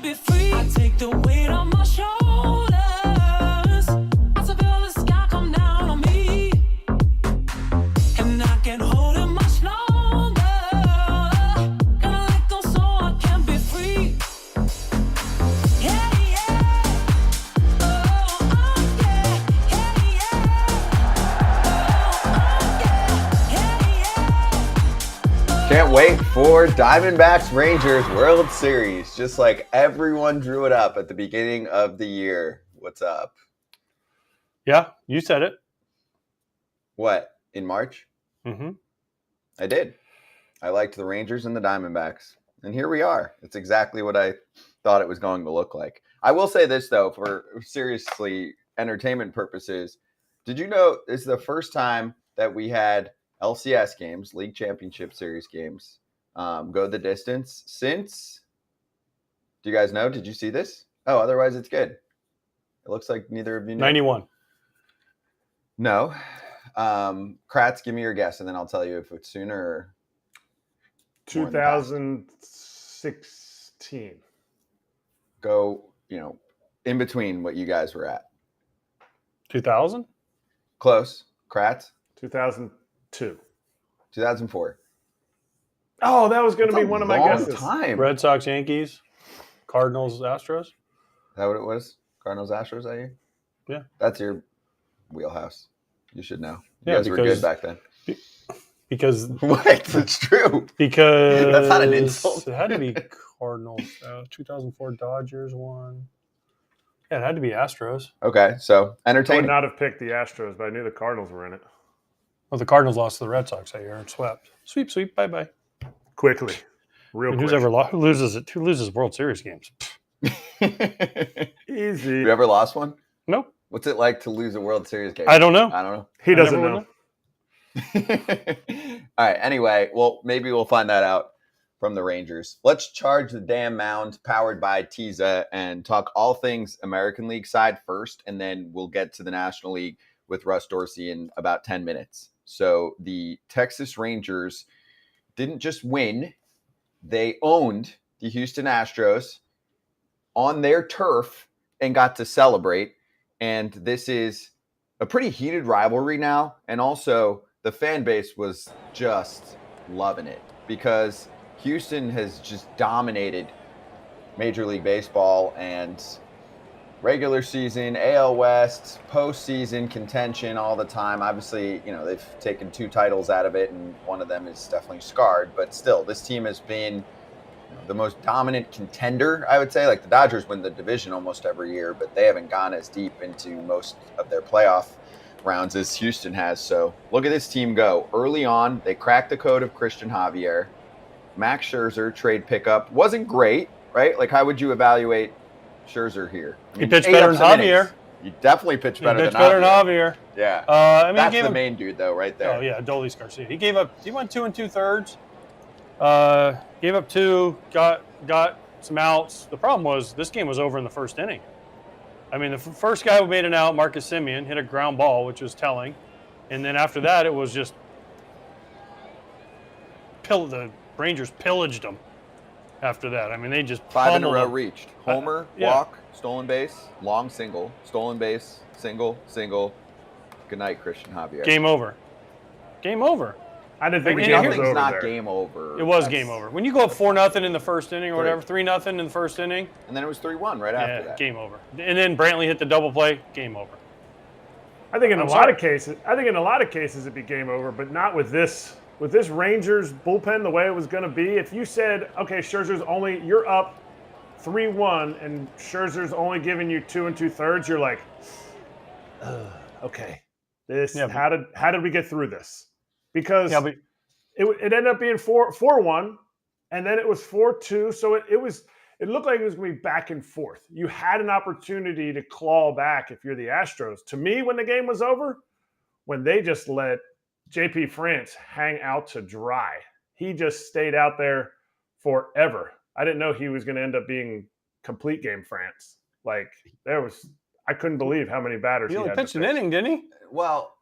be free. I take the weight on my shoulders. I feel the sky come down on me. And I can't hold it much longer. Gotta let go so I can be free. Yeah, yeah. Oh, oh, yeah. Yeah, yeah. Oh, oh, yeah. Yeah, yeah. Can't wait for Diamondbacks Rangers World Series. Just like everyone drew it up at the beginning of the year. What's up? Yeah, you said it. What? In March? Mm-hmm. I did. I liked the Rangers and the Diamondbacks. And here we are. It's exactly what I thought it was going to look like. I will say this, though, for seriously entertainment purposes. Did you know this is the first time that we had LCS games, League Championship Series games, go the distance since? Do you guys know? Did you see this? Oh, otherwise it's good. It looks like neither of you know. 91. No. Kratz, give me your guess, and then I'll tell you if it's sooner or 2016. Go, in between what you guys were at. 2000? Close. Kratz? 2002. 2004. Oh, that was going to That's be a one of my long guesses. time. Red Sox, Yankees, Cardinals, Astros. Is that what it was? Cardinals, Astros that year? Yeah. That's your wheelhouse. You should know. You Yeah, guys were good back then. Because What? It's true. because That's not an insult. It had to be Cardinals. 2004 Dodgers won. Yeah, it had to be Astros. Okay, so I would entertaining. not have picked the Astros, but I knew the Cardinals were in it. Well, the Cardinals lost to the Red Sox that year and swept. Sweep, bye-bye. Quickly. Real And quick. who loses World Series games? Easy. You ever lost one? Nope. What's it like to lose a World Series game? I don't know. I don't He doesn't never know. would All right. Anyway, well, maybe we'll find that out from the Rangers. Let's charge the damn mound powered by Teza and talk all things American League side first, and then we'll get to the National League with Russ Dorsey in about 10 minutes. So the Texas Rangers didn't just win. They owned the Houston Astros on their turf and got to celebrate. And this is a pretty heated rivalry now. And also the fan base was just loving it because Houston has just dominated Major League Baseball and regular season, AL West, postseason contention all the time. Obviously, they've taken 2 titles out of it, and one of them is definitely scarred. But still, this team has been the most dominant contender, I would say. Like the Dodgers win the division almost every year, but they haven't gone as deep into most of their playoff rounds as Houston has. So look at this team go. Early on, they cracked the code of Christian Javier. Max Scherzer trade pickup wasn't great, right? Like how would you evaluate Scherzer here? I He pitched better than Javier. You definitely pitched better than Javier. Yeah. That's That's the main dude, though, right there. Oh, yeah, Adolis Garcia. He went 2 2/3. Gave up 2, got some outs. The problem was this game was over in the first inning. I mean, the first guy who made an out, Marcus Semien, hit a ground ball, which was telling. And then after that, it was just the Rangers pillaged them after that. I mean, they just 5 in a pummeled row them. reached. Homer, yeah. walk, stolen base, long single, stolen base, single. Good night, Christian Javier. Game over. Game over. I didn't think I the mean, game was Nothing's over not there. game over. It was That's- game over. When you go up 4-0 in the first inning or Three. whatever, 3-0 in the first inning, And then it was 3-1 right after that. game over. And then Brantley hit the double play, game over. I think in a I'm lot sorry. of cases it'd be game over, but not with this. With this Rangers bullpen the way it was going to be. If you said, okay, you're up 3-1, and Scherzer's only giving you 2 2/3, you're like, okay, how did we get through this? Because Yeah, but it ended up being 4-1, and then it was 4-2. So it looked like it was going to be back and forth. You had an opportunity to claw back if you're the Astros. To me, when the game was over, when they just let JP France hang out to dry, he just stayed out there forever. I didn't know he was going to end up being complete game France. Like I couldn't believe how many batters he only had to pitched an face. inning, didn't he? Well,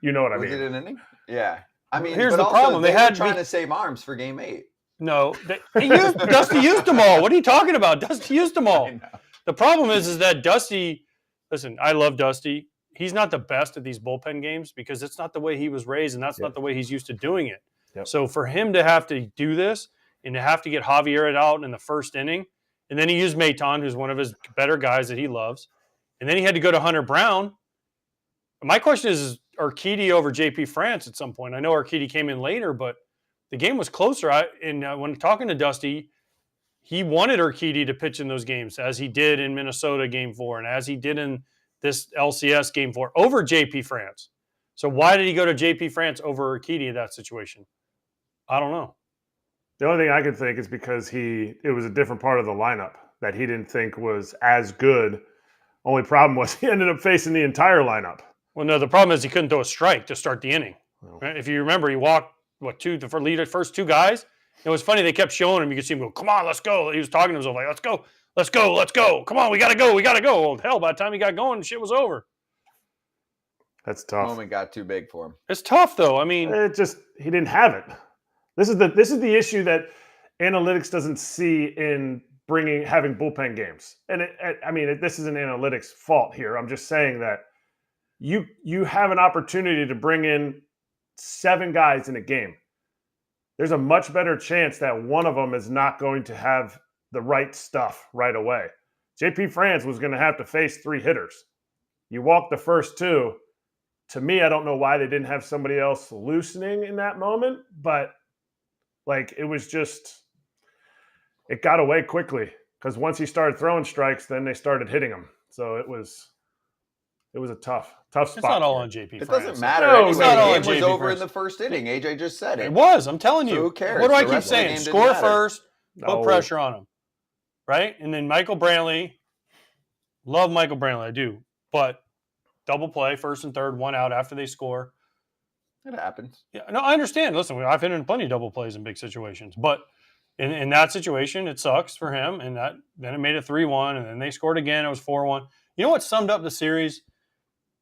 You know what I was mean? it an inning? Yeah. I mean, Here's but the also problem. They They were had trying to save arms for Game 8. No, Dusty used them all. What are you talking about? Dusty used them all. The problem is that Dusty. Listen, I love Dusty. He's not the best at these bullpen games because it's not the way he was raised, and that's not the way he's used to doing it. Yep. So for him to have to do this and to have to get Javier out in the first inning, and then he used Maton, who's one of his better guys that he loves, and then he had to go to Hunter Brown. My question is Urquidy over JP France at some point? I know Urquidy came in later, but the game was closer. When talking to Dusty, he wanted Urquidy to pitch in those games, as he did in Minnesota Game 4 and as he did in this LCS Game 4 over JP France. So why did he go to JP France over Urquidy in that situation? I don't know. The only thing I could think is because it was a different part of the lineup that he didn't think was as good. Only problem was he ended up facing the entire lineup. Well, no, the problem is he couldn't throw a strike to start the inning. Oh. Right? If you remember, he walked, the first two guys. It was funny. They kept showing him. You could see him go, come on, let's go. He was talking to himself like, let's go. Let's go. Let's go. Come on, we got to go. We got to go. Well, hell, by the time he got going, shit was over. That's tough. The moment got too big for him. It's tough, though. I mean, he didn't have it. This is the issue that analytics doesn't see in having bullpen games. And this isn't analytics' fault here. I'm just saying that you have an opportunity to bring in 7 guys in a game. There's a much better chance that one of them is not going to have the right stuff right away. JP France was going to have to face 3 hitters. You walk the first 2. To me, I don't know why they didn't have somebody else loosening in that moment, but it was just, it got away quickly because once he started throwing strikes, then they started hitting him. So it was a tough spot. it's not all on JP It France. doesn't matter. No, Anyway, it's not all the on game was JP over France. in the first inning. AJ just said it. It was. I'm telling you. So who cares? What do I The keep rest of the game saying? didn't Score matter. first, No. put pressure on him. Right? And then Michael Brantley. Love Michael Brantley. I do. But double play, first and third, 1 out after they score. It happens. Yeah, no, I understand. Listen, I've hit in plenty of double plays in big situations. But in that situation, it sucks for him. And then it made it 3-1. And then they scored again. It was 4-1. You know what summed up the series?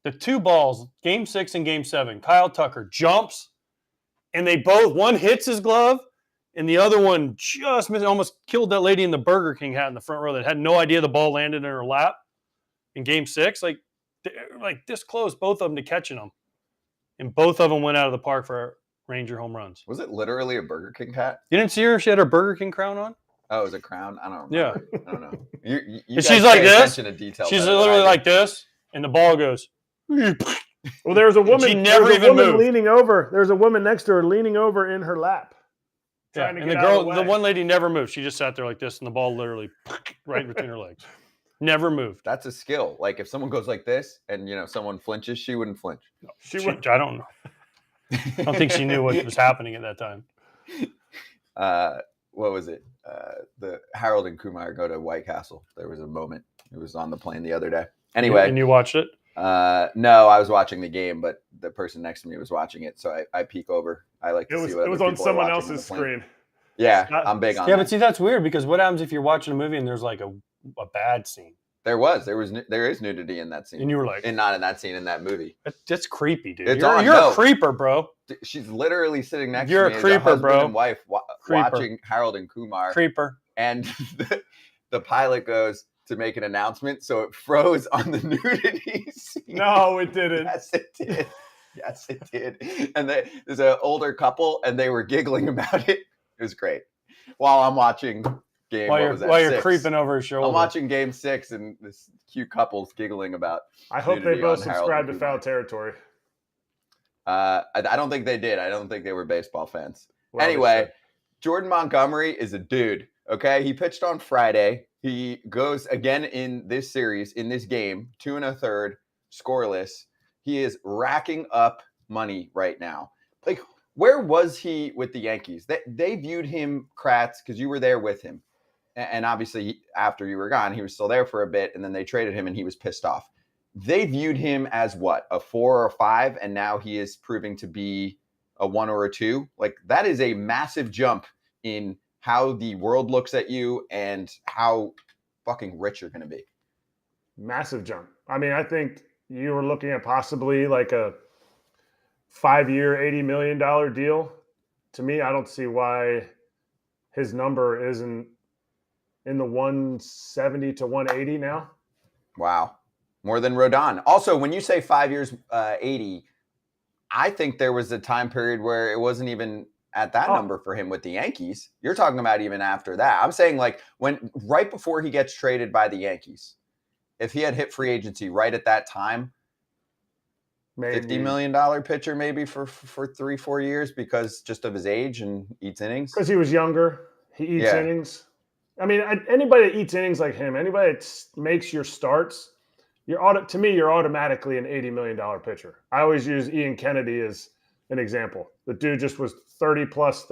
The 2 balls, Game 6 and Game 7. Kyle Tucker jumps, and one hits his glove, and the other one just missed, almost killed that lady in the Burger King hat in the front row that had no idea the ball landed in her lap in Game 6. Like this close, both of them to catching them. And both of them went out of the park for Ranger home runs. Was it literally a Burger King hat? You didn't see her? She had her Burger King crown on? Oh, it was a crown? I don't remember. Yeah. I don't know. You And guys she's like pay this. attention to detail She's better than literally I do. like this, and the ball goes. Well, there was a woman. She never even moved. Leaning over. There's a woman next to her leaning over in her lap. Yeah, Trying to and get the out of girl, the way. the one lady never moved. She just sat there like this, and the ball literally right between her legs. Never moved. That's a skill. Like if someone goes like this and someone flinches, she wouldn't flinch. I don't know. I don't think she knew what was happening at that time. What was it? The Harold and Kumar go to White Castle. There was a moment. It was on the plane the other day. Anyway. And you watched it? No, I was watching the game, but the person next to me was watching it, so I peek over. I like to see what it was other on people are someone watching else's on the plane. screen. Yeah, I'm big on Yeah, that. but see, that's weird because what happens if you're watching a movie and there's like a bad scene? There is nudity in that scene. And you were like, and not in that scene in that movie. That's creepy, dude. It's You're a creeper, bro. She's literally sitting next You're to me a as creeper, husband bro. and wife watching Harold and Kumar. Creeper. And the pilot goes to make an announcement, so it froze on the nudity scene. No, it didn't. Yes, it did. Yes, it did. And there's an older couple, and they were giggling about it. It was great. While I'm watching game, While you're 6? creeping over his shoulder. I'm watching Game 6, and this cute couple's giggling about. I hope they nudity both on Harold subscribe to and Foul Kumar. Territory. I don't think they did. I don't think they were baseball fans. Well, they Anyway, should. Jordan Montgomery is a dude. Okay, he pitched on Friday. He goes again in this series, in this game, 2 1/3, scoreless. He is racking up money right now. Like, where was he with the Yankees? They viewed him, Kratz, because you were there with him. And obviously, after you were gone, he was still there for a bit, and then they traded him, and he was pissed off. They viewed him as what, a 4 or 5, and now he is proving to be a 1 or a 2. Like, that is a massive jump in how the world looks at you and how fucking rich you're going to be. Massive jump. I mean, I think you were looking at possibly like a 5-year, $80 million deal. To me, I don't see why his number is in the 170 to 180 now. Wow. More than Rodon. Also, when you say 5 years, 80, I think there was a time period where it wasn't even at that number for him with the Yankees. You're talking about even after that. I'm saying like right before he gets traded by the Yankees, if he had hit free agency right at that time, maybe $50 million pitcher maybe for 3-4 years because just of his age and eats innings. Because he was younger. He eats innings. I mean, anybody that eats innings like him, anybody that makes your starts, you're automatically an $80 million pitcher. I always use Ian Kennedy as an example. The dude just was 30 plus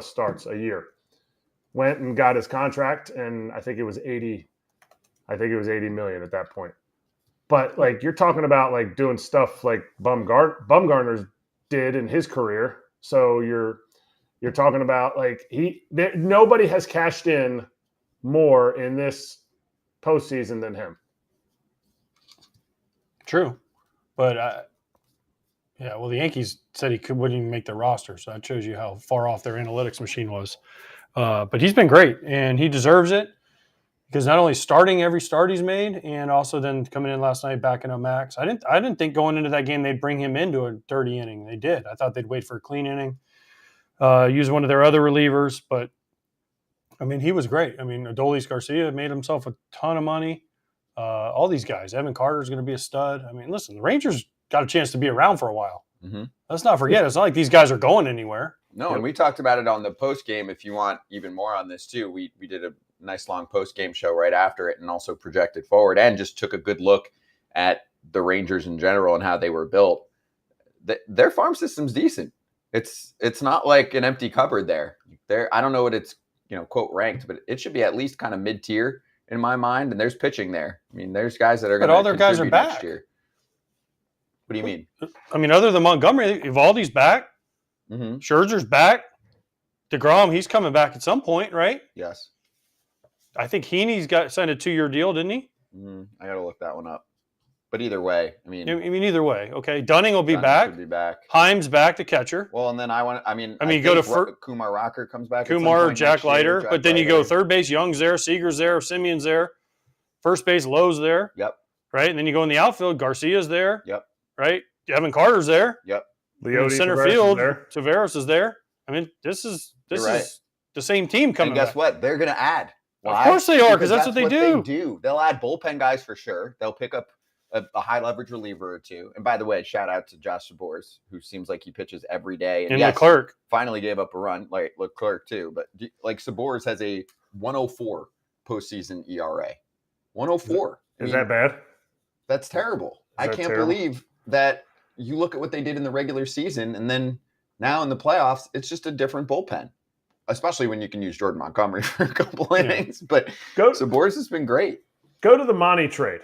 starts a year. Went and got his contract, and I think it was 80 million at that point. But like you're talking about like doing stuff like Bumgarner's did in his career. So you're talking about like nobody has cashed in more in this postseason than him. True, but well, the Yankees said he wouldn't even make the roster, so that shows you how far off their analytics machine was. But he's been great, and he deserves it because not only starting every start he's made, and also then coming in last night backing up Max. I didn't think going into that game they'd bring him into a dirty inning. They did. I thought they'd wait for a clean inning, use one of their other relievers, but I mean he was great. I mean Adolis Garcia made himself a ton of money. All these guys, Evan Carter's going to be a stud. I mean, listen, the Rangers got a chance to be around for a while. Mm-hmm. Let's not forget, it's not like these guys are going anywhere. No, and we talked about it on the post game. If you want even more on this too, we did a nice long post game show right after it, and also projected forward, and just took a good look at the Rangers in general and how they were built. Their farm system's decent. It's not like an empty cupboard there. I don't know what it's quote ranked, but it should be at least kind of mid tier in my mind. And there's pitching there. I mean, there's guys that are going to. But all their guys are back next year. What do you mean? I mean, other than Montgomery, Evaldi's back. Mm-hmm. Scherzer's back. DeGrom, he's coming back at some point, right? Yes. I think Heaney's signed a 2-year deal, didn't he? I got to look that one up. But either way, I mean, either way, okay. Dunning will be back. Should be back. Heim's back, the catcher. Well, and then I mean, you go to Kumar Rocker comes back. Kumar, Jack Leiter, but then you go third base. Young's there, Seager's there, Simeon's there. First base, Lowe's there. Yep. Right, and then you go in the outfield. Garcia's there. Yep. Right, Evan Carter's there. Yep. Leote, center Tavares field, there. Tavares is there. I mean, this is the same team coming. And guess back. what? They're going to add. Why? Of course they are, because that's what they do. They'll add bullpen guys for sure. They'll pick up a high leverage reliever or two. And by the way, shout out to Josh Sabors, who seems like he pitches every day. And Leclerc finally gave up a run, like Leclerc too. But like Sabors has a 104 postseason ERA. 104. Is that bad? That's terrible. I can't believe that you look at what they did in the regular season, and then now in the playoffs, it's just a different bullpen. Especially when you can use Jordan Montgomery for a couple innings. But Sabors has been great. Go to the Monty trade.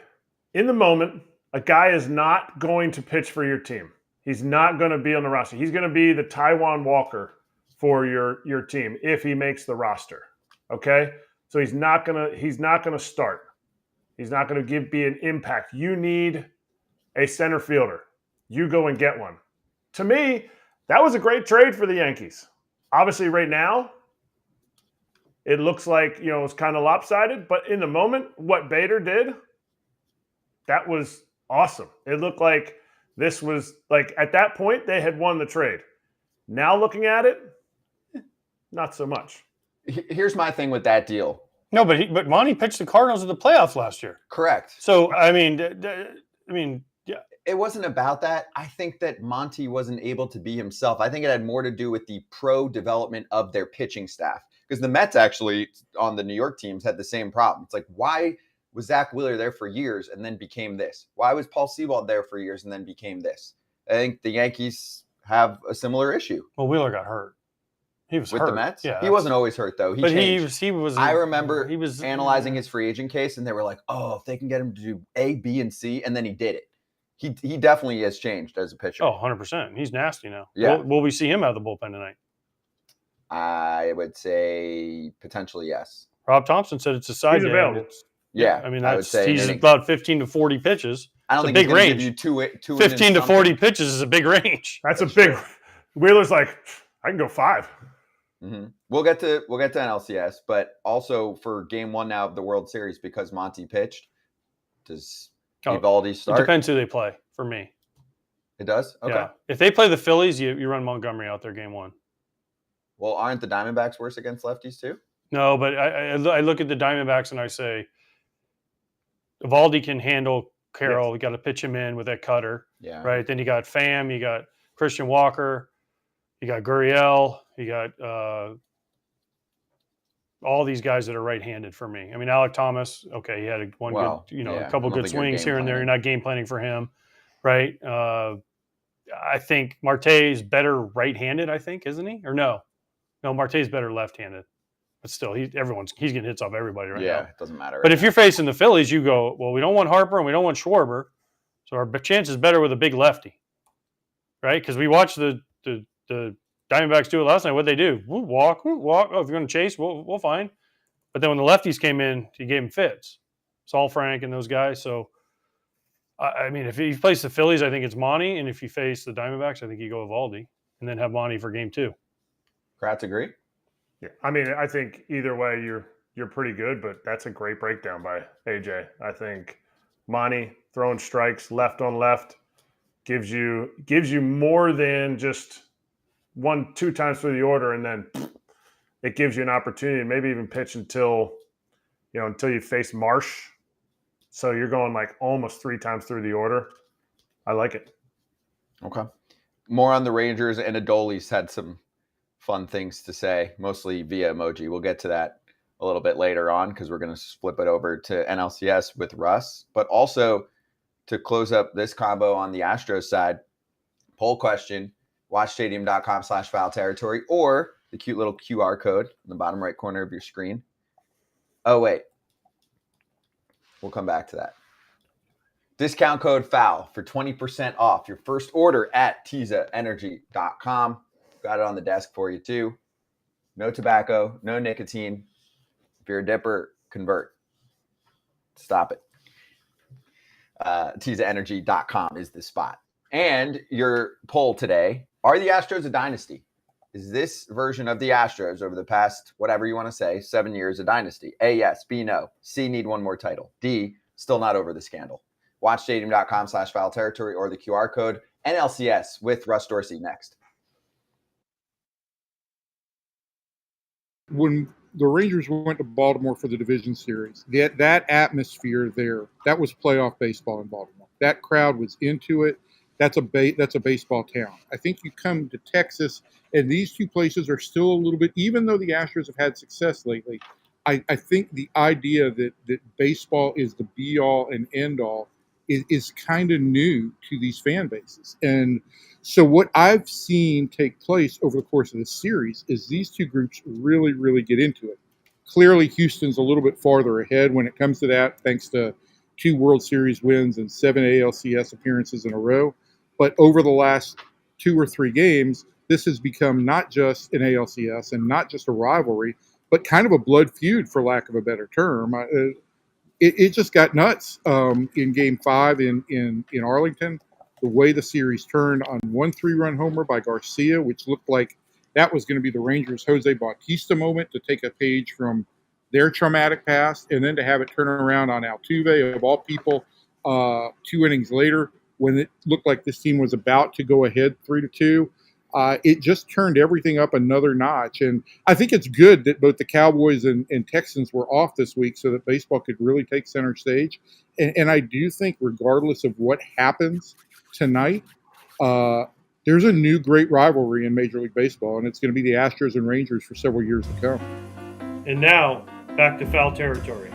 In the moment, a guy is not going to pitch for your team. He's not going to be on the roster. He's going to be the Taijuan Walker for your team if he makes the roster. Okay? So he's not going to start. He's not going to be an impact. You need a center fielder. You go and get one. To me, that was a great trade for the Yankees. Obviously, right now, it looks like, it's kind of lopsided. But in the moment, what Bader did, that was awesome. It looked like this was, like, at that point, they had won the trade. Now looking at it, not so much. Here's my thing with that deal. No, but Monty pitched the Cardinals in the playoffs last year. Correct. So, I mean, yeah. It wasn't about that. I think that Monty wasn't able to be himself. I think it had more to do with the pro development of their pitching staff. Because the Mets actually, on the New York teams, had the same problem. It's like, why was Zach Wheeler there for years and then became this? Why was Paul Sewald there for years and then became this? I think the Yankees have a similar issue. Well, Wheeler got hurt. He was with hurt. the Mets. Yeah, he wasn't always hurt though. He was. I remember he was analyzing his free agent case, and they were like, "Oh, if they can get him to do A, B, and C," and then he did it. He definitely has changed as a pitcher. Oh, 100%. He's nasty now. Yeah. Will we see him out of the bullpen tonight? I would say potentially yes. Rob Thompson said it's a side game. Available. Yeah, I mean, he's about 15 to 40 pitches. I don't think big he's going to range. give you two 15 to 40 pitches is a big range. That's a big – Wheeler's like, I can go 5. We'll get to NLCS, but also for game 1 now of the World Series, because Monty pitched, does Eovaldi It start? depends who they play for me. It does? Okay. Yeah. If they play the Phillies, you run Montgomery out there game 1. Well, aren't the Diamondbacks worse against lefties too? No, but I look at the Diamondbacks and I say, Eovaldi can handle Carroll. Yes. We got to pitch him in with that cutter. Yeah. Right. Then you got Pham, you got Christian Walker, you got Gurriel, you got all these guys that are right-handed for me. I mean, Alec Thomas, okay, he had a couple good swings here and there. You're not game planning for him, right? I think Marte is better right-handed, I think, isn't he? Or no, Marte is better left-handed. But still, he's getting hits off everybody right now. Yeah, it doesn't matter. But if you're facing the Phillies, you go, well, we don't want Harper and we don't want Schwarber, so our chance is better with a big lefty, right? Because we watched the Diamondbacks do it last night. What'd they do? Walk. Oh, if you're going to chase, we'll find. But then when the lefties came in, he gave them fits. Saul Frank and those guys. So, I mean, if he plays the Phillies, I think it's Monty. And if you face the Diamondbacks, I think you go Eovaldi and then have Monty for game 2. Kratz agree? Yeah, I mean, I think either way you're pretty good, but that's a great breakdown by AJ. I think Monty throwing strikes left on left gives you more than just 1-2 times through the order, and then it gives you an opportunity to maybe even pitch until you face Marsh. So you're going like almost 3 times through the order. I like it. Okay. More on the Rangers, and Adolis had some fun things to say, mostly via emoji. We'll get to that a little bit later on because we're going to flip it over to NLCS with Russ. But also, to close up this combo on the Astros side, poll question, watchstadium.com/foul territory, or the cute little QR code in the bottom right corner of your screen. Oh, wait. We'll come back to that. Discount code FOUL for 20% off your first order at TEXenergy.com. Got it on the desk for you, too. No tobacco, no nicotine. If you're a dipper, convert. Stop it. TEXenergy.com is the spot. And your poll today, are the Astros a dynasty? Is this version of the Astros over the past, whatever you want to say, 7 years, a dynasty? A, yes. B, no. C, need one more title. D, still not over the scandal. WatchStadium.com/foul territory or the QR code. NLCS with Russ Dorsey next. When the Rangers went to Baltimore for the division series, that atmosphere there, that was playoff baseball in Baltimore. That crowd was into it. That's a baseball town. I think you come to Texas, and these two places are still a little bit, even though the Astros have had success lately, I think the idea that baseball is the be-all and end-all is kind of new to these fan bases. And so what I've seen take place over the course of this series is these two groups really, really get into it. Clearly, Houston's a little bit farther ahead when it comes to that, thanks to 2 World Series wins and 7 ALCS appearances in a row. But over the last 2 or 3 games, this has become not just an ALCS and not just a rivalry, but kind of a blood feud, for lack of a better term. It just got nuts in Game 5 in Arlington. The way the series turned on 1 3-run homer by Garcia, which looked like that was going to be the Rangers' Jose Bautista moment to take a page from their traumatic past, and then to have it turn around on Altuve, of all people, 2 innings later, when it looked like this team was about to go ahead 3-2. It just turned everything up another notch. And I think it's good that both the Cowboys and Texans were off this week so that baseball could really take center stage. And I do think regardless of what happens tonight, there's a new great rivalry in Major League Baseball, and it's going to be the Astros and Rangers for several years to come. And now, back to foul territory.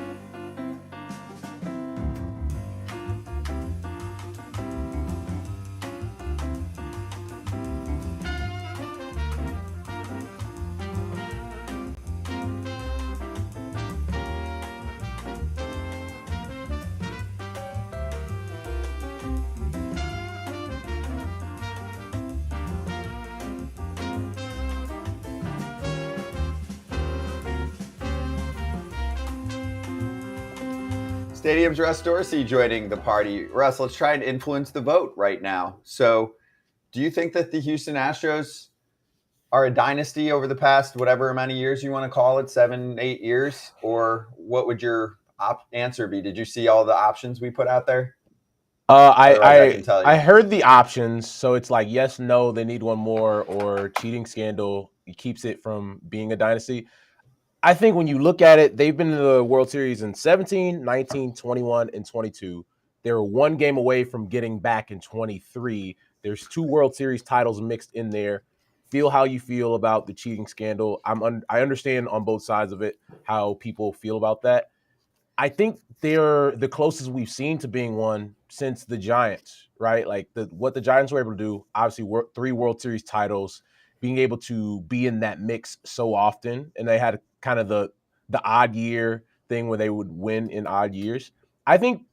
Stadium's Russ Dorsey joining the party. Russ, let's try and influence the vote right now. So do you think that the Houston Astros are a dynasty over the past whatever amount of years you want to call it, 7, 8 years? Or what would your answer be? Did you see all the options we put out there? Otherwise, I can tell you. I heard the options, so it's like yes, no, they need one more, or cheating scandal keeps it from being a dynasty. I think when you look at it, they've been in the World Series in 17, 19, 21, and 22. They were one game away from getting back in 23. There's 2 World Series titles mixed in there. Feel how you feel about the cheating scandal. I understand on both sides of it how people feel about that. I think they're the closest we've seen to being one since the Giants, right? Like what the Giants were able to do, obviously 3 World Series titles, being able to be in that mix so often. And they had kind of the odd year thing where they would win in odd years. I don't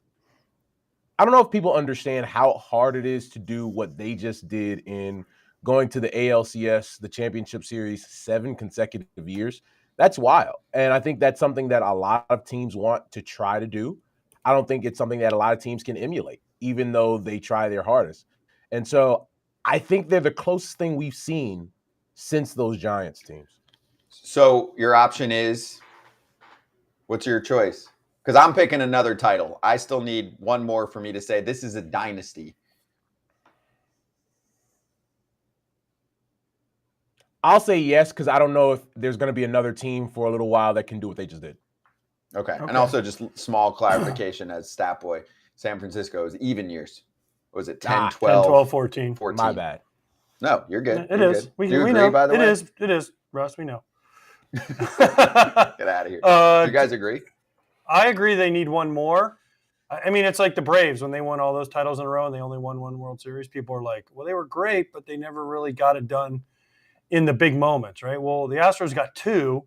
know if people understand how hard it is to do what they just did in going to the ALCS, the championship series, 7 consecutive years. That's wild. And I think that's something that a lot of teams want to try to do. I don't think it's something that a lot of teams can emulate, even though they try their hardest. And so I think they're the closest thing we've seen since those Giants teams. So your option is, what's your choice? Because I'm picking another title. I still need one more for me to say this is a dynasty. I'll say yes, because I don't know if there's going to be another team for a little while that can do what they just did. Okay. And also just small clarification as stat boy, San Francisco is even years. What was it 10, 12? 10, 12, 14. 14. My bad. No, you're good. It You're is. good. We Do you agree, know. by the way? It is. Russ, we know. Get out of here. Do you guys agree? I agree they need one more. I mean, it's like the Braves when they won all those titles in a row and they only won 1 World Series. People are like, well, they were great, but they never really got it done in the big moments, right? Well, the Astros got 2,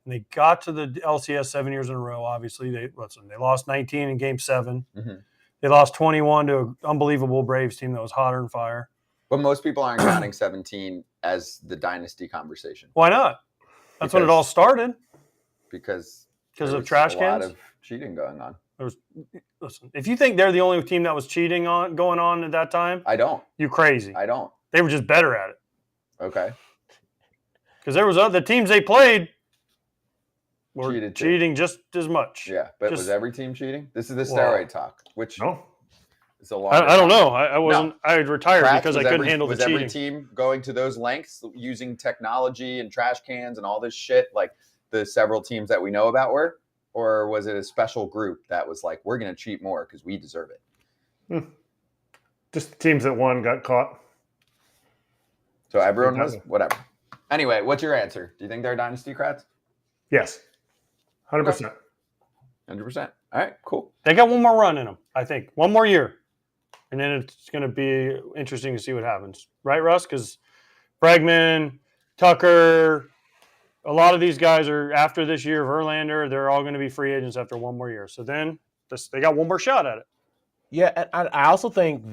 and they got to the LCS 7 years in a row. Obviously, they lost 19 in Game 7. Mm-hmm. They lost 21 to an unbelievable Braves team that was hotter than fire. But most people aren't counting 17 as the dynasty conversation. Why not? That's when it all started. Because of trash cans? A lot of cheating going on. Listen, if you think they're the only team that was cheating going on at that time, I don't. You crazy. I don't. They were just better at it. Okay. Because there was other teams they played were cheating too. Just as much. Yeah, but was every team cheating? This is the steroid talk, which is a long. I don't know. I wasn't. No. I retired Kratz, because I couldn't handle the cheating. Was every team going to those lengths using technology and trash cans and all this shit like the several teams that we know about were? Or was it a special group that was like, we're going to cheat more because we deserve it? Just the teams that won got caught. So everyone was whatever. Anyway, what's your answer? Do you think they're a dynasty, Kratz? Yes. 100%. 100%. All right, cool. They got one more run in them, I think. One more year. And then it's going to be interesting to see what happens. Right, Russ? Because Bregman, Tucker, a lot of these guys are, after this year of Verlander, they're all going to be free agents after one more year. So then they got one more shot at it. Yeah, and I also think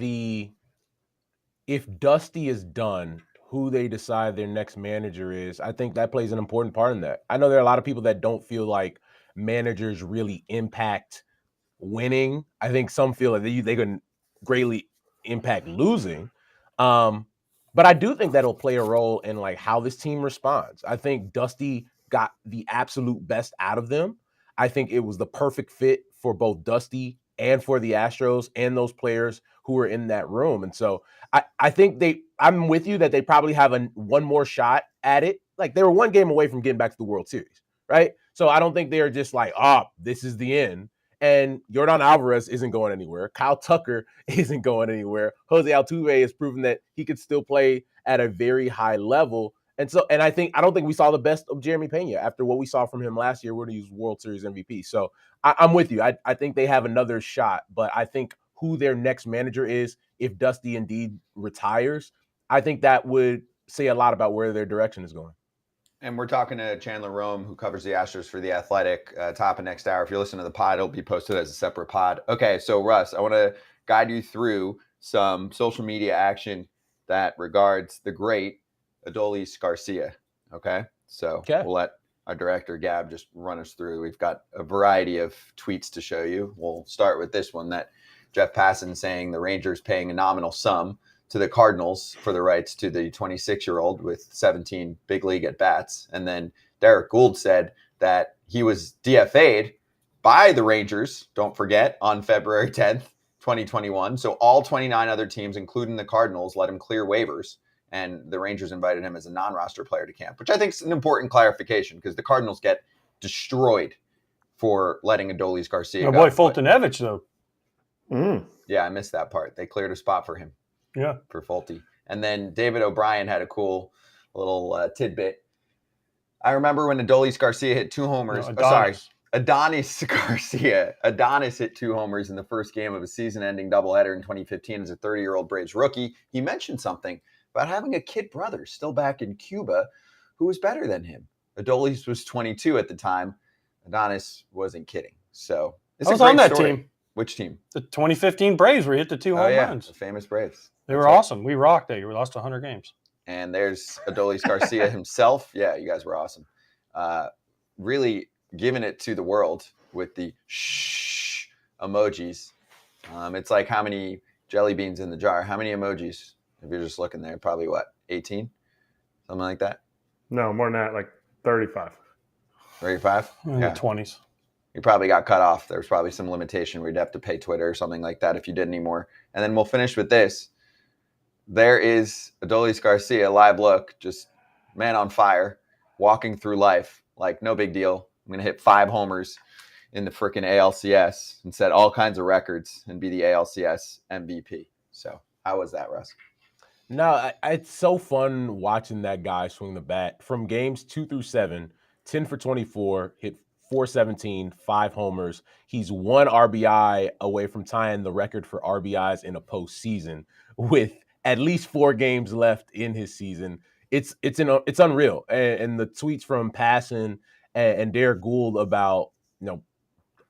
if Dusty is done, who they decide their next manager is, I think that plays an important part in that. I know there are a lot of people that don't feel like managers really impact winning. I think some feel like they can greatly impact losing. But I do think that'll play a role in like how this team responds. I think Dusty got the absolute best out of them. I think it was the perfect fit for both Dusty and for the Astros and those players who were in that room. And so I think I'm with you that they probably have one more shot at it. Like they were one game away from getting back to the World Series, right? So I don't think they're just like, this is the end. And Yordan Alvarez isn't going anywhere. Kyle Tucker isn't going anywhere. Jose Altuve has proven that he could still play at a very high level. And I don't think we saw the best of Jeremy Pena after what we saw from him last year when he was World Series MVP. So I'm with you. I think they have another shot, but I think who their next manager is, if Dusty indeed retires, I think that would say a lot about where their direction is going. And we're talking to Chandler Rome, who covers the Astros for The Athletic, top of next hour. If you're listening to the pod, it'll be posted as a separate pod. Okay, so Russ, I want to guide you through some social media action that regards the great Adolis Garcia. Okay, so We'll let our director, Gab, just run us through. We've got a variety of tweets to show you. We'll start with this one that Jeff Passan saying the Rangers paying a nominal sum to the Cardinals for the rights to the 26-year-old with 17 big league at bats. And then Derek Gould said that he was DFA'd by the Rangers, don't forget, on February 10th, 2021. So all 29 other teams, including the Cardinals, let him clear waivers. And the Rangers invited him as a non-roster player to camp, which I think is an important clarification because the Cardinals get destroyed for letting Adolis Garcia My go. boy Fultonevich, though. Yeah, I missed that part. They cleared a spot for him. Yeah. For Fulte. And then David O'Brien had a cool little tidbit. I remember when Adolis Garcia hit 2 homers. Adonis Garcia. Adonis hit 2 homers in the first game of a season-ending doubleheader in 2015 as a 30-year-old Braves rookie. He mentioned something about having a kid brother still back in Cuba who was better than him. Adolis was 22 at the time. Adonis wasn't kidding. So it's I was on that team. Which team? The 2015 Braves where he hit the 2 home runs. The famous Braves. They were awesome. We rocked that year. We lost 100 games. And there's Adolis Garcia himself. Yeah, you guys were awesome. Really giving it to the world with the shh emojis. It's like how many jelly beans in the jar? How many emojis? If you're just looking there, probably what, 18? Something like that? No, more than that, like 35. 35? In the 20s. You probably got cut off. There's probably some limitation where you'd have to pay Twitter or something like that if you did anymore. And then we'll finish with this. There is Adolis Garcia, live look, just man on fire, walking through life like no big deal. I'm going to hit 5 homers in the freaking ALCS and set all kinds of records and be the ALCS MVP. So how was that, Russ? No, it's so fun watching that guy swing the bat from games 2 through 7, 10 for 24, hit 417, 5 homers. He's 1 RBI away from tying the record for RBIs in a postseason with at least 4 games left in his season. It's unreal. And the tweets from Passan and Derek Gould about,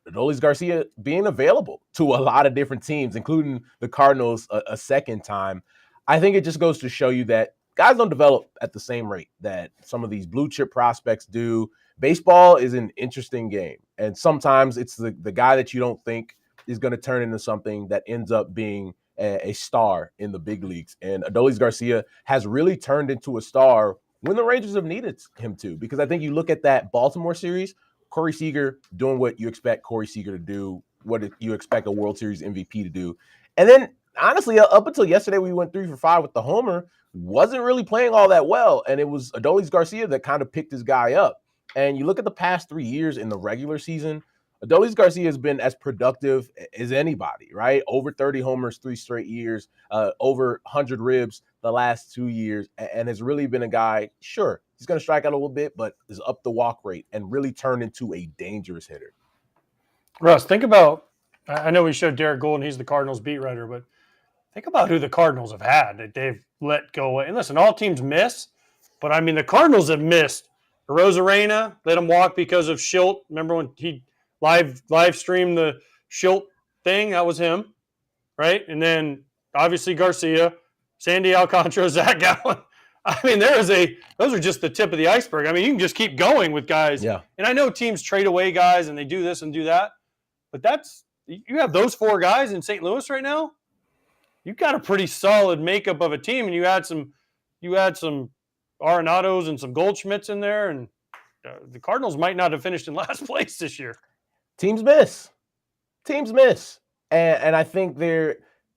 Adolis Garcia being available to a lot of different teams, including the Cardinals a second time. I think it just goes to show you that guys don't develop at the same rate that some of these blue chip prospects do. Baseball is an interesting game, and sometimes it's the guy that you don't think is going to turn into something that ends up being a star in the big leagues. And Adolis Garcia has really turned into a star when the Rangers have needed him to, because I think you look at that Baltimore series, Corey Seager doing what you expect Corey Seager to do, what you expect a World Series MVP to do. And then, honestly, up until yesterday, we went 3 for 5 with the homer, wasn't really playing all that well. And it was Adolis Garcia that kind of picked his guy up. And you look at the past 3 years in the regular season, Adolis Garcia has been as productive as anybody, right? Over 30 homers 3 straight years, over 100 ribs the last 2 years, and has really been a guy, sure, he's going to strike out a little bit, but is up the walk rate and really turned into a dangerous hitter. Russ, think about, I know we showed Derek Gould and he's the Cardinals beat writer, but think about who the Cardinals have had that they've let go away. And listen, all teams miss, but I mean, the Cardinals have missed. Rosarena let him walk because of Schilt. Remember when he live streamed the Schilt thing? That was him, right? And then obviously Garcia, Sandy Alcantara, Zach Gallen. I mean, those are just the tip of the iceberg. I mean, you can just keep going with guys. Yeah. And I know teams trade away guys and they do this and do that, but you have those 4 guys in St. Louis right now. You've got a pretty solid makeup of a team, and you had some Arenados and some Goldschmidts in there, and the Cardinals might not have finished in last place this year. Teams miss. And I think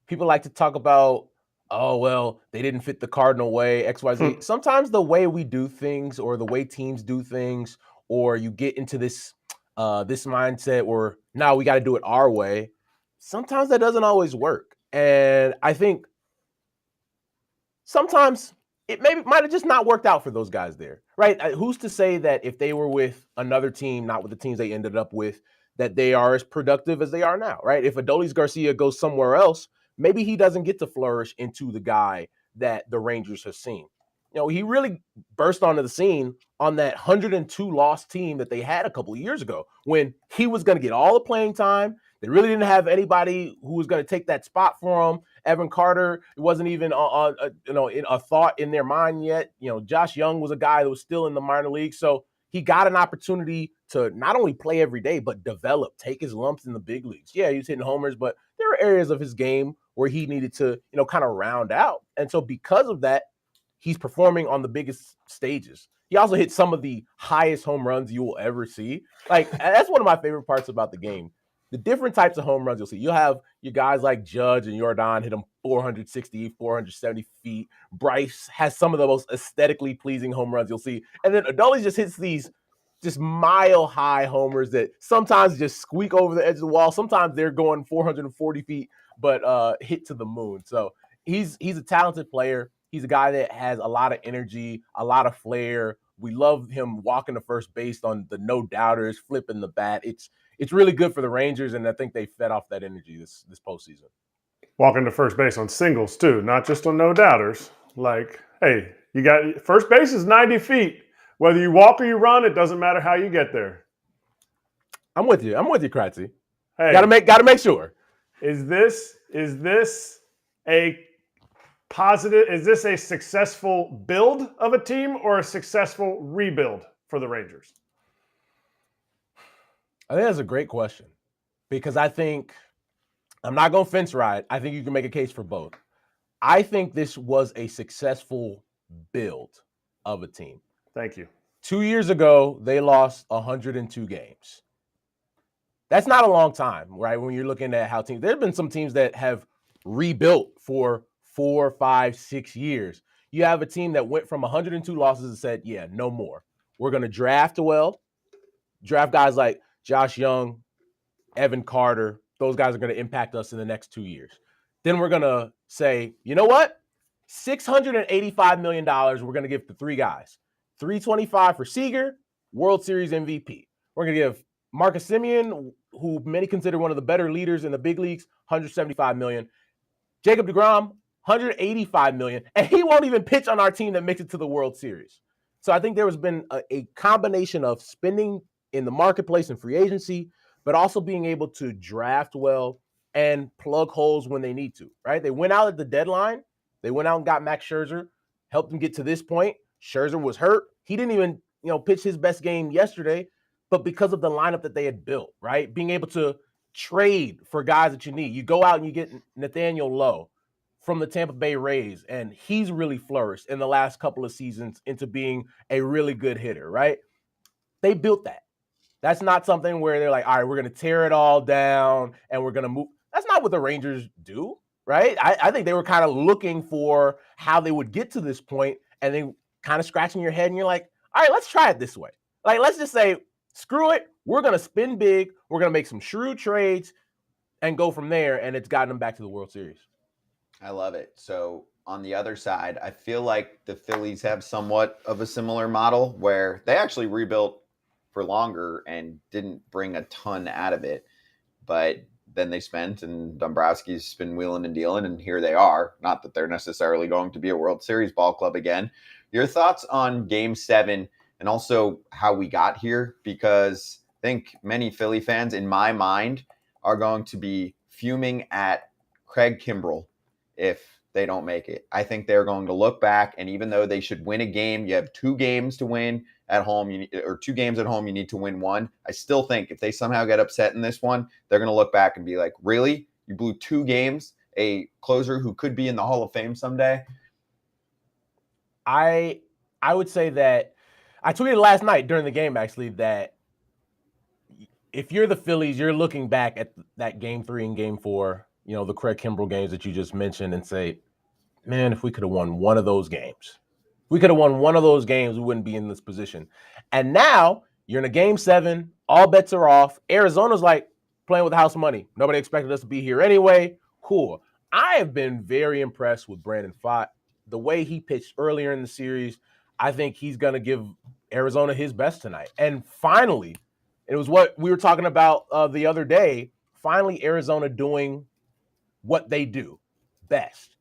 people like to talk about, oh, well, they didn't fit the Cardinal way, XYZ. Sometimes the way we do things or the way teams do things, or you get into this mindset where now we got to do it our way, sometimes that doesn't always work. And I think sometimes it might have just not worked out for those guys there, right? Who's to say that if they were with another team, not with the teams they ended up with, that they are as productive as they are now, right? If Adolis Garcia goes somewhere else, maybe he doesn't get to flourish into the guy that the Rangers have seen. He really burst onto the scene on that 102-loss team that they had a couple of years ago when he was going to get all the playing time. They really didn't have anybody who was going to take that spot for him. Evan Carter, it wasn't even in a thought in their mind yet. Josh Young was a guy that was still in the minor league. So he got an opportunity to not only play every day, but develop, take his lumps in the big leagues. Yeah, he was hitting homers, but there were areas of his game where he needed to, kind of round out. And so because of that, he's performing on the biggest stages. He also hit some of the highest home runs you will ever see. Like, that's one of my favorite parts about the game. The different types of home runs you'll see. You'll have your guys like Judge and Jordan hit them 460, 470 feet. Bryce has some of the most aesthetically pleasing home runs you'll see. And then Adolis just hits these just mile-high homers that sometimes just squeak over the edge of the wall. Sometimes they're going 440 feet, but hit to the moon. So he's a talented player. He's a guy that has a lot of energy, a lot of flair. We love him walking to first base on the no-doubters, flipping the bat. It's really good for the Rangers, and I think they fed off that energy this postseason. Walking to first base on singles, too, not just on no-doubters. Like, hey, you got first base is 90 feet. Whether you walk or you run, it doesn't matter how you get there. I'm with you, Kratzy. Hey, gotta make sure. Is this a positive? Is this a successful build of a team or a successful rebuild for the Rangers? I think that's a great question because I think I'm not going to fence ride. I think you can make a case for both. I think this was a successful build of a team. Thank you. 2 years ago, they lost 102 games. That's not a long time, right? When you're looking at how teams, there have been some teams that have rebuilt for 4, 5, 6 years. You have a team that went from 102 losses and said, yeah, no more. We're going to draft guys like Josh Young, Evan Carter. Those guys are going to impact us in the next 2 years. Then we're going to say, you know what? $685 million we're going to give to 3 guys. $325 for Seager, World Series MVP. We're going to give Marcus Semien, who many consider one of the better leaders in the big leagues, $175 million. Jacob deGrom, $185 million. And he won't even pitch on our team that makes it to the World Series. So I think there has been a combination of spending in the marketplace and free agency, but also being able to draft well and plug holes when they need to, right? They went out at the deadline. They went out and got Max Scherzer, helped them get to this point. Scherzer was hurt. He didn't even, pitch his best game yesterday, but because of the lineup that they had built, right? Being able to trade for guys that you need. You go out and you get Nathaniel Lowe from the Tampa Bay Rays, and he's really flourished in the last couple of seasons into being a really good hitter, right? They built that. That's not something where they're like, all right, we're going to tear it all down and we're going to move. That's not what the Rangers do, right? I think they were kind of looking for how they would get to this point and then kind of scratching your head and you're like, all right, let's try it this way. Like, let's just say, screw it. We're going to spin big. We're going to make some shrewd trades and go from there. And it's gotten them back to the World Series. I love it. So on the other side, I feel like the Phillies have somewhat of a similar model where they actually rebuilt for longer and didn't bring a ton out of it. But then they spent, and Dombrowski's been wheeling and dealing, and here they are. Not that they're necessarily going to be a World Series ball club again. Your thoughts on Game 7 and also how we got here? Because I think many Philly fans, in my mind, are going to be fuming at Craig Kimbrell if they don't make it. I think they're going to look back, and even though they should win a game, you have 2 games to win at home, or 2 games at home, you need to win 1. I still think if they somehow get upset in this one, they're going to look back and be like, really? You blew 2 games? A closer who could be in the Hall of Fame someday? I would say that I tweeted last night during the game, actually, that if you're the Phillies, you're looking back at that Game 3 and Game 4, the Craig Kimbrell games that you just mentioned and say, man, if we could have won one of those games. If we could have won one of those games, we wouldn't be in this position. And now you're in a Game 7. All bets are off. Arizona's like playing with house money. Nobody expected us to be here anyway. Cool. I have been very impressed with Brandon Pfaadt. The way he pitched earlier in the series, I think he's going to give Arizona his best tonight. And finally, it was what we were talking about the other day, finally Arizona doing what they do best.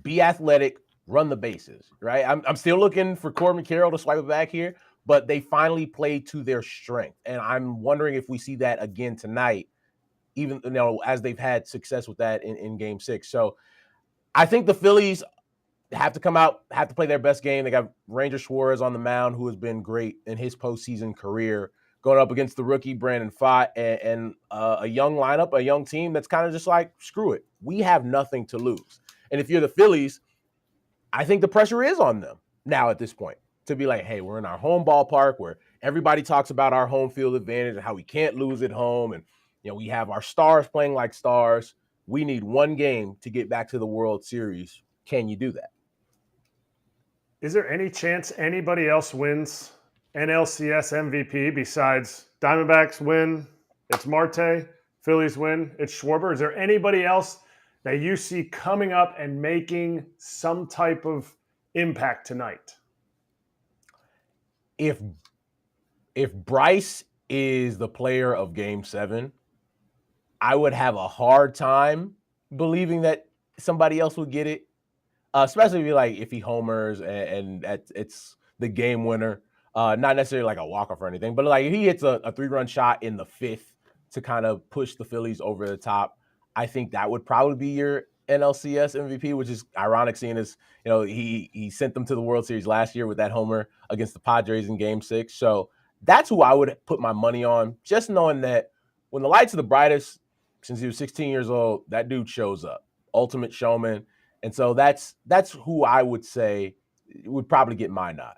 Be athletic, run the bases, right? I'm still looking for Corbin Carroll to swipe it back here, but they finally played to their strength. And I'm wondering if we see that again tonight, even as they've had success with that in Game 6. So I think the Phillies have to come out, have to play their best game. They got Ranger Suarez on the mound, who has been great in his postseason career. going up against the rookie Brandon Pfaadt and a young lineup, a young team that's kind of just like, screw it. We have nothing to lose. And if you're the Phillies, I think the pressure is on them now at this point to be like, hey, we're in our home ballpark where everybody talks about our home field advantage and how we can't lose at home. And, we have our stars playing like stars. We need one game to get back to the World Series. Can you do that? Is there any chance anybody else wins NLCS MVP besides Diamondbacks win? It's Marte. Phillies win. It's Schwarber. Is there anybody else that you see coming up and making some type of impact tonight? If Bryce is the player of Game 7, I would have a hard time believing that somebody else would get it, especially if he homers and it's the game winner. Not necessarily like a walk-off or anything, but if he hits a 3-run shot in the 5th to kind of push the Phillies over the top, I think that would probably be your NLCS MVP, which is ironic seeing as, he sent them to the World Series last year with that homer against the Padres in Game 6. So that's who I would put my money on, just knowing that when the lights are the brightest, since he was 16 years old, that dude shows up. Ultimate showman. And so that's who I would say would probably get my nod.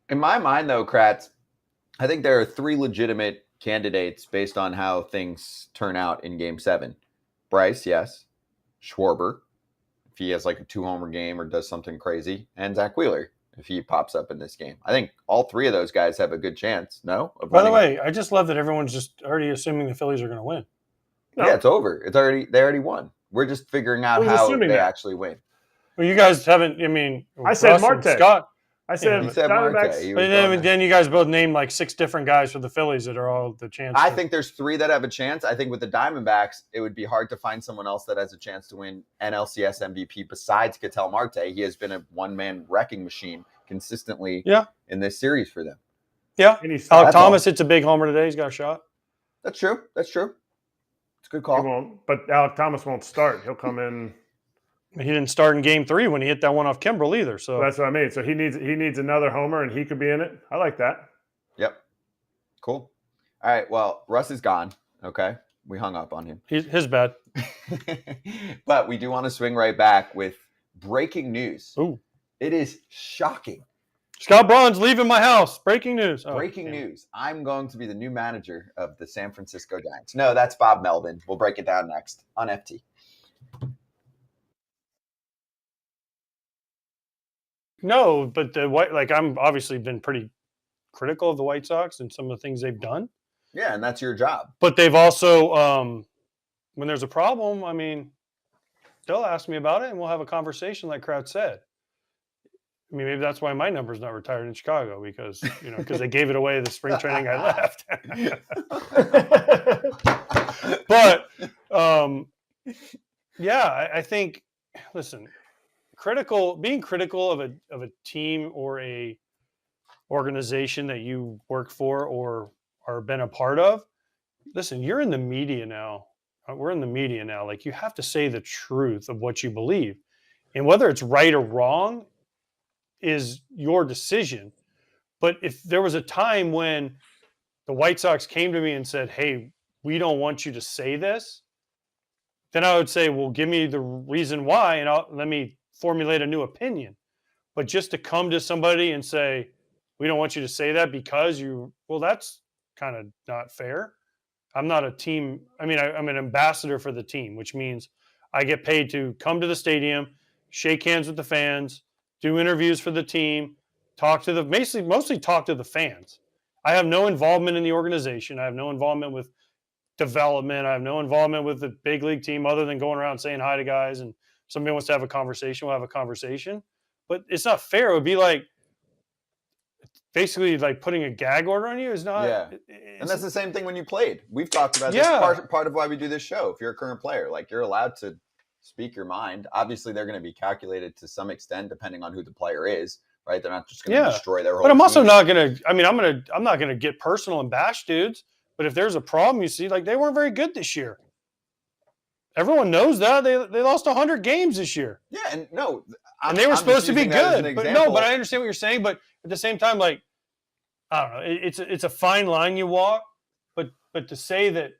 In my mind, though, Kratz, I think there are 3 legitimate candidates based on how things turn out in Game 7. Bryce, yes. Schwarber, if he has a 2-homer game or does something crazy. And Zach Wheeler, if he pops up in this game. I think all 3 of those guys have a good chance, no? By the way, I just love that everyone's just already assuming the Phillies are going to win. No. Yeah, it's over. They already won. We're just figuring out how they actually win. Well, you guys haven't, I said Marte. Scott. I said Diamondbacks. But then you guys both named 6 different guys for the Phillies that are all the chance. I think there's 3 that have a chance. I think with the Diamondbacks, it would be hard to find someone else that has a chance to win NLCS MVP besides Ketel Marte. He has been a one-man wrecking machine consistently in this series for them. Yeah. Alec Thomas hits a big homer today. He's got a shot. That's true. It's a good call. He won't, but Alec Thomas won't start. He'll come in. He didn't start in Game 3 when he hit that one off Kimbrel either. So that's what I mean. So he needs another homer, and he could be in it. I like that. Yep. Cool. All right. Well, Russ is gone. Okay. We hung up on him. His bad. But we do want to swing right back with breaking news. Ooh. It is shocking. Scott Braun's leaving my house. Breaking news. Breaking news. I'm going to be the new manager of the San Francisco Giants. No, that's Bob Melvin. We'll break it down next on FT. No, but I'm obviously been pretty critical of the White Sox and some of the things they've done. Yeah, and that's your job. But they've also, when there's a problem, they'll ask me about it and we'll have a conversation like Kratz said. Maybe that's why my number's not retired in Chicago because they gave it away the spring training I left. But I think, listen, being critical of a team or a organization that you work for or are been a part of. Listen, you're in the media now. We're in the media now. You have to say the truth of what you believe, and whether it's right or wrong is your decision. But if there was a time when the White Sox came to me and said, hey, we don't want you to say this, then I would say, well, give me the reason why and let me formulate a new opinion. But just to come to somebody and say, we don't want you to say that because that's kind of not fair. I'm not a team. I'm an ambassador for the team, which means I get paid to come to the stadium, shake hands with the fans, do interviews for the team, mostly talk to the fans. I have no involvement in the organization. I have no involvement with development. I have no involvement with the big league team other than going around saying hi to guys. And somebody wants to have a conversation, we'll have a conversation. But it's not fair. It would be basically putting a gag order on you is not. Yeah. And that's the same thing when you played. We've talked about this part of why we do this show. If you're a current player, you're allowed to speak your mind. Obviously, they're going to be calculated to some extent depending on who the player is, right? They're not just going to destroy their whole But I'm also team. not going to, I'm not going to get personal and bash dudes. But if there's a problem, you see, they weren't very good this year. Everyone knows that. They lost 100 games this year. Yeah, and no. And they were supposed to be good. But I understand what you're saying. But at the same time, I don't know. It's a fine line you walk, but to say that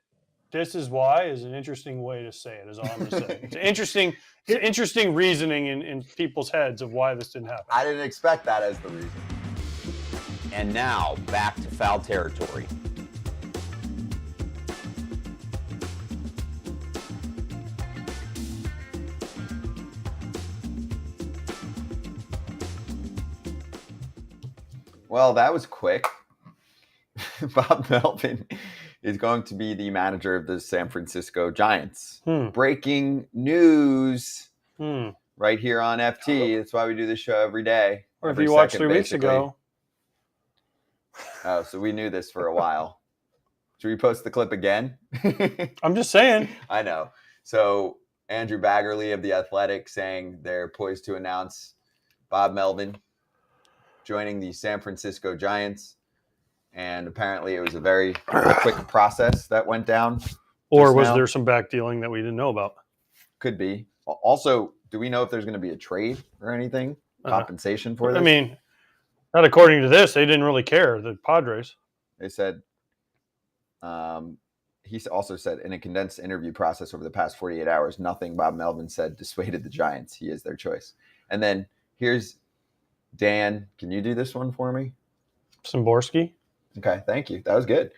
this is why is an interesting way to say it. Is all I'm going to say. It's interesting reasoning in people's heads of why this didn't happen. I didn't expect that as the reason. And now back to foul territory. Well, that was quick. Bob Melvin is going to be the manager of the San Francisco Giants. Breaking news right here on FT. That's why we do this show every day. Or if every you watched second, 3 weeks basically. ago. Oh, so we knew this for a while. Should we post the clip again? I'm just saying. I know. So Andrew Baggerly of The Athletic saying they're poised to announce Bob Melvin joining the San Francisco Giants. And apparently it was a very quick process that went down. Or was now. there some back dealing that we didn't know about? Could be. Also, do we know if there's going to be a trade or anything? Compensation for this? I mean, not according to this. They didn't really care, the Padres. They said, he also said in a condensed interview process over the past 48 hours, nothing Bob Melvin said dissuaded the Giants. He is their choice. And then here's Dan. Can you do this one for me? Szymborski? Okay, thank you. That was good.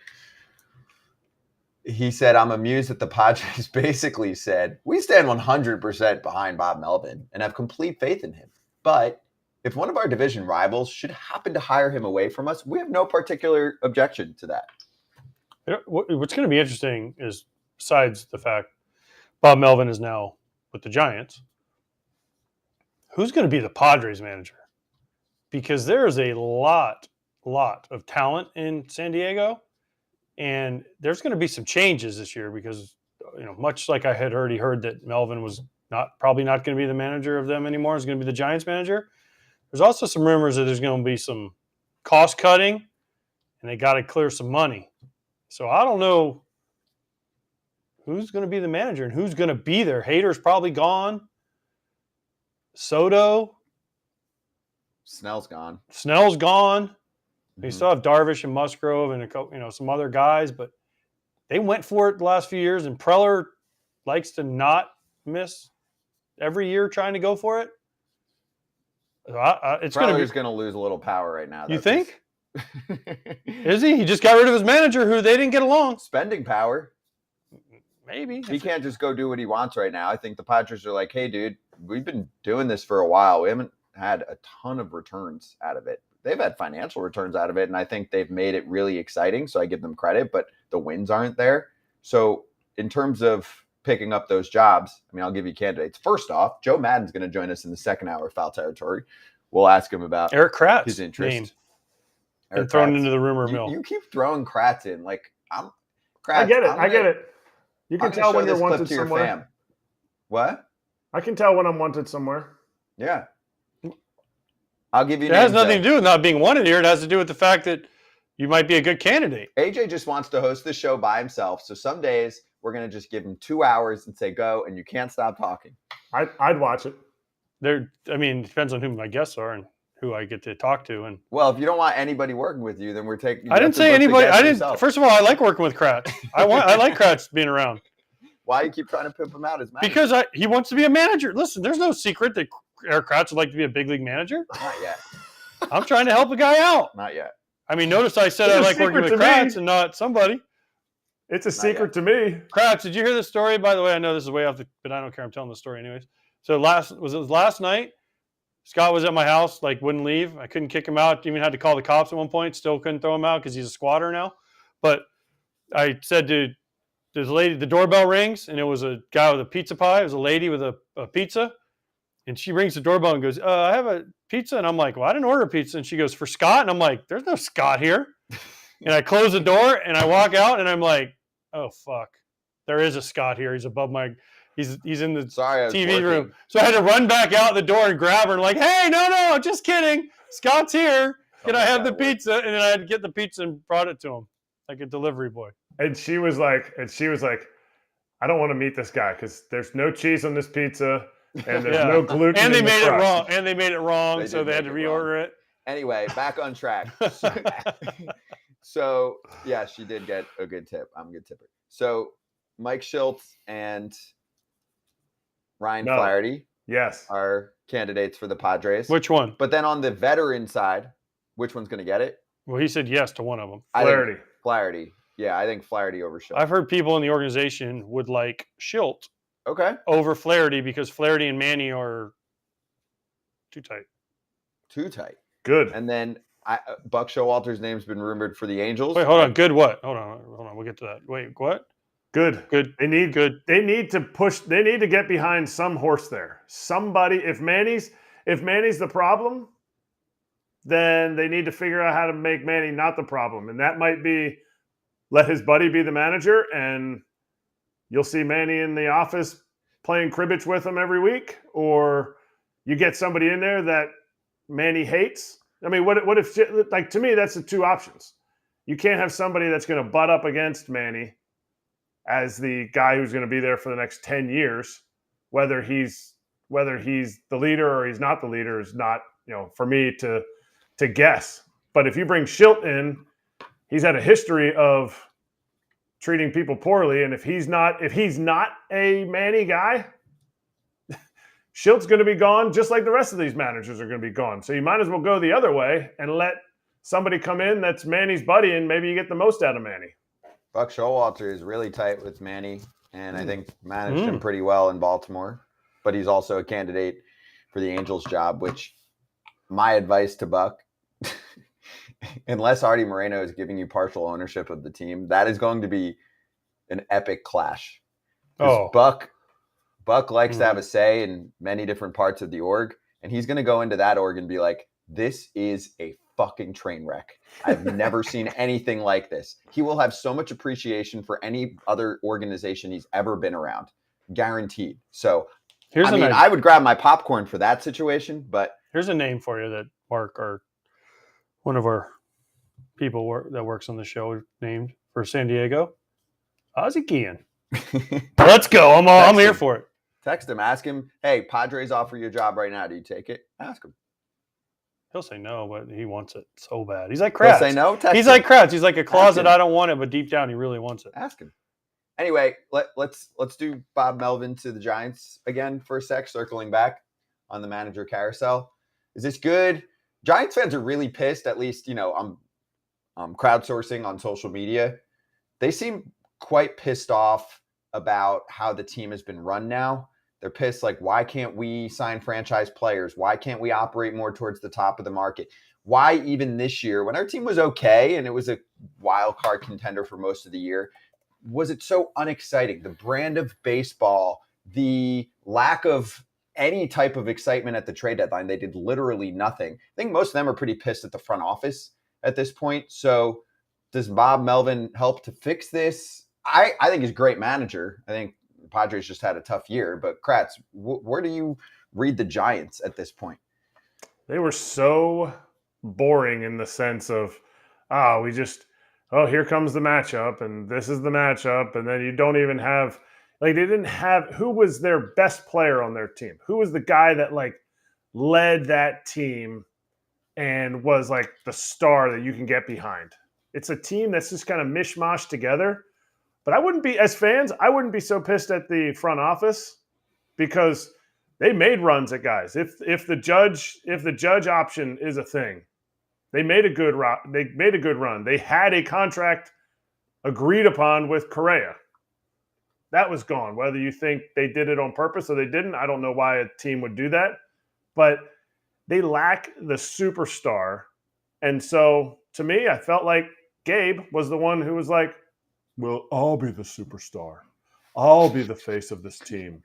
He said, I'm amused that the Padres basically said, we stand 100% behind Bob Melvin and have complete faith in him. But if one of our division rivals should happen to hire him away from us, we have no particular objection to that. What's going to be interesting is, besides the fact Bob Melvin is now with the Giants, who's going to be the Padres manager? Because there is a lot of talent in San Diego, and there's going to be some changes this year because, much like I had already heard that Melvin was probably not going to be the manager of them anymore, is going to be the Giants manager. There's also some rumors that there's going to be some cost cutting, and they got to clear some money. So I don't know who's going to be the manager and who's going to be there. Hader's probably gone. Soto. Snell's gone. They still have Darvish and Musgrove and some other guys, but they went for it the last few years, and Preller likes to not miss every year trying to go for it. It's going to lose a little power right now. You think? Is he? He just got rid of his manager who they didn't get along. Spending power. Maybe. He can't just go do what he wants right now. I think the Padres are like, hey, dude, we've been doing this for a while. We haven't had a ton of returns out of it. They've had financial returns out of it, and I think they've made it really exciting, so I give them credit, but the wins aren't there. So in terms of picking up those jobs, I mean, I'll give you candidates. First off, Joe Maddon's going to join us in the second hour of Foul Territory. We'll ask him about Erik Kratz, his interest. And thrown into the rumor mill. You keep throwing Kratz in. Like, Kratz, I get it. You can tell when you're wanted somewhere. What? I can tell when I'm wanted somewhere. Yeah. I'll give you. It has nothing to do with not being wanted here. It has to do with the fact that you might be a good candidate. AJ just wants to host the show by himself. So some days we're going to just give him 2 hours and say, go, and you can't stop talking. I'd watch it. It depends on who my guests are and who I get to talk to. And well, if you don't want anybody working with you, then we're taking. I didn't say anybody. I didn't. First of all, I like working with Kratz. I like Kratz being around. Why do you keep trying to pimp him out as manager? Because he wants to be a manager. Listen, there's no secret that Erik Kratz would like to be a big league manager. Not yet. I'm trying to help a guy out. Not yet. I mean, notice I said I like working with Kratz and not somebody. It's a secret to me. Kratz, did you hear this story? By the way, I know this is way off, but I don't care. I'm telling the story anyways. So last night? Scott was at my house, wouldn't leave. I couldn't kick him out. Even had to call the cops at one point. Still couldn't throw him out because he's a squatter now. But I said to this lady, the doorbell rings, and it was a guy with a pizza pie. It was a lady with a pizza. And she rings the doorbell and goes, I have a pizza. And I'm like, well, I didn't order a pizza. And she goes, for Scott? And I'm like, there's no Scott here. And I close the door, and I walk out, and I'm like, oh, fuck. There is a Scott here. He's above my – he's in the TV room. So I had to run back out the door and grab her and hey, no, just kidding. Scott's here. Can I have the pizza? And then I had to get the pizza and brought it to him like a delivery boy. And she was like, I don't want to meet this guy because there's no cheese on this pizza. And there's no gluten. And they made it wrong. So they had to reorder it. Anyway, back on track. So yeah, she did get a good tip. I'm a good tipper. So Mike Schultz and Ryan No. Flaherty Yes. are candidates for the Padres. Which one? But then on the veteran side, which one's going to get it? Well, he said yes to one of them. Flaherty. Flaherty. Yeah, I think Flaherty over Schultz. I've heard people in the organization would like Schilt Okay. over Flaherty because Flaherty and Manny are too tight. Too tight. Good. And then Buck Showalter's name's been rumored for the Angels. Wait, hold on. Good what? Hold on. We'll get to that. Wait, what? Good. Good. They need Good. They need to push. They need to get behind some horse there. Somebody. If Manny's the problem, then they need to figure out how to make Manny not the problem, and that might be let his buddy be the manager, and you'll see Manny in the office playing cribbage with him every week, or you get somebody in there that Manny hates. I mean, what if, like, to me, that's the two options. You can't have somebody that's going to butt up against Manny as the guy who's going to be there for the next 10 years, whether he's the leader or he's not the leader is not, for me to guess. But if you bring Schilt in, he's had a history of treating people poorly. And if he's not a Manny guy, Schilt's going to be gone just like the rest of these managers are going to be gone. So you might as well go the other way and let somebody come in that's Manny's buddy, and maybe you get the most out of Manny. Buck Showalter is really tight with Manny, and I think managed him pretty well in Baltimore. But he's also a candidate for the Angels job, which my advice to Buck, unless Artie Moreno is giving you partial ownership of the team, that is going to be an epic clash. Oh. Buck likes to have a say in many different parts of the org, and he's going to go into that org and be like, this is a fucking train wreck. I've never seen anything like this. He will have so much appreciation for any other organization he's ever been around. Guaranteed. So, I would grab my popcorn for that situation, but here's a name for you that Mark, or one of our people that works on the show, named for San Diego. Ozzie Guillen. Let's go. I'm here for it. Text him. Ask him, hey, Padres offer you a job right now. Do you take it? Ask him. He'll say no, but he wants it so bad. He's like Kratz. He'll say no? Text He's him. like Kratz. He's like a closet, I don't want it, but deep down he really wants it. Ask him. Anyway, let's do Bob Melvin to the Giants again for a sec, circling back on the manager carousel. Is this good? Giants fans are really pissed. At least, I'm crowdsourcing on social media. They seem quite pissed off about how the team has been run now. They're pissed, like, why can't we sign franchise players? Why can't we operate more towards the top of the market? Why even this year, when our team was okay and it was a wild card contender for most of the year, was it so unexciting? The brand of baseball, the lack of any type of excitement at the trade deadline. They did literally nothing. I think most of them are pretty pissed at the front office at this point. So does Bob Melvin help to fix this? I think he's a great manager. I think the Padres just had a tough year. But Kratz, where do you read the Giants at this point? They were so boring in the sense of, here comes the matchup, and this is the matchup, and then you don't even have, they didn't have, who was their best player on their team? Who was the guy that, led that team and was, the star that you can get behind? It's a team that's just kind of mishmash together. But as fans, I wouldn't be so pissed at the front office because they made runs at guys. If the judge option is a thing, they made a good run. They had a contract agreed upon with Correa. That was gone. Whether you think they did it on purpose or they didn't, I don't know why a team would do that. But they lack the superstar. And so, to me, I felt like Gabe was the one who was like, well, I'll be the superstar. I'll be the face of this team.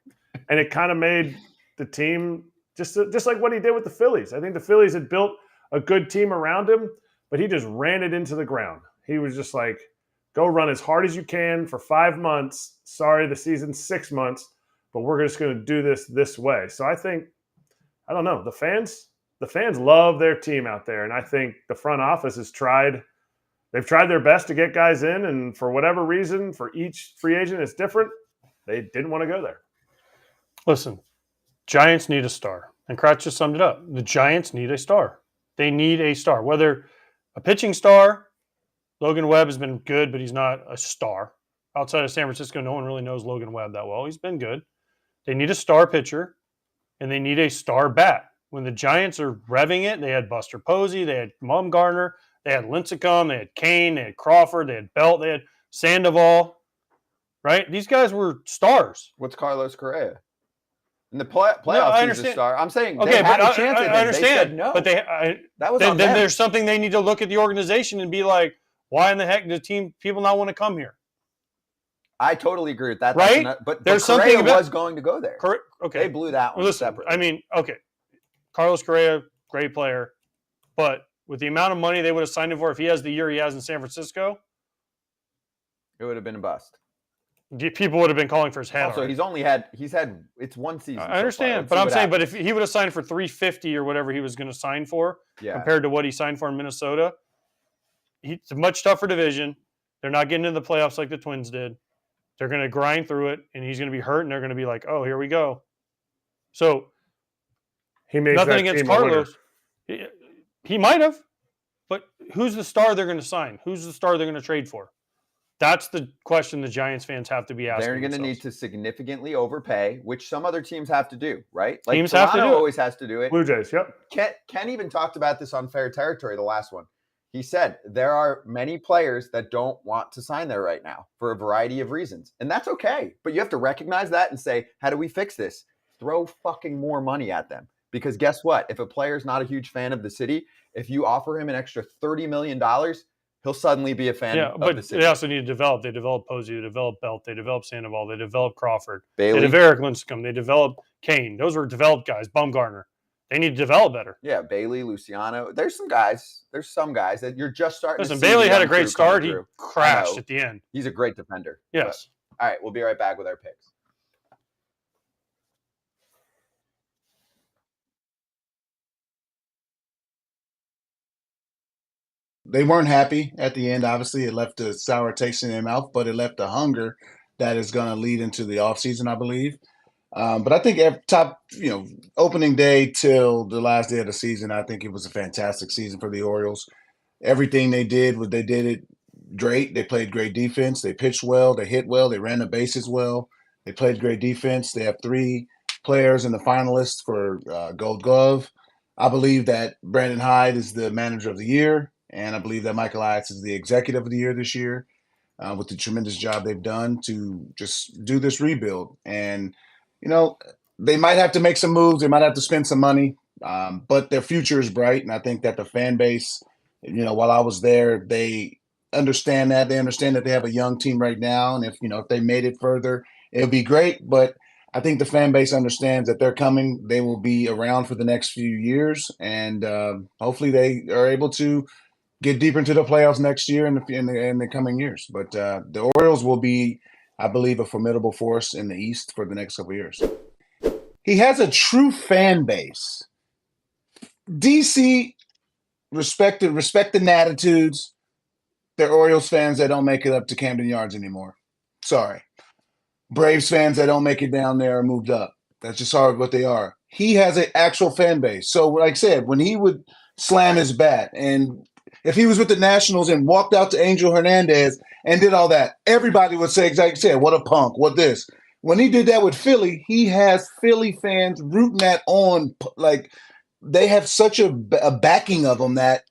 And it kind of made the team just like what he did with the Phillies. I think the Phillies had built a good team around him, but he just ran it into the ground. He was just like, go run as hard as you can for 5 months. Sorry, the season's 6 months, but we're just going to do this way. So I think, I don't know, the fans love their team out there. And I think the front office they've tried their best to get guys in. And for whatever reason, for each free agent, it's different. They didn't want to go there. Listen, Giants need a star. And Kratz just summed it up. The Giants need a star. They need a star, whether a pitching star. Logan Webb has been good, but he's not a star. Outside of San Francisco, no one really knows Logan Webb that well. He's been good. They need a star pitcher, and they need a star bat. When the Giants are revving it, they had Buster Posey, they had Bumgarner, they had Lincecum, they had Kane, they had Crawford, they had Belt, they had Sandoval. Right? These guys were stars. What's Carlos Correa? In the playoffs, I he's a understand. star. I'm saying Okay, they had but a chance at him. I understand. They said no. But that was then on them. there's something they need to look at the organization and be like, why in the heck do people not want to come here? I totally agree with that. Right? But There's Correa something about- was going to go there. Okay. They blew that one Listen, separately. I mean, okay. Carlos Correa, great player. But with the amount of money they would have signed him for if he has the year he has in San Francisco, it would have been a bust. people would have been calling for his head. Also, already. he's had it's one season. I understand, but I'm saying, but if he would have signed for $350 or whatever he was going to sign for, compared to what he signed for in Minnesota, it's a much tougher division. They're not getting into the playoffs like the Twins did. They're going to grind through it, and he's going to be hurt, and they're going to be like, "Oh, here we go." So he made nothing against Carlos. He might have, but who's the star they're going to sign? Who's the star they're going to trade for? That's the question the Giants fans have to be asking. They're going to need to significantly overpay, which some other teams have to do, right? Like teams Toronto have to do it. always has to do it. Blue Jays, yep. Ken even talked about this on Fair Territory, the last one. He said there are many players that don't want to sign there right now for a variety of reasons. And that's okay. But you have to recognize that and say, how do we fix this? Throw fucking more money at them. Because guess what? If a player's not a huge fan of the city, if you offer him an extra $30 million, he'll suddenly be a fan of the city. They also need to develop. They develop Posey, they develop Belt, they develop Sandoval, they develop Crawford, Bailey. they develop Erik Lincecum, they develop Kane. Those were developed guys. Bumgarner. They need to develop better. Yeah, Bailey, Luciano. There's some guys that you're just starting to see. Bailey had a great start. He crashed at the end. He's a great defender. Yes. But, all right, we'll be right back with our picks. They weren't happy at the end. Obviously, it left a sour taste in their mouth, but it left a hunger that is going to lead into the offseason, I believe. But I think opening day till the last day of the season, I think it was a fantastic season for the Orioles. Everything they did it great. They played great defense. They pitched well. They hit well. They ran the bases well. They played great defense. They have 3 players in the finalists for Gold Glove. I believe that Brandon Hyde is the manager of the year, and I believe that Michael Alex is the executive of the year this year with the tremendous job they've done to just do this rebuild. And they might have to make some moves. They might have to spend some money, but their future is bright. And I think that the fan base, while I was there, they understand that. They understand that they have a young team right now. And if they made it further, it would be great. But I think the fan base understands that they're coming. They will be around for the next few years. And hopefully they are able to get deeper into the playoffs next year and in the coming years. But the Orioles will be, I believe, a formidable force in the East for the next couple of years. He has a true fan base. DC, respecting attitudes. They're Orioles fans that don't make it up to Camden Yards anymore. Sorry. Braves fans that don't make it down there or moved up. That's just hard what they are. He has an actual fan base. So, like I said, when he would slam his bat, and if he was with the Nationals and walked out to Angel Hernandez and did all that, everybody would say, exactly said, what a punk, what this. When he did that with Philly, he has Philly fans rooting that on. Like, they have such a backing of him that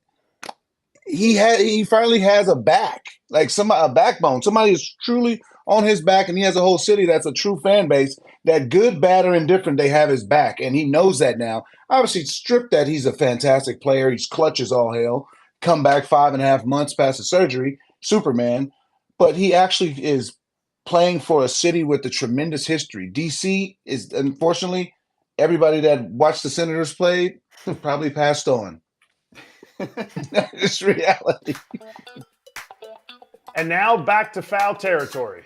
he finally has a back, like a backbone. Somebody is truly on his back, and he has a whole city that's a true fan base that, good, bad, or indifferent, they have his back, and he knows that now. Obviously, stripped that he's a fantastic player. He's clutch as all hell. Come back 5.5 months past the surgery, Superman. But he actually is playing for a city with a tremendous history. DC is, unfortunately, everybody that watched the Senators play probably passed on. It's reality. And now back to foul territory.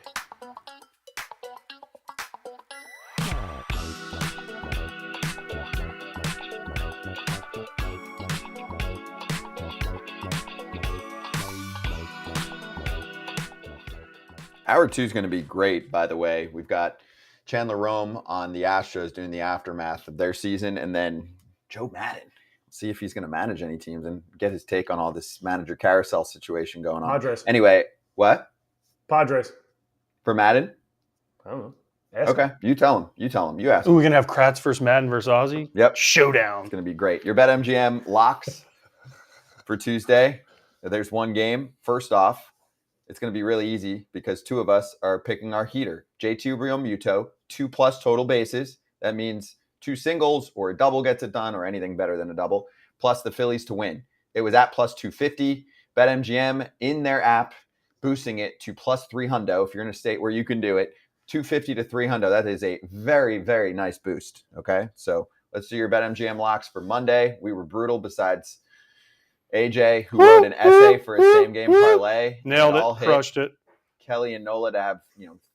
Hour 2 is going to be great, by the way. We've got Chandler Rome on the Astros doing the aftermath of their season, and then Joe Maddon see if he's going to manage any teams and get his take on all this manager carousel situation going on. Padres. Anyway, what? Padres. For Maddon? I don't know. Ask Okay, him. you tell him. You tell him. You ask Ooh, him. we're going to have Kratz versus Maddon versus Ozzy? Yep. Showdown. It's going to be great. Your BetMGM locks for Tuesday. There's one game. First off, it's going to be really easy because two of us are picking our heater. J2 Real Muto, 2+ total bases. That means 2 singles or a double gets it done or anything better than a double, plus the Phillies to win. It was at plus 250. BetMGM in their app, boosting it to plus 300 if you're in a state where you can do it. 250 to 300. That is a very, very nice boost. Okay, so let's do your BetMGM locks for Monday. We were brutal besides AJ, who wrote an essay for a same-game parlay. Nailed all it. hit. Crushed it. Kelly and Nola to have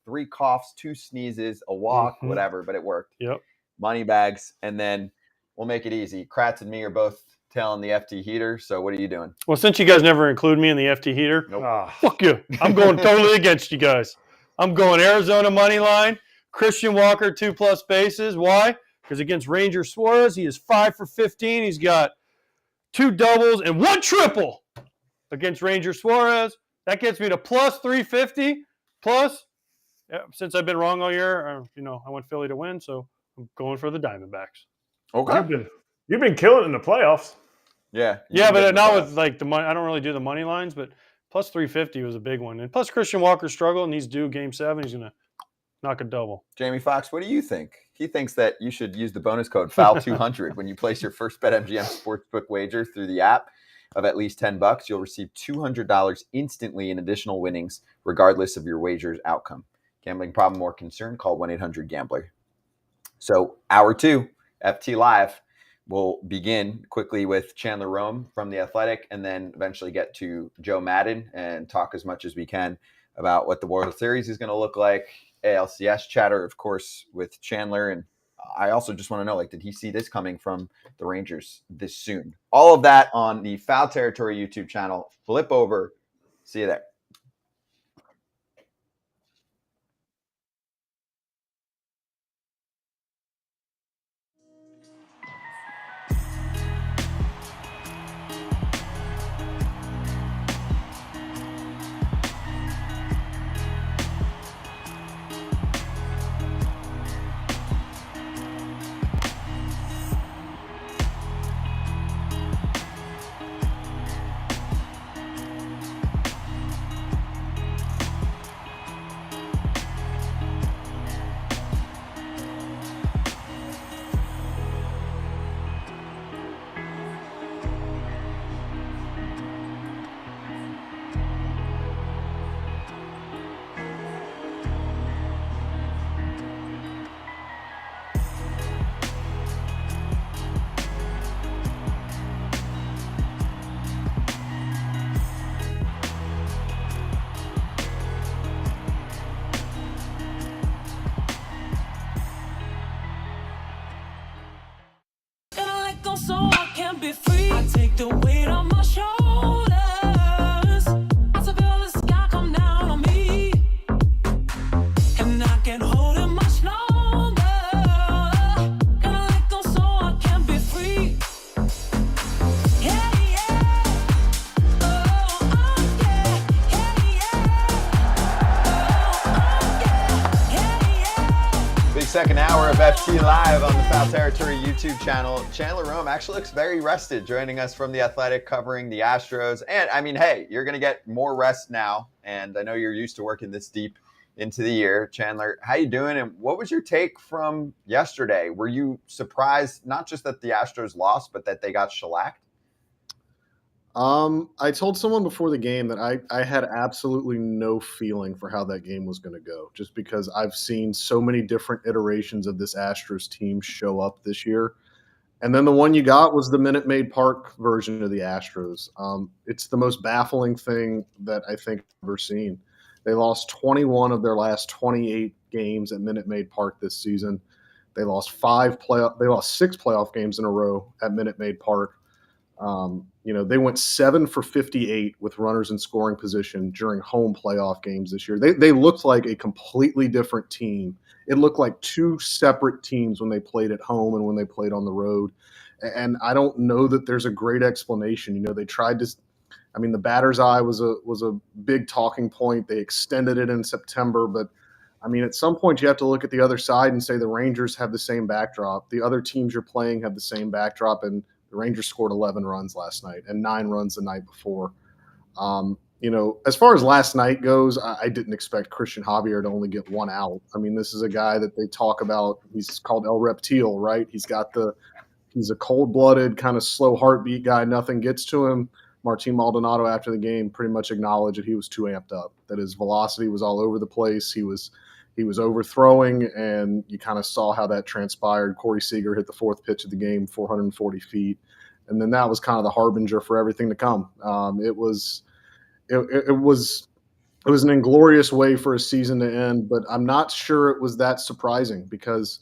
3 coughs, 2 sneezes, a walk, Mhm. whatever, but it worked. Yep. Money bags, and then we'll make it easy. Kratz and me are both tailing the FT heater. So what are you doing? Well, since you guys never include me in the FT heater, Nope. Ah, fuck you. I'm going totally against you guys. I'm going Arizona money line. Christian Walker 2+ bases. Why? Because against Ranger Suarez, he is 5 for 15. He's got 2 doubles and 1 triple against Ranger Suarez. That gets me to plus 350. Plus, since I've been wrong all year, I want Philly to win, so I'm going for the Diamondbacks. Okay. you've been killing it in the playoffs. Yeah. Yeah, but not with with like the money. I don't really do the money lines, but plus 350 was a big one. And plus Christian Walker struggled, and he's due game 7. He's going to knock a double. Jamie Foxx, what do you think? He thinks that you should use the bonus code FOUL200 when you place your first BetMGM sportsbook wager through the app of at least $10. You'll receive $200 instantly in additional winnings, regardless of your wager's outcome. Gambling problem or concern? Call 1-800-GAMBLER. So hour 2, FT Live, will begin quickly with Chandler Rome from The Athletic, and then eventually get to Joe Maddon and talk as much as we can about what the World Series is going to look like. ALCS chatter, of course, with Chandler. And I also just want to know, did he see this coming from the Rangers this soon? All of that on the Foul Territory YouTube channel. Flip over. See you there. Gotta let go so I can be free. I take the weight on my shoulders. I feel the sky come down on me, and I can't hold it much longer. Gotta let go so I can be free. Yeah, yeah. Oh, yeah. Yeah, yeah. Big second hour of FT Live on the Foul Territory YouTube channel. Chandler Rome actually looks very rested, joining us from The Athletic, covering the Astros. And I mean, hey, you're going to get more rest now. And I know you're used to working this deep into the year. Chandler, how you doing? And what was your take from yesterday? Were you surprised, not just that the Astros lost, but that they got shellacked? I told someone before the game that I had absolutely no feeling for how that game was going to go, just because I've seen so many different iterations of this Astros team show up this year. And then the one you got was the Minute Maid Park version of the Astros. It's the most baffling thing that I think I've ever seen. They lost 21 of their last 28 games at Minute Maid Park this season. They lost 6 playoff games in a row at Minute Maid Park. They went 7 for 58 with runners in scoring position during home playoff games this year. They looked like a completely different team. It looked like 2 separate teams when they played at home and when they played on the road. And I don't know that there's a great explanation. You know, they tried to. I mean, the batter's eye was a big talking point. They extended it in September, but I mean, at some point you have to look at the other side and say the Rangers have the same backdrop. The other teams you're playing have the same backdrop, and the Rangers scored 11 runs last night and 9 runs the night before. You know, as far as last night goes, I didn't expect Christian Javier to only get 1 out. I mean, this is a guy that they talk about. He's called El Reptil, right? He's a cold-blooded, kind of slow heartbeat guy. Nothing gets to him. Martin Maldonado, after the game, pretty much acknowledged that he was too amped up, that his velocity was all over the place. He was overthrowing, and you kind of saw how that transpired. Corey Seager hit the 4th pitch of the game, 440 feet, and then that was kind of the harbinger for everything to come. It was an inglorious way for a season to end, but I'm not sure it was that surprising because,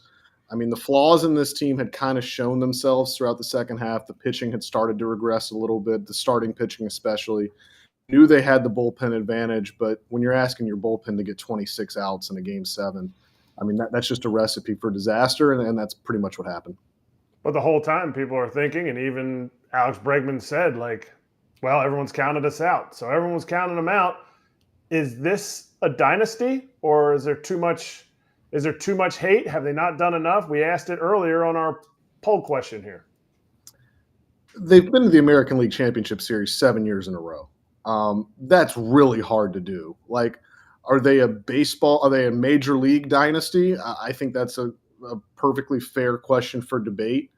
I mean, the flaws in this team had kind of shown themselves throughout the second half. The pitching had started to regress a little bit, the starting pitching especially. Knew they had the bullpen advantage, but when you're asking your bullpen to get 26 outs in a Game 7, I mean, that's just a recipe for disaster, and that's pretty much what happened. But the whole time people are thinking, and even Alex Bregman said, like, well, everyone's counted us out. So everyone's counting them out. Is this a dynasty, or is there too much hate? Have they not done enough? We asked it earlier on our poll question here. They've been to the American League Championship Series 7 years in a row. That's really hard to do. Like, are they a major league dynasty? I think that's a perfectly fair question for debate.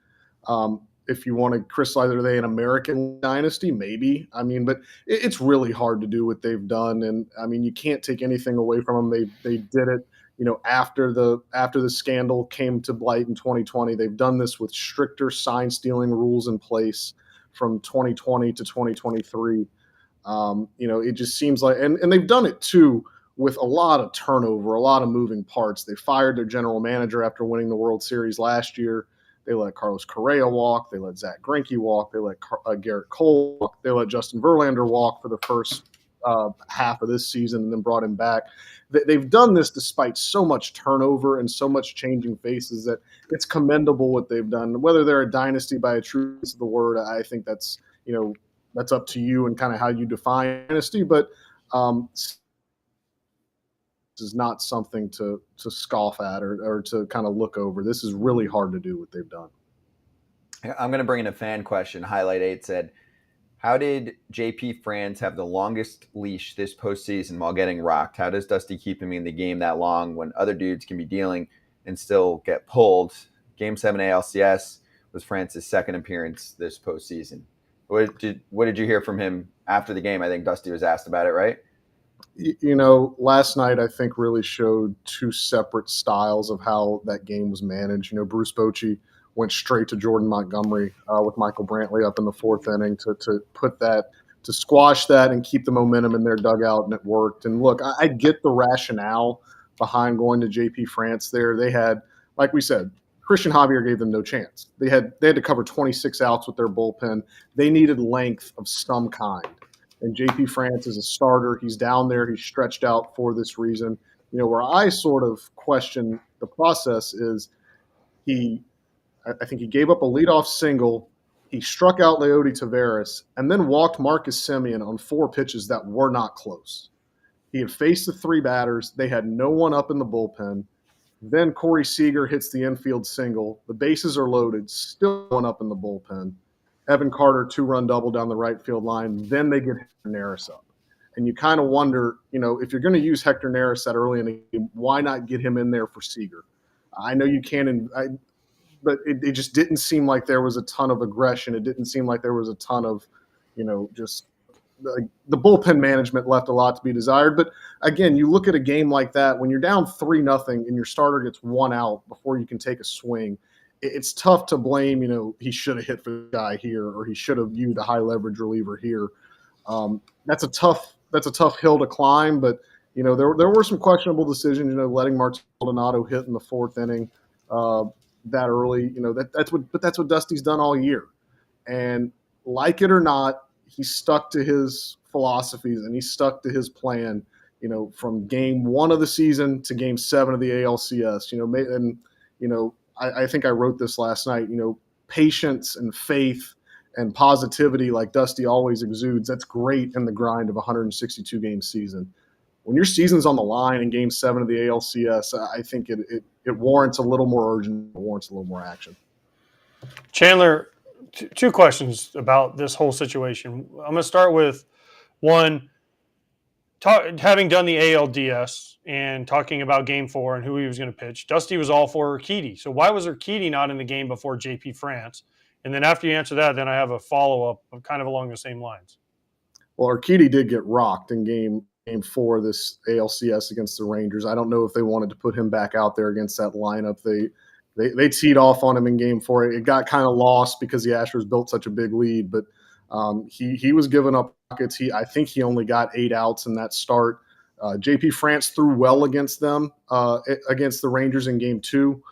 If you want to crystallize, are they an American dynasty? Maybe. I mean, but it's really hard to do what they've done. And I mean, you can't take anything away from them. They did it, you know, after the scandal came to light in 2020. They've done this with stricter sign stealing rules in place from 2020 to 2023. You know, it just seems like, and they've done it too with a lot of turnover, a lot of moving parts. They fired their general manager after winning the World Series last year. They let Carlos Correa walk. They let Zach Greinke walk. They let Garrett Cole walk. They let Justin Verlander walk for the first half of this season and then brought him back. They've done this despite so much turnover and so much changing faces that it's commendable what they've done. Whether they're a dynasty by a true sense of the word, I think that's, you know, that's up to you and kind of how you define dynasty. But this is not something to scoff at or to kind of look over. This is really hard to do what they've done. I'm going to bring in a fan question. Highlight 8 said, how did JP France have the longest leash this postseason while getting rocked? How does Dusty keep him in the game that long when other dudes can be dealing and still get pulled? Game 7 ALCS was France's second appearance this postseason. What did you hear from him after the game? I think Dusty was asked about it, right? You know, last night I think really showed two separate styles of how that game was managed. You know, Bruce Bochy went straight to Jordan Montgomery with Michael Brantley up in the 4th inning to put that, to squash that and keep the momentum in their dugout, and it worked. And look, I get the rationale behind going to JP France there. They had, like we said, Christian Javier gave them no chance. They had to cover 26 outs with their bullpen. They needed length of some kind. And JP France is a starter. He's down there. He's stretched out for this reason. You know, where I sort of question the process is I think he gave up a leadoff single. He struck out Leody Taveras and then walked Marcus Semien on 4 pitches that were not close. He had faced the 3 batters. They had no one up in the bullpen. Then Corey Seager hits the infield single. The bases are loaded. Still one up in the bullpen. Evan Carter 2-run double down the right field line. Then they get Hector Neris up. And you kind of wonder, you know, if you're going to use Hector Neris that early in the game, why not get him in there for Seager? I know you can, but it just didn't seem like there was a ton of aggression. It didn't seem like there was a ton of, you know, just the bullpen management left a lot to be desired. But again, you look at a game like that, when you're down 3-0 and your starter gets 1 out before you can take a swing, it's tough to blame, you know, he should have hit for the guy here, or he should have used a high leverage reliever here. That's a tough hill to climb, but you know, there were some questionable decisions, you know, letting Martin Maldonado hit in the 4th inning that early, you know, that's what Dusty's done all year. And like it or not, he stuck to his philosophies and he stuck to his plan, you know, from game 1 of the season to game 7 of the ALCS, you know, and, you know, I think I wrote this last night, you know, patience and faith and positivity like Dusty always exudes, that's great in the grind of a 162 game season. When your season's on the line in Game 7 of the ALCS, I think it warrants a little more urgency, warrants a little more action. Chandler, two questions about this whole situation. I'm going to start with one. Having done the ALDS and talking about Game 4 and who he was going to pitch, Dusty was all for Urquidy. So why was Urquidy not in the game before JP France? And then after you answer that, then I have a follow-up kind of along the same lines. Well, Urquidy did get rocked in Game 4 this ALCS against the Rangers. I don't know if they wanted to put him back out there against that lineup. They teed off on him in Game 4. It got kind of lost because the Astros built such a big lead, but he was giving up pockets. I think he only got 8 outs in that start. JP France threw well against them, against the Rangers in Game 2,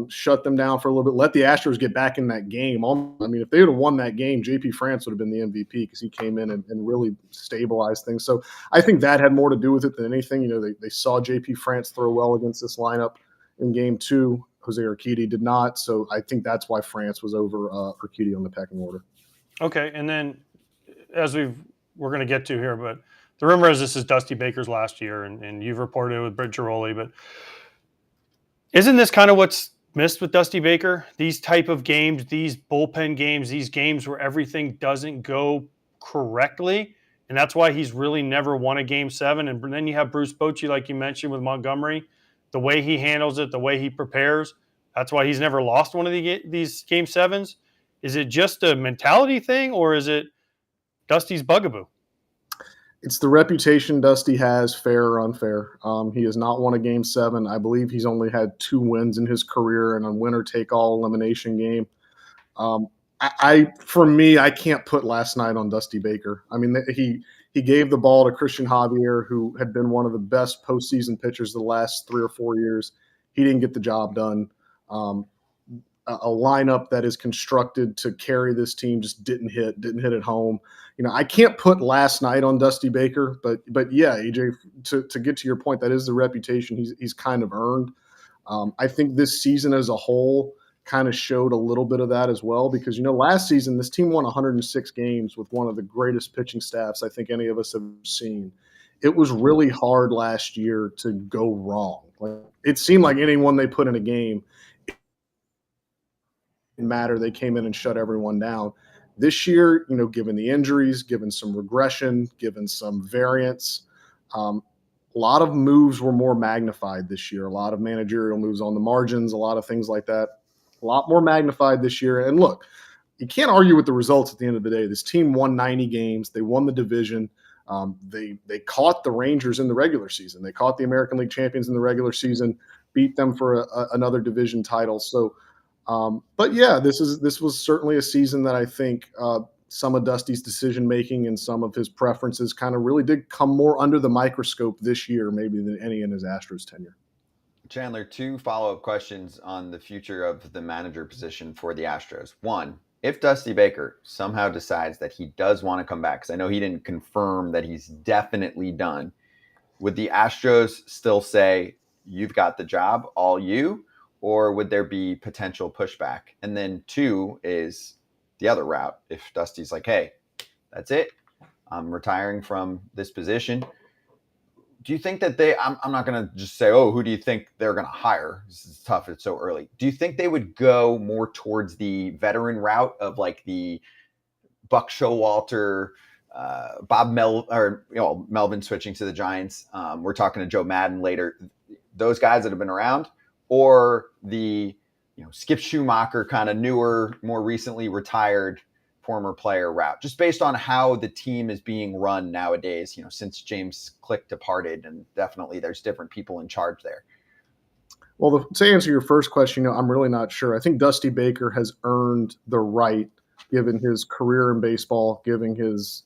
shut them down for a little bit, let the Astros get back in that game. I mean, if they would have won that game, JP France would have been the MVP because he came in and really stabilized things. So I think that had more to do with it than anything. You know, they saw JP France throw well against this lineup in Game 2. Jose Urquidy did not. So I think that's why France was over Urquidy on the pecking order. Okay, and then as we're going to get to here, but the rumor is this is Dusty Baker's last year, and you've reported it with Britt Giroli, but isn't this kind of what's missed with Dusty Baker? These type of games, these bullpen games, these games where everything doesn't go correctly, and that's why he's really never won a Game 7. And then you have Bruce Bochy, like you mentioned, with Montgomery, the way he handles it, the way he prepares, that's why he's never lost one of these Game 7s. Is it just a mentality thing, or is it Dusty's bugaboo? It's the reputation Dusty has, fair or unfair. He has not won a Game 7. I believe he's only had 2 wins in his career in a winner-take-all elimination game. For me, I can't put last night on Dusty Baker. I mean, he gave the ball to Christian Javier, who had been one of the best postseason pitchers the last 3 or 4 years. He didn't get the job done. A lineup that is constructed to carry this team just didn't hit at home. You know, I can't put last night on Dusty Baker, but yeah, AJ, to get to your point, that is the reputation he's kind of earned. I think this season as a whole kind of showed a little bit of that as well, because, you know, last season this team won 106 games with one of the greatest pitching staffs I think any of us have seen. It was really hard last year to go wrong. Like, it seemed like anyone they put in a game, matter, they came in and shut everyone down. This year, you know, given the injuries, given some regression, given some variance, a lot of moves were more magnified this year. A lot of managerial moves on the margins, a lot of things like that, a lot more magnified this year. And look, you can't argue with the results at the end of the day. This team won 90 games. They won the division. They caught the Rangers in the regular season. They caught the American League champions in the regular season, beat them for another division title. So, but yeah, this was certainly a season that I think some of Dusty's decision making and some of his preferences kind of really did come more under the microscope this year, maybe than any in his Astros tenure. Chandler, 2 follow-up questions on the future of the manager position for the Astros. 1, if Dusty Baker somehow decides that he does want to come back, because I know he didn't confirm that he's definitely done, would the Astros still say, you've got the job, all you? Or would there be potential pushback? And then 2 is the other route. If Dusty's like, hey, that's it, I'm retiring from this position. Do you think that I'm not going to just say, oh, who do you think they're going to hire? This is tough. It's so early. Do you think they would go more towards the veteran route of like the Buck Showalter, Melvin switching to the Giants? We're talking to Joe Maddon later. Those guys that have been around, or the Skip Schumacher kind of newer, more recently retired former player route, just based on how the team is being run nowadays, since James Click departed, and definitely there's different people in charge there. Well, to answer your first question, I'm really not sure. I think Dusty Baker has earned the right, given his career in baseball, given his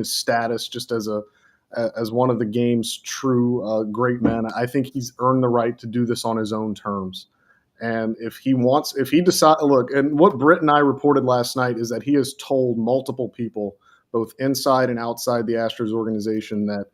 status just as one of the game's true great men. I think he's earned the right to do this on his own terms. And if he decides, look, and what Britt and I reported last night is that he has told multiple people, both inside and outside the Astros organization, that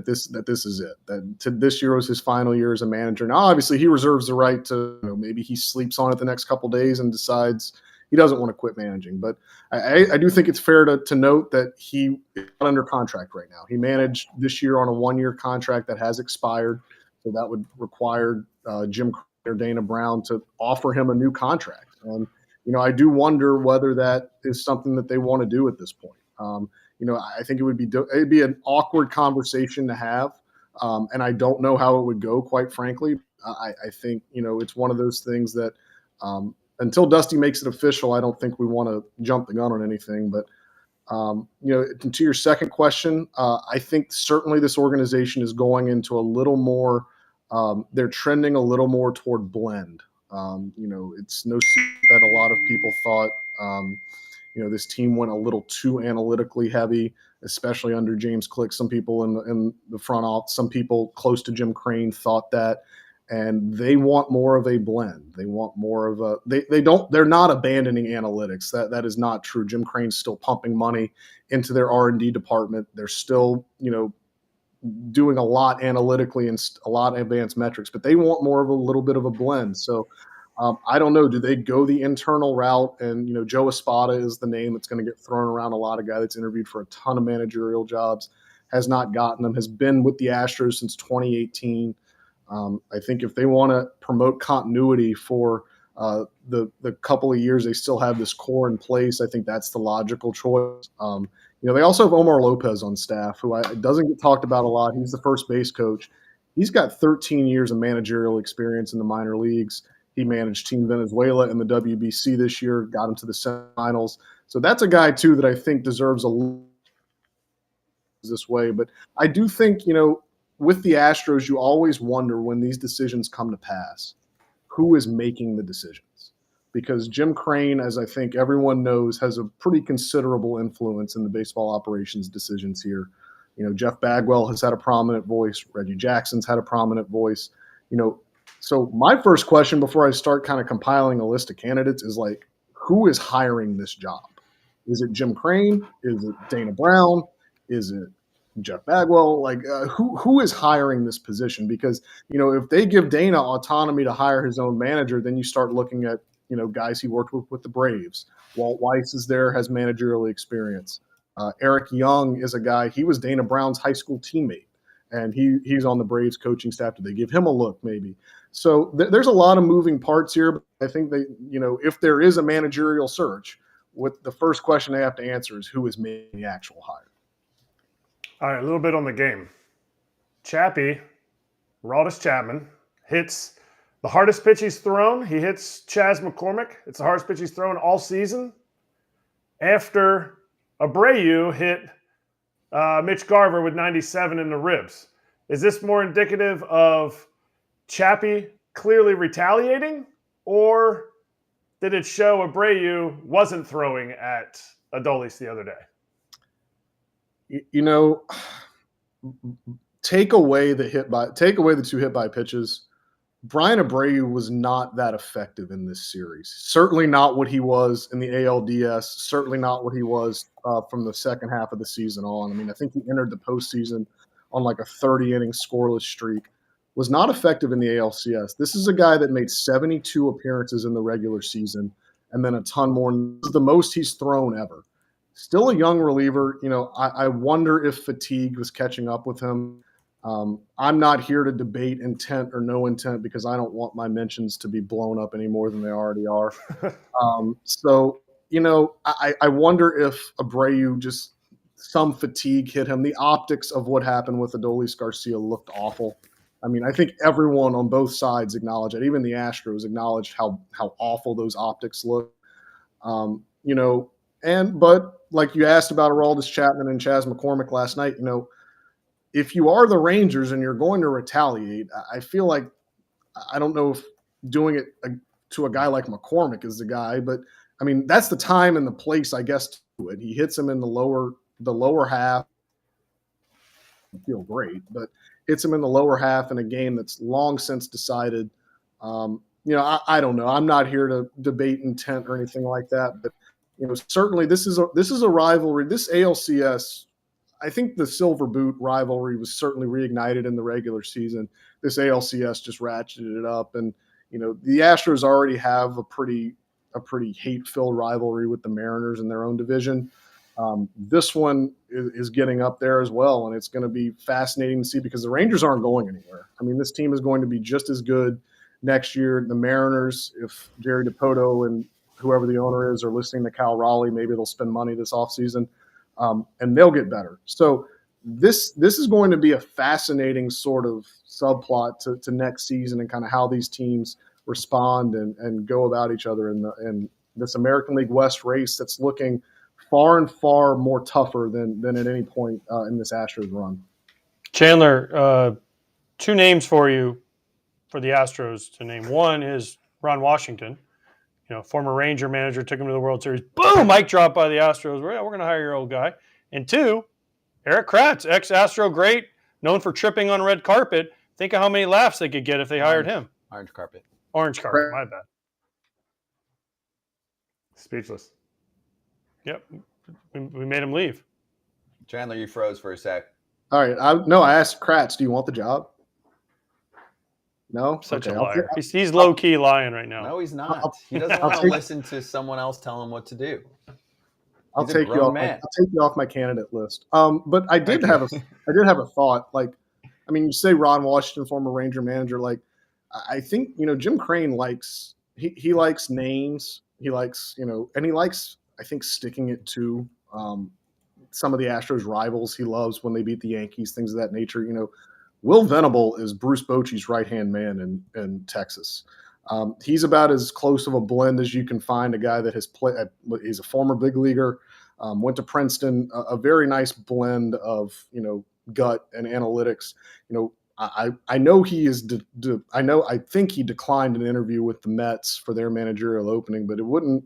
this is it. That this year was his final year as a manager. Now, obviously, he reserves the right to maybe he sleeps on it the next couple of days and decides, he doesn't want to quit managing. But I do think it's fair to note that he is not under contract right now. He managed this year on a 1-year contract that has expired, so that would require Jim Crane or Dana Brown to offer him a new contract. And I do wonder whether that is something that they want to do at this point. I think it'd be an awkward conversation to have, and I don't know how it would go, quite frankly. I think it's one of those things that until Dusty makes it official, I don't think we want to jump the gun on anything. But to your second question, I think certainly this organization is going into a little more. They're trending a little more toward blend. It's no secret that a lot of people thought, this team went a little too analytically heavy, especially under James Click. Some people in the front office, some people close to Jim Crane thought that, and they want more of a blend. They want more of a. They're not abandoning analytics. That is not true. Jim Crane's still pumping money into their R&D department. They're still, doing a lot analytically and a lot of advanced metrics, but they want more of a little bit of a blend. So I don't know. Do they go the internal route? And, Joe Espada is the name that's going to get thrown around a lot. A guy that's interviewed for a ton of managerial jobs, has not gotten them, has been with the Astros since 2018. I think if they want to promote continuity for the couple of years they still have this core in place, I think that's the logical choice. They also have Omar Lopez on staff, who doesn't get talked about a lot. He's the first base coach. He's got 13 years of managerial experience in the minor leagues. He managed Team Venezuela in the WBC this year, got him to the semifinals. So that's a guy, too, that I think deserves a little this way. But I do think, with the Astros, you always wonder when these decisions come to pass, who is making the decisions? Because Jim Crane, as I think everyone knows, has a pretty considerable influence in the baseball operations decisions here. Jeff Bagwell has had a prominent voice. Reggie Jackson's had a prominent voice. So my first question before I start kind of compiling a list of candidates is who is hiring this job? Is it Jim Crane? Is it Dana Brown? Is it Jeff Bagwell? Who is hiring this position? Because, if they give Dana autonomy to hire his own manager, then you start looking at, guys he worked with the Braves. Walt Weiss is there, has managerial experience. Eric Young is a guy, he was Dana Brown's high school teammate, and he's on the Braves coaching staff. Do they give him a look maybe? So there's a lot of moving parts here. But I think they, if there is a managerial search, what the first question they have to answer is who is making the actual hire. All right, a little bit on the game. Chappie, Aroldis Chapman, hits the hardest pitch he's thrown. He hits Chas McCormick. It's the hardest pitch he's thrown all season. After Abreu hit Mitch Garver with 97 in the ribs. Is this more indicative of Chappie clearly retaliating, or did it show Abreu wasn't throwing at Adolis the other day? Take away the two hit by pitches. Brian Abreu was not that effective in this series. Certainly not what he was in the ALDS. Certainly not what he was from the second half of the season on. I think he entered the postseason on a 30-inning scoreless streak. Was not effective in the ALCS. This is a guy that made 72 appearances in the regular season and then a ton more. This is the most he's thrown ever. Still a young reliever. I wonder if fatigue was catching up with him. I'm not here to debate intent or no intent because I don't want my mentions to be blown up any more than they already are. I wonder if Abreu just some fatigue hit him. The optics of what happened with Adolis Garcia looked awful. I think everyone on both sides acknowledged it. Even the Astros acknowledged how awful those optics look. But like you asked about Aroldis Chapman and Chas McCormick last night, if you are the Rangers and you're going to retaliate, I feel like I don't know if doing it to a guy like McCormick is the guy, but that's the time and the place, I guess, to do it. He hits him in the lower half. I feel great, but hits him in the lower half in a game that's long since decided. I don't know. I'm not here to debate intent or anything like that, but certainly this is a rivalry. This ALCS, I think the Silver Boot rivalry was certainly reignited in the regular season. This ALCS just ratcheted it up, and the Astros already have a pretty a pretty hate-filled rivalry with the Mariners in their own division. This one is getting up there as well, and it's going to be fascinating to see because the Rangers aren't going anywhere. I mean, this team is going to be just as good next year. The Mariners, if Jerry DiPoto and whoever the owner is are listening to Cal Raleigh, maybe they'll spend money this offseason, and they'll get better. So this is going to be a fascinating sort of subplot to next season and kind of how these teams respond and go about each other in this American League West race that's looking far and far more tougher than at any point in this Astros run. Chandler, two names for you for the Astros to name. One is Ron Washington, former Ranger manager, took him to the World Series. Boom, mic drop by the Astros. We're going to hire your old guy. And two, Erik Kratz, ex-Astro great, known for tripping on red carpet. Think of how many laughs they could get if they hired him. Orange carpet. Orange carpet, my bad. Speechless. Yep, we made him leave. Chandler, you froze for a sec. All right. I asked Kratz, do you want the job? No? Such Okay, a liar. He's low-key lying right now. No, he's not. He doesn't want to listen to someone else tell him what to do. I'll take you off my candidate list. But I did have a thought. Like, I mean, you say Ron Washington, former Ranger manager. Like, I think Jim Crane likes he likes names. He likes and he likes I think sticking it to some of the Astros rivals. He loves when they beat the Yankees, things of that nature. Will Venable is Bruce Bochy's right-hand man in Texas. He's about as close of a blend as you can find. A guy that has played. He's a former big leaguer. Went to Princeton. A very nice blend of gut and analytics. I know he is. I think he declined an interview with the Mets for their managerial opening, but it wouldn't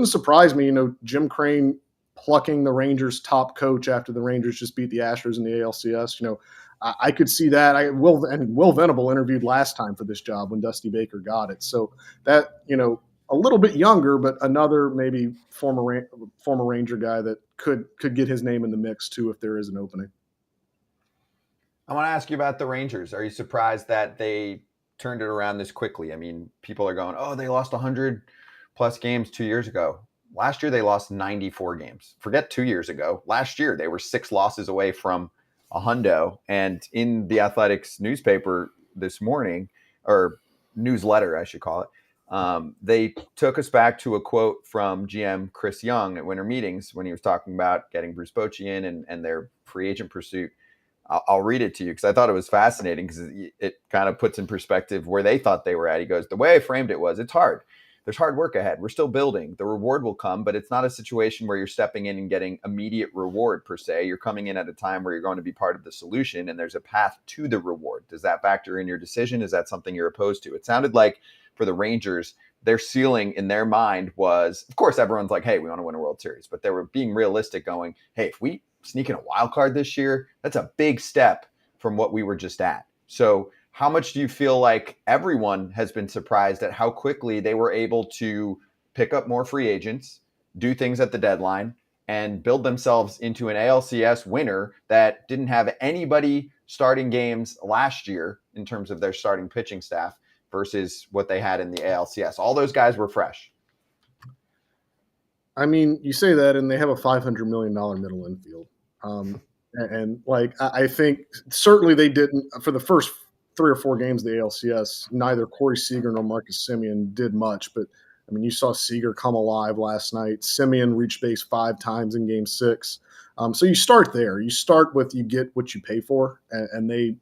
surprise me. Jim Crane plucking the Rangers' top coach after the Rangers just beat the Astros in the ALCS. I could see that. Will Venable interviewed last time for this job when Dusty Baker got it. So that a little bit younger, but another maybe former Ranger guy that could get his name in the mix too if there is an opening. I want to ask you about the Rangers. Are you surprised that they turned it around this quickly? I mean, people are going, oh, they lost 100-plus games 2 years ago. Last year, they lost 94 games. Forget 2 years ago. Last year, they were 6 losses away from a hundo. And in the Athletics newspaper this morning, or newsletter, I should call it, they took us back to a quote from GM Chris Young at winter meetings when he was talking about getting Bruce Bochy in and their free agent pursuit. I'll read it to you because I thought it was fascinating because it kind of puts in perspective where they thought they were at. He goes, the way I framed it was, it's hard. There's hard work ahead. We're still building. The reward will come, but it's not a situation where you're stepping in and getting immediate reward per se. You're coming in at a time where you're going to be part of the solution and there's a path to the reward. Does that factor in your decision? Is that something you're opposed to? It sounded like for the Rangers, their ceiling in their mind was, of course, everyone's like, hey, we want to win a World Series, but they were being realistic going, hey, if we sneak in a wild card this year, that's a big step from what we were just at. So how much do you feel like everyone has been surprised at how quickly they were able to pick up more free agents, do things at the deadline, and build themselves into an ALCS winner that didn't have anybody starting games last year in terms of their starting pitching staff versus what they had in the ALCS? All those guys were fresh. I mean, you say that, and they have a $500 million middle infield. I think certainly they didn't for the first 3 or 4 games of the ALCS. Neither Corey Seager nor Marcus Semien did much, but I mean, you saw Seager come alive last night. Semien reached base 5 times in Game 6. So you start there. You start with you get what you pay for, and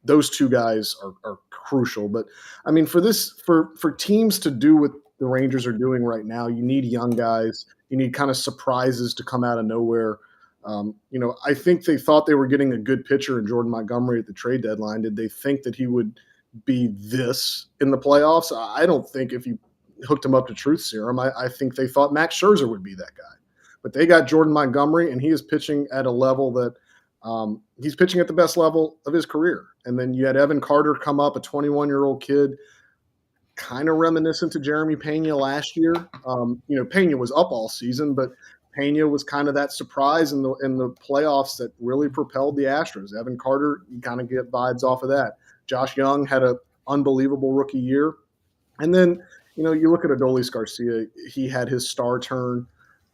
those two guys are crucial. But I mean, for teams to do what the Rangers are doing right now, you need young guys. You need kind of surprises to come out of nowhere. I think they thought they were getting a good pitcher in Jordan Montgomery at the trade deadline. Did they think that he would be this in the playoffs? I don't think if you hooked him up to truth serum, I think they thought Max Scherzer would be that guy. But they got Jordan Montgomery, and he is pitching at a level that he's pitching at the best level of his career. And then you had Evan Carter come up, a 21-year-old kid, kind of reminiscent to Jeremy Pena last year. Pena was up all season, but Pena was kind of that surprise in the playoffs that really propelled the Astros. Evan Carter, you kind of get vibes off of that. Josh Young had an unbelievable rookie year. And then, you look at Adolis Garcia, he had his star turn.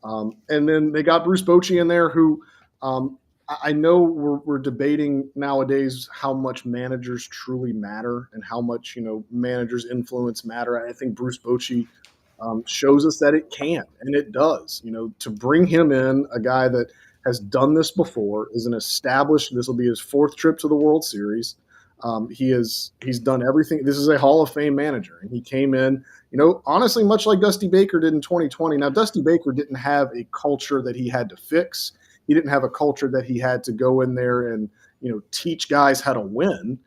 And then they got Bruce Bochy in there who I know we're debating nowadays how much managers truly matter and how much, managers' influence matter. I think Bruce Bochy shows us that it can, and it does. To bring him in, a guy that has done this before, is an established. This will be his 4th trip to the World Series. He's done everything. This is a Hall of Fame manager, and he came in, honestly, much like Dusty Baker did in 2020. Now, Dusty Baker didn't have a culture that he had to fix. He didn't have a culture that he had to go in there and, teach guys how to win.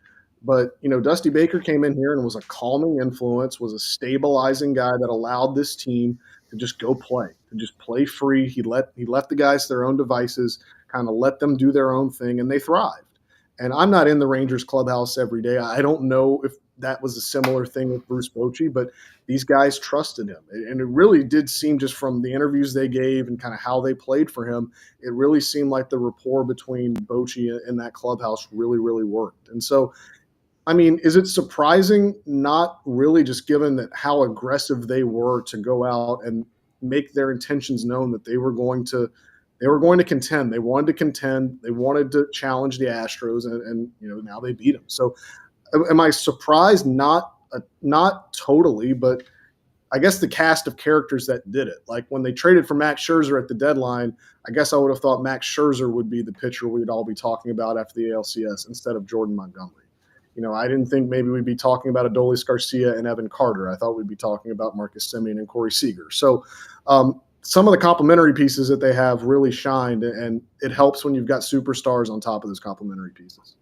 But, Dusty Baker came in here and was a calming influence, was a stabilizing guy that allowed this team to just go play, to just play free. He left the guys to their own devices, kind of let them do their own thing, and they thrived. And I'm not in the Rangers clubhouse every day. I don't know if that was a similar thing with Bruce Bochy, but these guys trusted him. And it really did seem, just from the interviews they gave and kind of how they played for him, it really seemed like the rapport between Bochy and that clubhouse really, really worked. And so, I mean, is it surprising? Not really, just given that how aggressive they were to go out and make their intentions known that they were going to contend. They wanted to contend. They wanted to challenge the Astros, and now they beat them. So, am I surprised? Not totally, but I guess the cast of characters that did it. Like when they traded for Max Scherzer at the deadline, I guess I would have thought Max Scherzer would be the pitcher we'd all be talking about after the ALCS instead of Jordan Montgomery. I didn't think maybe we'd be talking about Adolis Garcia and Evan Carter. I thought we'd be talking about Marcus Semien and Corey Seager. So some of the complementary pieces that they have really shined, and it helps when you've got superstars on top of those complementary pieces.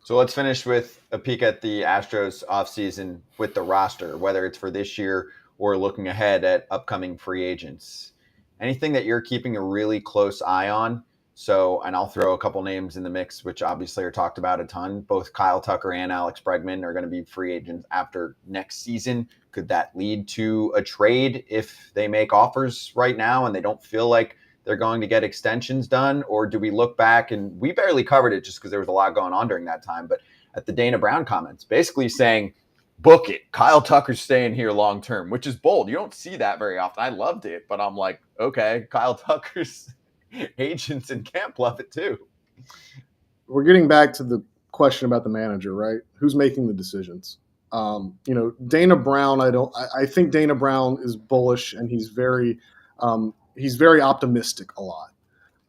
So let's finish with a peek at the Astros offseason with the roster, whether it's for this year or looking ahead at upcoming free agents. Anything that you're keeping a really close eye on? So, and I'll throw a couple names in the mix, which obviously are talked about a ton. Both Kyle Tucker and Alex Bregman are going to be free agents after next season. Could that lead to a trade if they make offers right now and they don't feel like they're going to get extensions done? Or do we look back, and we barely covered it just because there was a lot going on during that time, but at the Dana Brown comments, basically saying, book it. Kyle Tucker's staying here long term, which is bold. You don't see that very often. I loved it, but I'm like, okay, Kyle Tucker's agents in camp love it too. We're getting back to the question about the manager, right? Who's making the decisions? Dana Brown, I think Dana Brown is bullish, and he's very optimistic a lot.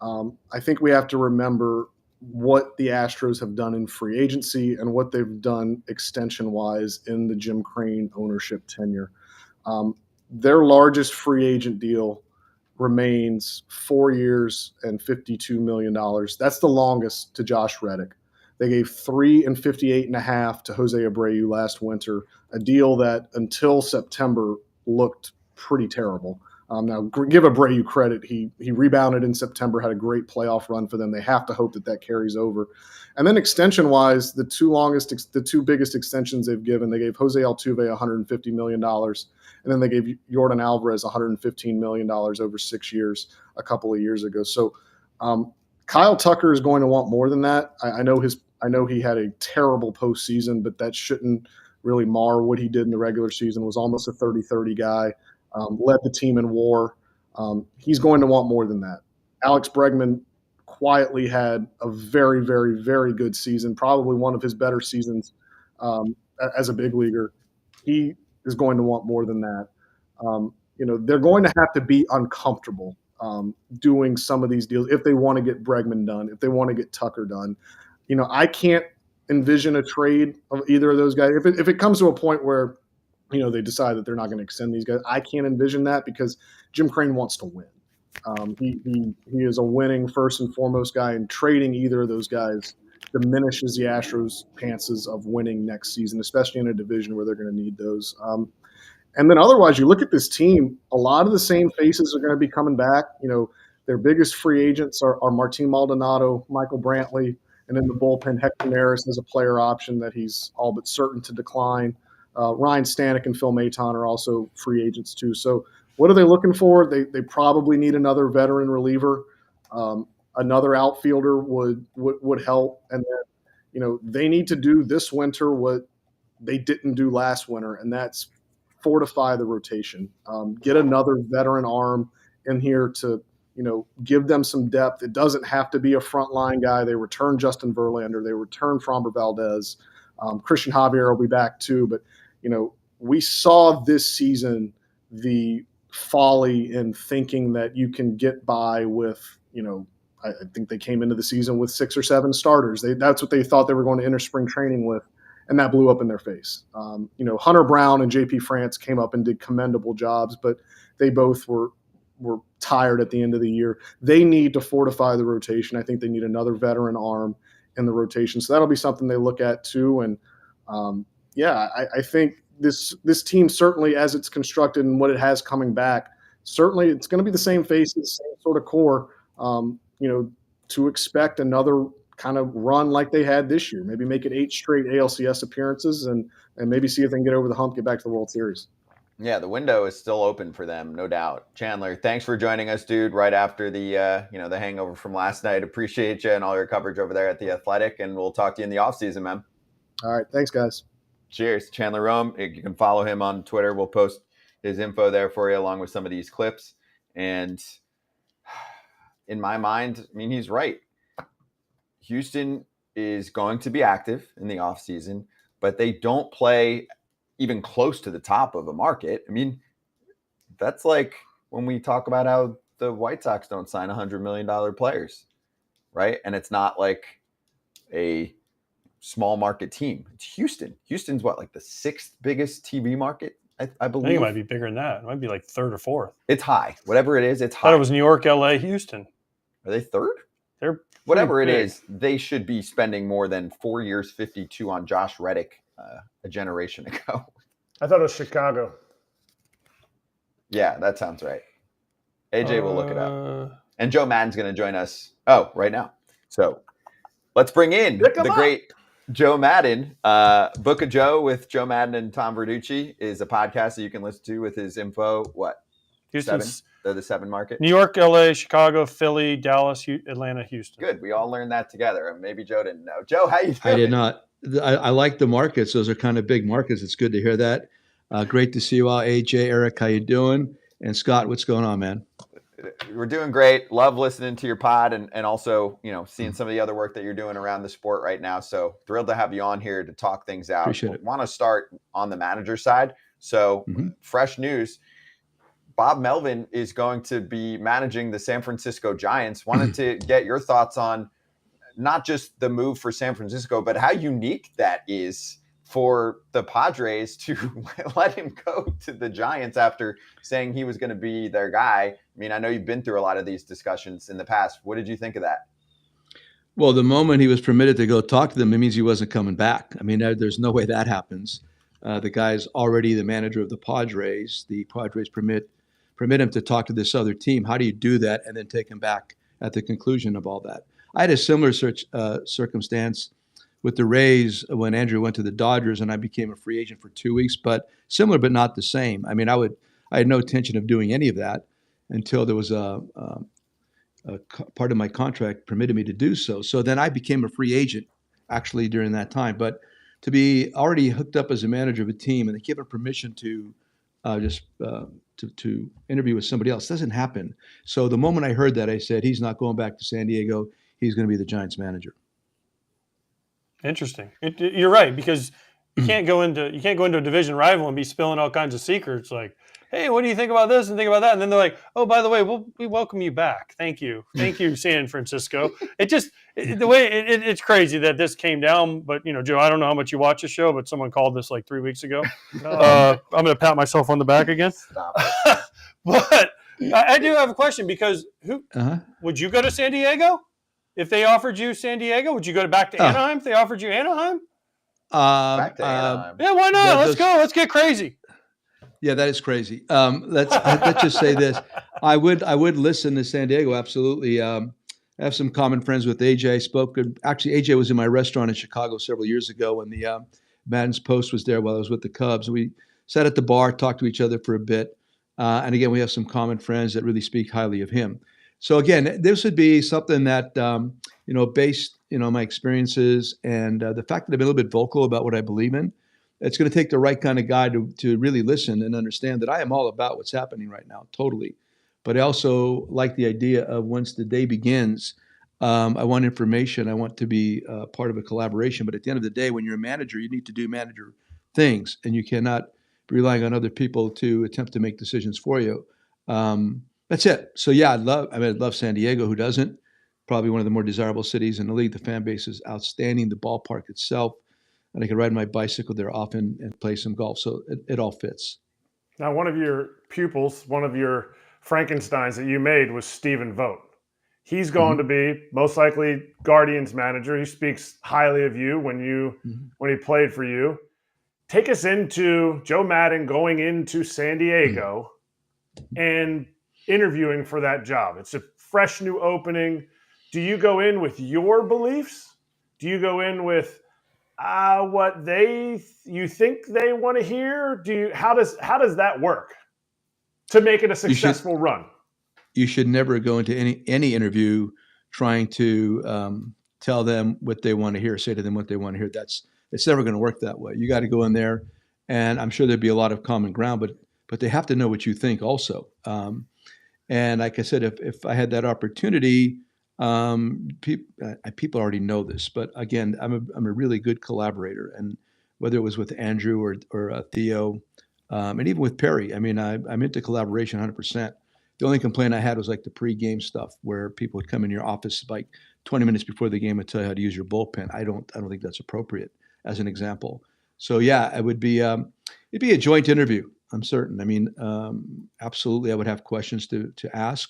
I think we have to remember what the Astros have done in free agency and what they've done extension-wise in the Jim Crane ownership tenure. Their largest free agent deal remains 4 years and $52 million. That's the longest to Josh Reddick. They gave $3 and $58.5 to Jose Abreu last winter, a deal that until September looked pretty terrible. Now, give Abreu credit. He rebounded in September, had a great playoff run for them. They have to hope that carries over. And then extension-wise, the two biggest extensions they've given, they gave Jose Altuve $150 million, and then they gave Yordan Alvarez $115 million over 6 years a couple of years ago. So Kyle Tucker is going to want more than that. I know he had a terrible postseason, but that shouldn't really mar what he did in the regular season. Was almost a 30-30 guy. Led the team in WAR. He's going to want more than that. Alex Bregman quietly had a very, very, very good season, probably one of his better seasons as a big leaguer. He is going to want more than that. They're going to have to be uncomfortable doing some of these deals if they want to get Bregman done, if they want to get Tucker done. I can't envision a trade of either of those guys. If it comes to a point where they decide that they're not going to extend these guys, I can't envision that because Jim Crane wants to win. He is a winning first and foremost guy, and trading either of those guys diminishes the Astros' chances of winning next season, especially in a division where they're going to need those. And then otherwise, you look at this team, a lot of the same faces are going to be coming back. Their biggest free agents are Martin Maldonado, Michael Brantley, and in the bullpen, Hector Neris has a player option that he's all but certain to decline. Ryan Stanek and Phil Maton are also free agents too. So what are they looking for? They probably need another veteran reliever. Another outfielder would help. And then, they need to do this winter what they didn't do last winter, and that's fortify the rotation. Get another veteran arm in here to, give them some depth. It doesn't have to be a frontline guy. They return Justin Verlander. They return Framber Valdez. Christian Javier will be back too. But, we saw this season the folly in thinking that you can get by with, I think they came into the season with 6 or 7 starters. That's what they thought they were going to enter spring training with, and that blew up in their face. Hunter Brown and JP France came up and did commendable jobs, but they both were tired at the end of the year. They need to fortify the rotation. I think they need another veteran arm in the rotation. So that'll be something they look at too. And I think this team, certainly as it's constructed and what it has coming back, certainly it's going to be the same faces, same sort of core, to expect another kind of run like they had this year. Maybe make it 8 straight ALCS appearances and maybe see if they can get over the hump, get back to the World Series. Yeah, the window is still open for them, no doubt. Chandler, thanks for joining us, dude, right after the the hangover from last night. Appreciate you and all your coverage over there at The Athletic, and we'll talk to you in the offseason, man. All right, thanks, guys. Cheers. Chandler Rome, you can follow him on Twitter. We'll post his info there for you along with some of these clips. And in my mind, he's right. Houston is going to be active in the offseason, but they don't play even close to the top of a market. That's like when we talk about how the White Sox don't sign $100 million players, right? And it's not like a small market team. It's Houston. Houston's like the 6th biggest TV market, I believe. I think it might be bigger than that. It might be like 3rd or 4th. It's high. Whatever it is, it's high. I thought it was New York, LA, Houston. Are they 3rd? They're whatever it big. is. They should be spending more than 4 years, 52 on Josh Reddick a generation ago. I thought it was Chicago. Yeah, that sounds right. AJ will look it up. And Joe Maddon's going to join us right now. So let's bring in the great Joe Maddon. Book of Joe with Joe Maddon and Tom Verducci is a podcast that you can listen to with his info. What? Houston's 7? They're the 7 market. New York, LA, Chicago, Philly, Dallas, Atlanta, Houston. Good. We all learned that together. Maybe Joe didn't know. Joe, how you doing? I did not. I like the markets. Those are kind of big markets. It's good to hear that. Great to see you all. AJ, Eric, how you doing? And Scott, what's going on, man? We're doing great. Love listening to your pod and also, seeing some of the other work that you're doing around the sport right now. So thrilled to have you on here to talk things out. Appreciate it. Want to start on the manager side. So fresh news. Bob Melvin is going to be managing the San Francisco Giants. Wanted to get your thoughts on not just the move for San Francisco, but how unique that is for the Padres to let him go to the Giants after saying he was going to be their guy. I know you've been through a lot of these discussions in the past. What did you think of that? Well, the moment he was permitted to go talk to them, it means he wasn't coming back. There's no way that happens. The guy's already the manager of the Padres. The Padres permit him to talk to this other team. How do you do that and then take him back at the conclusion of all that? I had a similar circumstance with the Rays when Andrew went to the Dodgers and I became a free agent for 2 weeks, but similar but not the same. I had no intention of doing any of that until there was a part of my contract permitted me to do so. So then I became a free agent actually during that time. But to be already hooked up as a manager of a team and they give him permission to to interview with somebody else doesn't happen. So the moment I heard that, I said, he's not going back to San Diego. He's going to be the Giants manager. Interesting. You're right, because you can't go into a division rival and be spilling all kinds of secrets like, hey, what do you think about this and think about that? And then they're like, oh, by the way, we welcome you back. Thank you, San Francisco. It's crazy that this came down. But Joe, I don't know how much you watch the show, but someone called this like 3 weeks ago. I'm going to pat myself on the back again. Stop it. But I do have a question, because would you go to San Diego if they offered you San Diego? Would you go back to Anaheim if they offered you Anaheim? Back to Anaheim. Yeah, why not? Let's go. Let's get crazy. Yeah, that is crazy. Let's just say this: I would listen to San Diego, absolutely. I have some common friends with AJ. Actually, AJ was in my restaurant in Chicago several years ago when the Madden's Post was there while I was with the Cubs. We sat at the bar, talked to each other for a bit, and again, we have some common friends that really speak highly of him. So again, this would be something that based my experiences and the fact that I've been a little bit vocal about what I believe in. it's going to take the right kind of guy to really listen and understand that I am all about what's happening right now, totally. But I also like the idea of once the day begins, I want information. I want to be part of a collaboration. But at the end of the day, when you're a manager, you need to do manager things, and you cannot be relying on other people to attempt to make decisions for you. That's it. So yeah, I'd love San Diego. Who doesn't? Probably one of the more desirable cities in the league. The fan base is outstanding. The ballpark itself, and I can ride my bicycle there often and play some golf. So it all fits. Now, one of your pupils, one of your Frankensteins that you made was Stephen Vogt. He's going to be most likely Guardians manager. He speaks highly of you when he played for you. Take us into Joe Maddon going into San Diego and interviewing for that job. It's a fresh new opening. Do you go in with your beliefs? Do you go in with what you think they want to hear? How does that work to make it a successful run? You should never go into any interview trying to tell them what they want to hear, say to them what they want to hear. It's never going to work that way. You got to go in there, and I'm sure there'd be a lot of common ground, but they have to know what you think also. And like I said, if I had that opportunity, people already know this, but again, I'm a really good collaborator, and whether it was with Andrew or Theo, and even with Perry, I mean, I'm into collaboration 100%. The only complaint I had was like the pre-game stuff, where people would come in your office like 20 minutes before the game and tell you how to use your bullpen. I don't think that's appropriate, as an example. So yeah, it would be it'd be a joint interview. I'm certain. I mean, absolutely, I would have questions to ask,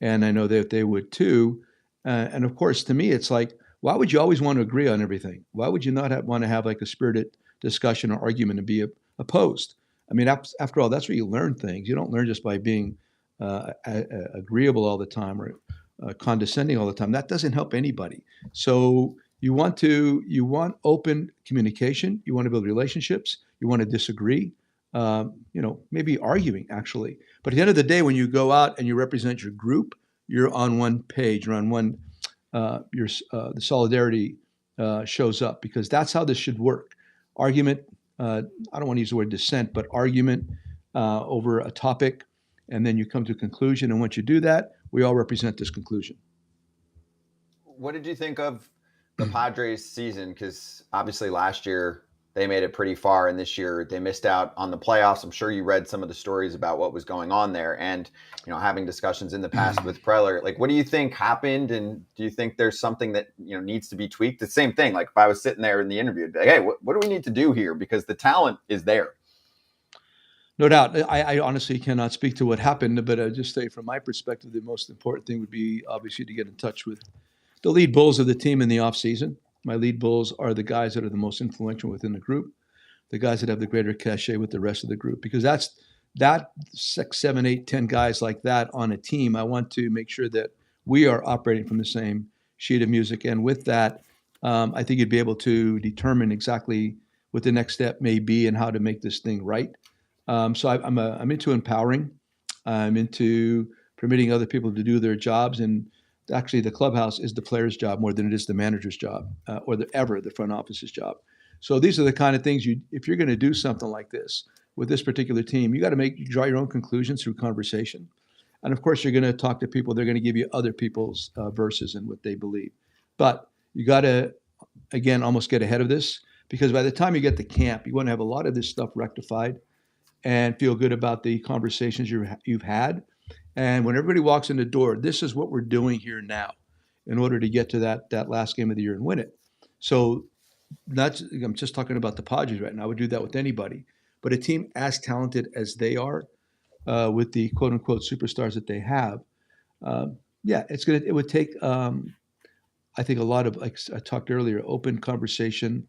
and I know that they would too. And of course, to me, it's like, why would you always want to agree on everything? Why would you not want to have like a spirited discussion or argument and be opposed? I mean, after all, that's where you learn things. You don't learn just by being agreeable all the time or condescending all the time. That doesn't help anybody. So you want open communication. You want to build relationships. You want to disagree. Maybe arguing actually. But at the end of the day, when you go out and you represent your group, you're on one page. You're on one. The solidarity shows up, because that's how this should work. Argument. I don't want to use the word dissent, but argument over a topic, and then you come to a conclusion. And once you do that, we all represent this conclusion. What did you think of the Padres season? Because obviously last year they made it pretty far, and this year they missed out on the playoffs. I'm sure you read some of the stories about what was going on there, and having discussions in the past with Preller. Like, what do you think happened, and do you think there's something that needs to be tweaked? The same thing. Like, if I was sitting there in the interview, I'd be like, hey, what do we need to do here? Because the talent is there. No doubt. I honestly cannot speak to what happened, but I'll just say from my perspective, the most important thing would be obviously to get in touch with the lead bulls of the team in the offseason. My lead bulls are the guys that are the most influential within the group, the guys that have the greater cachet with the rest of the group, because that 6, 7, 8, 10 guys like that on a team. I want to make sure that we are operating from the same sheet of music. And with that, I think you'd be able to determine exactly what the next step may be and how to make this thing right. So I'm into empowering. I'm into permitting other people to do their jobs. And actually, the clubhouse is the player's job more than it is the manager's job or the front office's job. So these are the kind of things if you're going to do something like this with this particular team, you got to draw your own conclusions through conversation. And of course, you're going to talk to people. They're going to give you other people's verses and what they believe. But you got to, again, almost get ahead of this, because by the time you get to camp, you want to have a lot of this stuff rectified and feel good about the conversations you've had. And when everybody walks in the door, this is what we're doing here now in order to get to that last game of the year and win it. So I'm just talking about the Padres right now. I would do that with anybody. But a team as talented as they are, with the quote unquote superstars that they have, it would take, I think, a lot of, like I talked earlier, open conversation.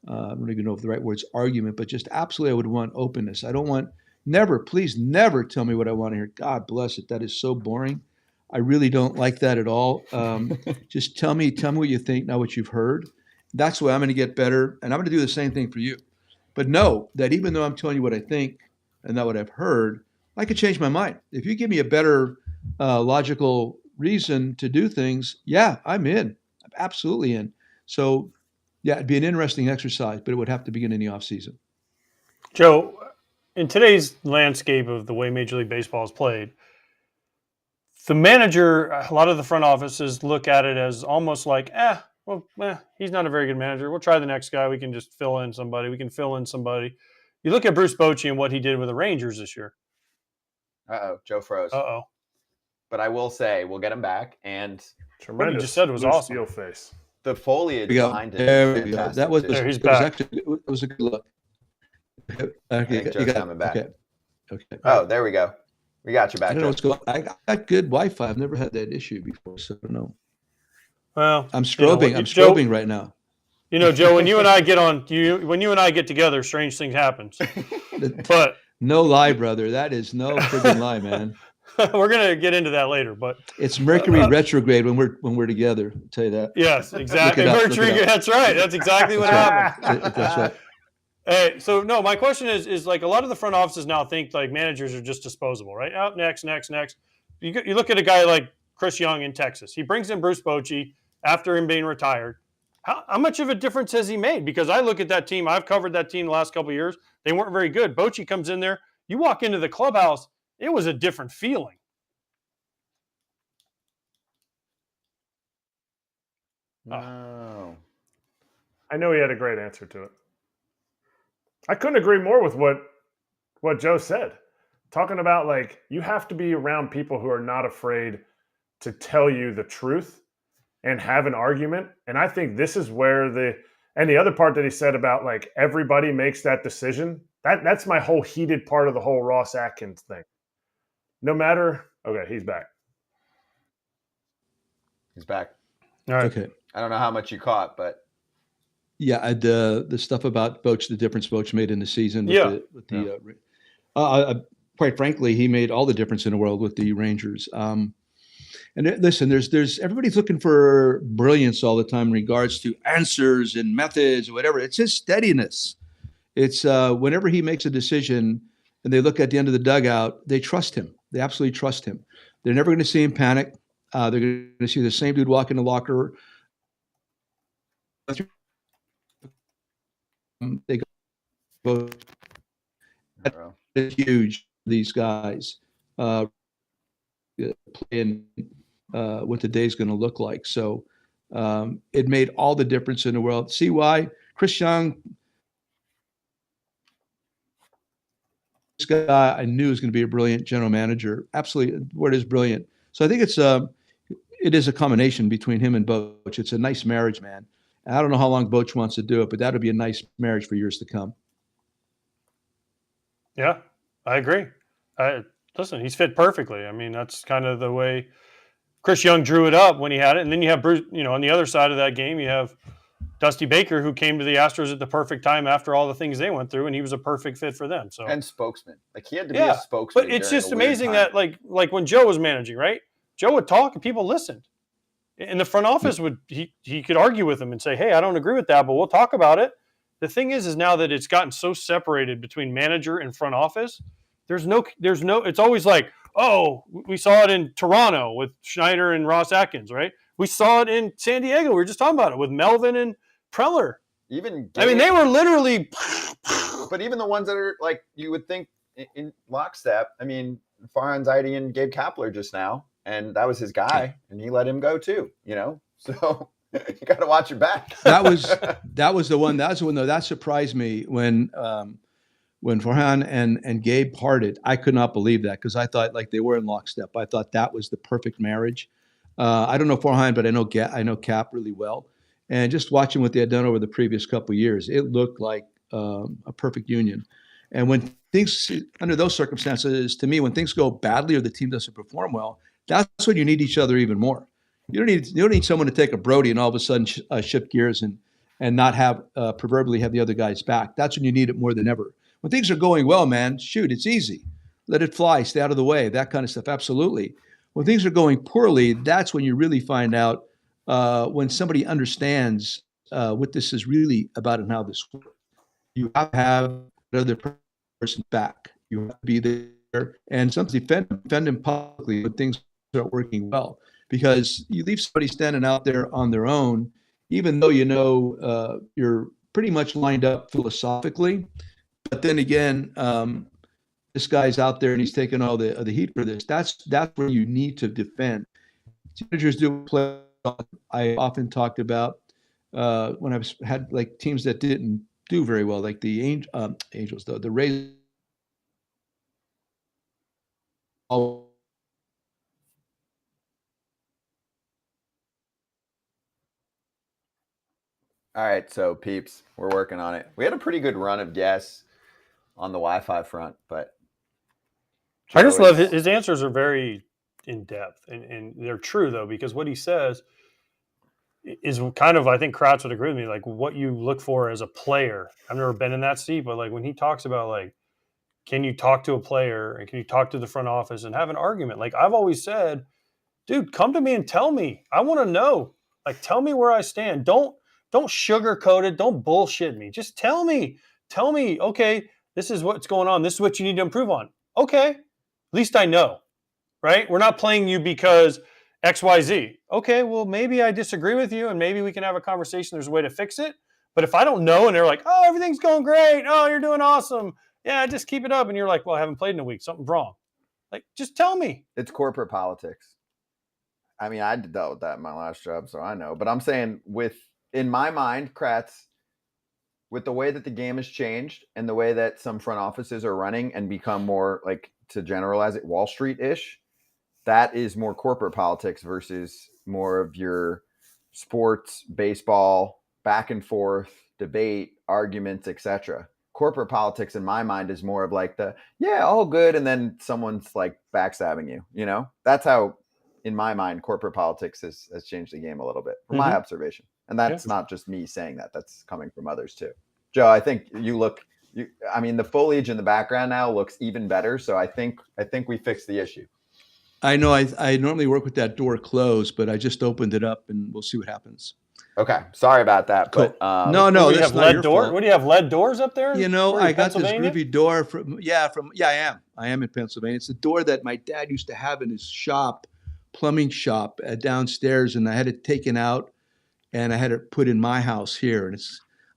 I don't even know if the right word's argument, but just absolutely, I would want openness. I don't want, please never tell me what I want to hear. God bless it. That is so boring. I really don't like that at all. Just tell me what you think, not what you've heard. That's the way I'm going to get better. And I'm going to do the same thing for you. But know that even though I'm telling you what I think and not what I've heard, I could change my mind. If you give me a better logical reason to do things, yeah, I'm in. I'm absolutely in. So, yeah, it'd be an interesting exercise, but it would have to begin in the off season. Joe, in today's landscape of the way Major League Baseball is played, the manager, a lot of the front offices look at it as almost like, he's not a very good manager. We'll try the next guy. We can just fill in somebody. You look at Bruce Bochy and what he did with the Rangers this year. Uh-oh, Joe froze. Uh-oh. But I will say, we'll get him back. And what you just said was awesome. Steel face. the foliage behind it. There we go. That was, There, he's it was back. actually, it was a good look. I Okay, think Joe's coming back. Okay. Oh, there we go. We got you back. I don't know Joe. what's going on. I got good Wi-Fi. I've never had that issue before, so I don't know. Well, I'm strobing. I'm Joe, strobing right now. You know, Joe, when you and I get together, strange things happen. But No lie, brother. That is no friggin' lie, man. we're gonna get into that later. But It's Mercury retrograde when we're together. I'll tell you that. yes, exactly. Look it up, Mercury, look it up. that's right. That's exactly what happened. That's right. Hey, so no, my question is like a lot of the front offices now think like managers are just disposable, right? Out next. You look at a guy like Chris Young in Texas. He brings in Bruce Bochy after him being retired. How much of a difference has he made? Because I look at that team. I've covered that team the last couple of years. They weren't very good. Bochy comes in there. You walk into the clubhouse. It was a different feeling. No. I know he had a great answer to it. I couldn't agree more with what Joe said. Talking about like you have to be around people who are not afraid to tell you the truth and have an argument. And I think this is where the other part that he said about like everybody makes that decision. That's my whole heated part of the whole Ross Atkins thing. No matter, okay, he's back. He's back. All right. Okay. I don't know how much you caught, but Yeah, the stuff about Boch, the difference Boch made in the season. Quite frankly, he made all the difference in the world with the Rangers. Listen, there's everybody's looking for brilliance all the time in regards to answers and methods or whatever. It's his steadiness. It's whenever he makes a decision and they look at the end of the dugout, they trust him. They absolutely trust him. They're never going to see him panic. They're going to see the same dude walk in the locker. They go. It's huge. These guys playing what the day's going to look like. So it made all the difference in the world. See why Chris Young, this guy I knew was going to be a brilliant general manager. Absolutely, the word is brilliant. So I think it is a combination between him and Boch. It's a nice marriage, man. I don't know how long Boch wants to do it, but that'll be a nice marriage for years to come. Yeah, I agree. Listen, he's fit perfectly. I mean, that's kind of the way Chris Young drew it up when he had it. And then you have Bruce, on the other side of that game, you have Dusty Baker, who came to the Astros at the perfect time after all the things they went through, and he was a perfect fit for them. So and spokesman. Like he had to be a spokesman. But it's during just a weird amazing time. that like when Joe was managing, right? Joe would talk and people listened. In the front office he could argue with them and say, "Hey, I don't agree with that, but we'll talk about it." The thing is now that it's gotten so separated between manager and front office, there's no it's always like, "Oh, we saw it in Toronto with Schneider and Ross Atkins, right? We saw it in San Diego. We were just talking about it with Melvin and Preller." Even I mean, they were literally but even the ones that are like you would think in lockstep. I mean, Farhan Zaidi and Gabe Kapler just now. And that was his guy, and he let him go too, So you got to watch your back. That was the one. That's the one though. That surprised me when Farhan and Gabe parted. I could not believe that because I thought like they were in lockstep. I thought that was the perfect marriage. I don't know Farhan, but I know Cap really well. And just watching what they had done over the previous couple of years, it looked like a perfect union. And when things under those circumstances, to me, when things go badly or the team doesn't perform well, that's when you need each other even more. You don't need someone to take a Brody and all of a sudden shift gears and not have proverbially have the other guy's back. That's when you need it more than ever. When things are going well, man, shoot, it's easy. Let it fly, stay out of the way, that kind of stuff. Absolutely. When things are going poorly, that's when you really find out when somebody understands what this is really about and how this works. You have to have the other person back. You have to be there and sometimes defend them publicly when things aren't working well, because you leave somebody standing out there on their own, even though you're pretty much lined up philosophically, But then again, this guy's out there and he's taking all the heat for this. That's where you need to defend. Managers do play. I often talked about when I had like teams that didn't do very well, like the Angels, the Rays. All right, so peeps, we're working on it. We had a pretty good run of guests on the Wi-Fi front, but I just love his answers are very in depth and they're true though, because what he says is kind of, I think Kratz would agree with me, like what you look for as a player. I've never been in that seat, but like when he talks about like, can you talk to a player and can you talk to the front office and have an argument? Like I've always said, dude, come to me and tell me. I want to know. Like, tell me where I stand. Don't sugarcoat it. Don't bullshit me. Just tell me. Tell me, okay, this is what's going on. This is what you need to improve on. Okay, at least I know, right? We're not playing you because XYZ. Okay, well, maybe I disagree with you and maybe we can have a conversation. There's a way to fix it. But if I don't know and they're like, oh, everything's going great. Oh, you're doing awesome. Yeah, just keep it up. And you're like, well, I haven't played in a week. Something's wrong. Like, just tell me. It's corporate politics. I mean, I dealt with that in my last job, so I know. But I'm saying in my mind, Kratz, with the way that the game has changed and the way that some front offices are running and become more, like, to generalize it, Wall Street-ish, that is more corporate politics versus more of your sports, baseball, back and forth, debate, arguments, etc. Corporate politics, in my mind, is more of like all good, and then someone's like backstabbing you, you know? That's how, in my mind, corporate politics has changed the game a little bit from my observation. And that's not just me saying that. That's coming from others too. Joe, I think I mean, the foliage in the background now looks even better. So I think we fixed the issue. I know I normally work with that door closed, but I just opened it up and we'll see what happens. Okay. Sorry about that. Cool. But no, do you that's have not lead your door? fault. What do you have, lead doors up there? You know, I got this Pennsylvania? groovy door I am in Pennsylvania. It's the door that my dad used to have in his shop, plumbing shop downstairs, and I had it taken out and I had it put in my house here. And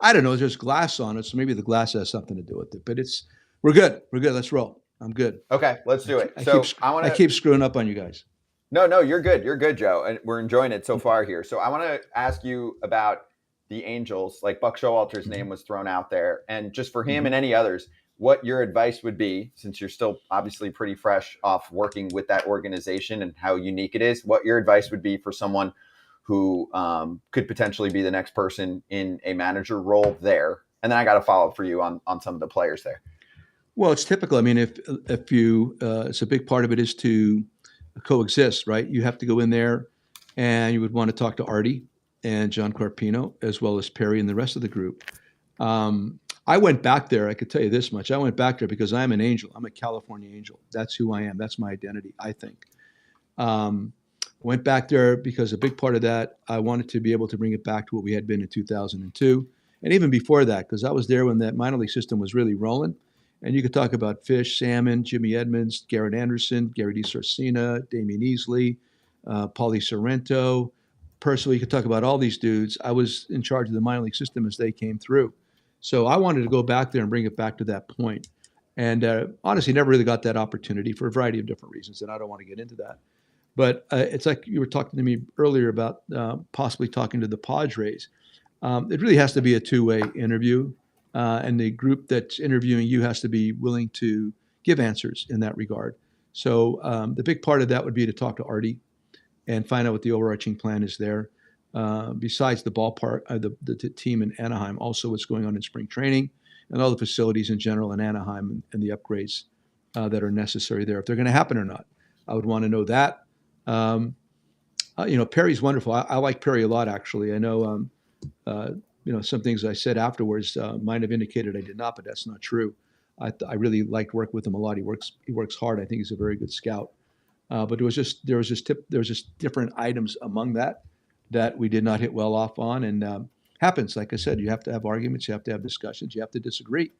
I don't know, there's glass on it, so maybe the glass has something to do with it. But we're good. We're good. Let's roll. I'm good. Okay, let's do it. I keep screwing up on you guys. No, you're good. You're good, Joe. And we're enjoying it so far here. So I want to ask you about the Angels. Like Buck Showalter's name was thrown out there. And just for him and any others, what your advice would be, since you're still obviously pretty fresh off working with that organization and how unique it is, what your advice would be for someone who could potentially be the next person in a manager role there. And then I got a follow-up for you on some of the players there. Well, it's typical. I mean, if you, it's a big part of it is to coexist, right? You have to go in there and you would want to talk to Artie and John Carpino, as well as Perry and the rest of the group. I went back there. I could tell you this much. I went back there because I'm an Angel. I'm a California Angel. That's who I am. That's my identity, I think. Went back there because a big part of that, I wanted to be able to bring it back to what we had been in 2002. And even before that, because I was there when that minor league system was really rolling. And you could talk about Fish, Salmon, Jimmy Edmonds, Garrett Anderson, Gary DiSorcina, Damian Easley, Paulie Sorrento. Personally, you could talk about all these dudes. I was in charge of the minor league system as they came through. So I wanted to go back there and bring it back to that point. And honestly, never really got that opportunity for a variety of different reasons, and I don't want to get into that. But it's like you were talking to me earlier about possibly talking to the Padres. It really has to be a two-way interview. And the group that's interviewing you has to be willing to give answers in that regard. So the big part of that would be to talk to Artie and find out what the overarching plan is there. Besides the ballpark, the team in Anaheim, also what's going on in spring training and all the facilities in general in Anaheim and the upgrades that are necessary there, if they're going to happen or not. I would want to know that. Perry's wonderful. I like Perry a lot, actually. I know, some things I said afterwards might have indicated I did not, but that's not true. I really liked working with him a lot. He works hard. I think he's a very good scout. But there was just different items among that we did not hit well off on, and happens. Like I said, you have to have arguments, you have to have discussions, you have to disagree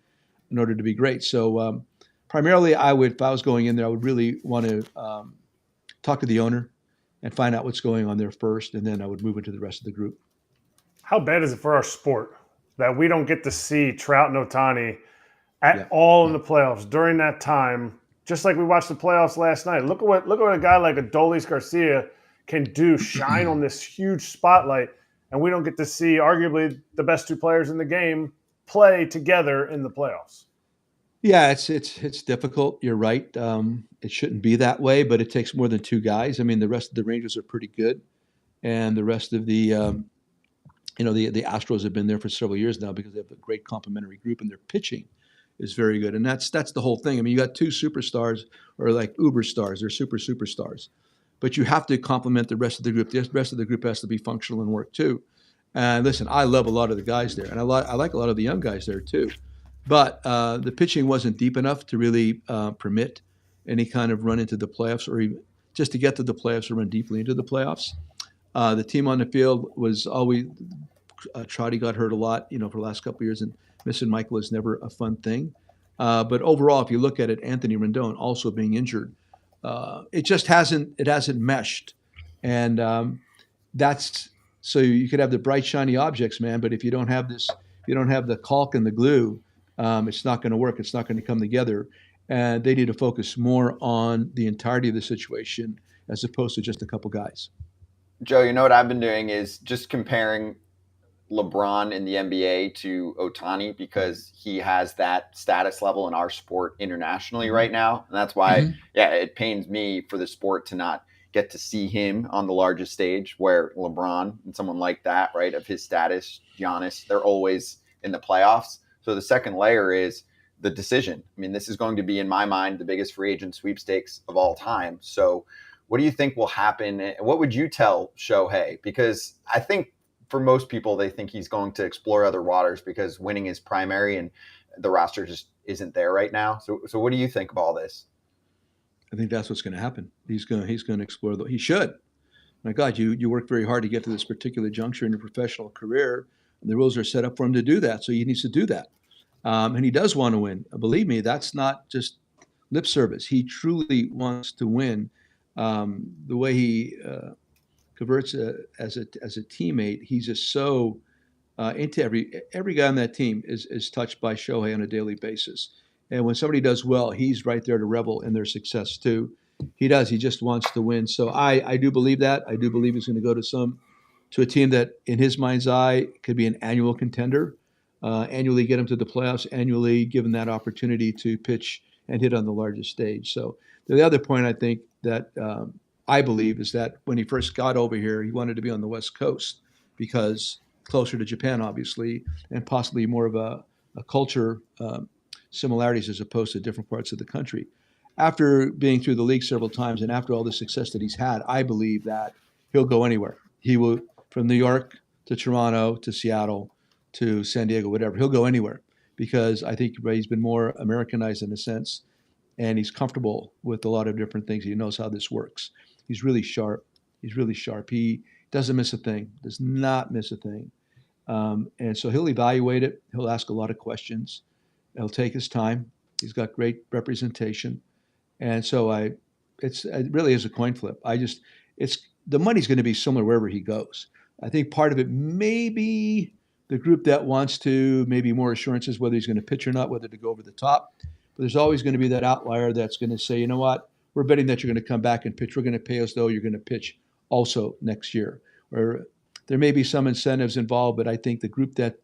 in order to be great. So primarily, if I was going in there, I would really want to talk to the owner and find out what's going on there first, and then I would move into the rest of the group. How bad is it for our sport that we don't get to see Trout and Ohtani at all in the playoffs during that time. Just like we watched the playoffs last night. Look at what a guy like Adolis Garcia can do, shine on this huge spotlight, and we don't get to see arguably the best two players in the game play together in the playoffs. Yeah, it's difficult. You're right. It shouldn't be that way, but it takes more than two guys. I mean, the rest of the Rangers are pretty good, and the rest of the the Astros have been there for several years now because they have a great complementary group, and their pitching is very good. And that's the whole thing. I mean, you got two superstars, or like uber stars, or superstars, but you have to complement the rest of the group. The rest of the group has to be functional and work too. And listen, I love a lot of the guys there, and I like a lot of the young guys there too. But the pitching wasn't deep enough to really permit any kind of run into the playoffs, or even just to get to the playoffs or run deeply into the playoffs. The team on the field was always Trotty got hurt a lot, for the last couple of years, and missing Michael is never a fun thing. But overall, if you look at it, Anthony Rendon also being injured, it just hasn't meshed, and that's so you could have the bright shiny objects, man. But if you don't have the caulk and the glue, it's not going to work. It's not going to come together, and they need to focus more on the entirety of the situation as opposed to just a couple guys. Joe, what I've been doing is just comparing LeBron in the NBA to Ohtani, because he has that status level in our sport internationally right now. And that's why, it pains me for the sport to not get to see him on the largest stage, where LeBron and someone like that, right, of his status, Giannis, they're always in the playoffs. So the second layer is the decision. I mean, this is going to be, in my mind, the biggest free agent sweepstakes of all time. So what do you think will happen? What would you tell Shohei? Because I think for most people, they think he's going to explore other waters because winning is primary and the roster just isn't there right now. So what do you think of all this? I think that's what's going to happen. He's going to explore. He should. My God, you worked very hard to get to this particular juncture in your professional career, and the rules are set up for him to do that. So he needs to do that, and he does want to win. Believe me, that's not just lip service. He truly wants to win. The way he converts as a teammate, he's just so into every guy on that team is touched by Shohei on a daily basis. And when somebody does well, he's right there to revel in their success too. He does. He just wants to win. So I do believe that. I do believe he's going to go to a team that, in his mind's eye, could be an annual contender, annually get him to the playoffs, annually give him that opportunity to pitch and hit on the largest stage. So the other point I think that I believe is that when he first got over here, he wanted to be on the West Coast because closer to Japan, obviously, and possibly more of a culture similarities as opposed to different parts of the country. After being through the league several times and after all the success that he's had, I believe that he'll go anywhere. He will, from New York to Toronto to Seattle to San Diego, whatever. He'll go anywhere because I think he's been more Americanized in a sense, and he's comfortable with a lot of different things. He knows how this works. He's really sharp. He doesn't miss a thing, does not miss a thing. And so he'll evaluate it. He'll ask a lot of questions. He'll take his time. He's got great representation. And so it really is a coin flip. The money's going to be similar wherever he goes. I think part of it may be the group that wants to maybe more assurances whether he's going to pitch or not, whether to go over the top. But there's always going to be that outlier that's going to say, you know what, we're betting that you're going to come back and pitch. We're going to pay as though you're going to pitch also next year. Or there may be some incentives involved, but I think the group that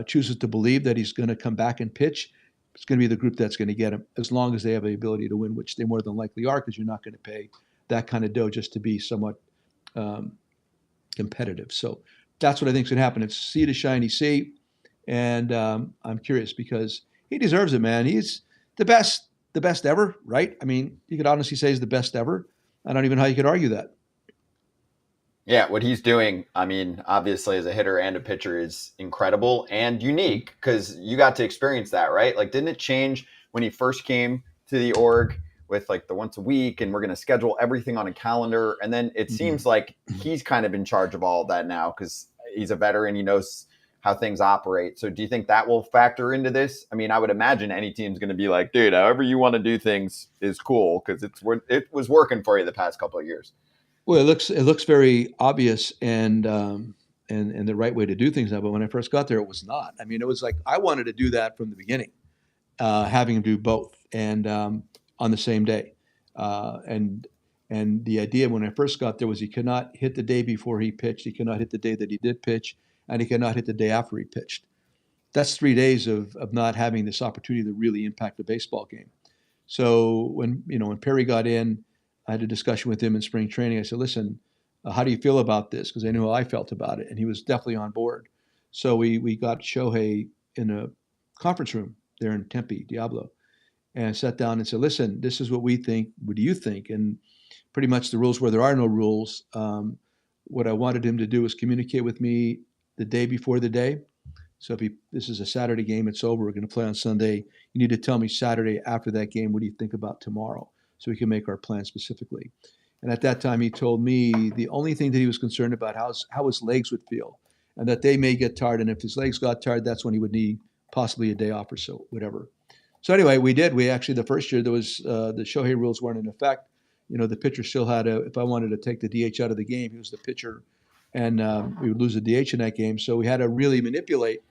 chooses to believe that he's going to come back and pitch, it's going to be the group that's going to get him, as long as they have the ability to win, which they more than likely are, because you're not going to pay that kind of dough just to be somewhat competitive. So that's what I think is going to happen. It's sea to shiny sea, and I'm curious because he deserves it, man. He's the best ever, right? I mean, you could honestly say he's the best ever. I don't even know how you could argue that. Yeah, what he's doing, I mean, obviously as a hitter and a pitcher is incredible and unique because you got to experience that, right? Like, didn't it change when he first came to the org with like the once a week and we're going to schedule everything on a calendar? And then it seems like he's kind of in charge of all of that now because he's a veteran. He knows how things operate. So do you think that will factor into this? I mean, I would imagine any team's going to be like, dude, however you want to do things is cool because it was working for you the past couple of years. Well, it looks very obvious and the right way to do things now. But when I first got there, it was not. I mean, it was like I wanted to do that from the beginning, having him do both and on the same day. And the idea when I first got there was he could not hit the day before he pitched, he could not hit the day that he did pitch, and he could not hit the day after he pitched. That's 3 days of not having this opportunity to really impact a baseball game. So when Perry got in, I had a discussion with him in spring training. I said, listen, how do you feel about this? Because I knew how I felt about it. And he was definitely on board. So we got Shohei in a conference room there in Tempe, Diablo, and sat down and said, listen, this is what we think. What do you think? And pretty much the rules where there are no rules. What I wanted him to do was communicate with me the day before the day. So if this is a Saturday game, it's over, we're going to play on Sunday. You need to tell me Saturday after that game, what do you think about tomorrow? So we can make our plan specifically. And at that time, he told me the only thing that he was concerned about how his legs would feel and that they may get tired. And if his legs got tired, that's when he would need possibly a day off or so, whatever. So anyway, we did. We actually, the first year, there was the Shohei rules weren't in effect. The pitcher still had if I wanted to take the DH out of the game, he was the pitcher. And we would lose the DH in that game. So we had to really manipulate,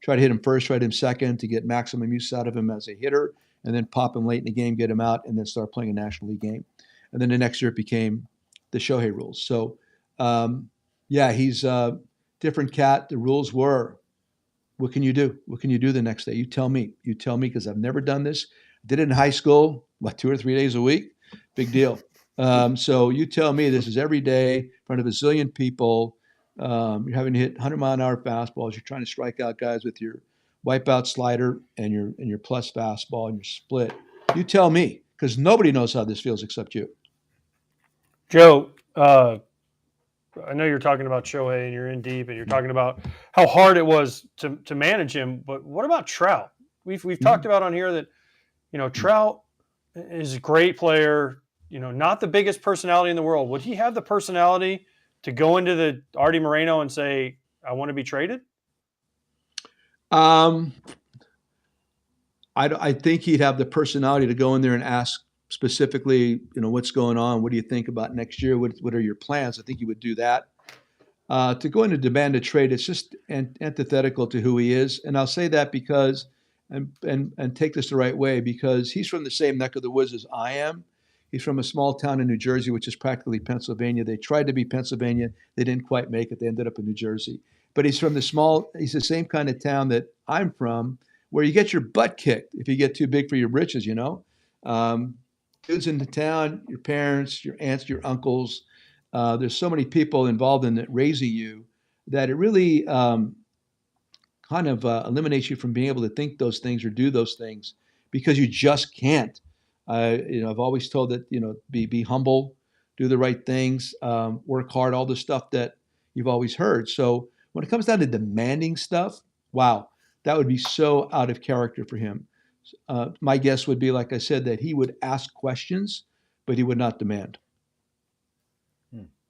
try to hit him first, try to hit him second to get maximum use out of him as a hitter, and then pop him late in the game, get him out, and then start playing a National League game. And then the next year it became the Shohei rules. So, he's a different cat. The rules were, what can you do? What can you do the next day? You tell me. You tell me, because I've never done this. Did it in high school, 2 or 3 days a week? Big deal. So you tell me this is every day in front of a zillion people. You're having to hit 100-mile-an-hour fastballs. You're trying to strike out guys with your wipeout slider and your plus fastball and your split. You tell me, because nobody knows how this feels except you. Joe, I know you're talking about Shohei and you're in deep and you're talking about how hard it was to manage him, but what about Trout? We've talked about on here that, Trout is a great player, not the biggest personality in the world. Would he have the personality to go into the Artie Moreno and say, I want to be traded? I think he'd have the personality to go in there and ask specifically, what's going on? What do you think about next year? What are your plans? I think he would do that. To go in and demand a trade, it's just antithetical to who he is. And I'll say that because, and take this the right way, because he's from the same neck of the woods as I am. He's from a small town in New Jersey, which is practically Pennsylvania. They tried to be Pennsylvania. They didn't quite make it. They ended up in New Jersey. But he's the same kind of town that I'm from, where you get your butt kicked if you get too big for your britches, Dudes in the town, your parents, your aunts, your uncles. There's so many people involved in raising you that it really eliminates you from being able to think those things or do those things because you just can't. I've always told that, be humble, do the right things, work hard, all the stuff that you've always heard. So when it comes down to demanding stuff, wow, that would be so out of character for him. My guess would be, like I said, that he would ask questions, but he would not demand.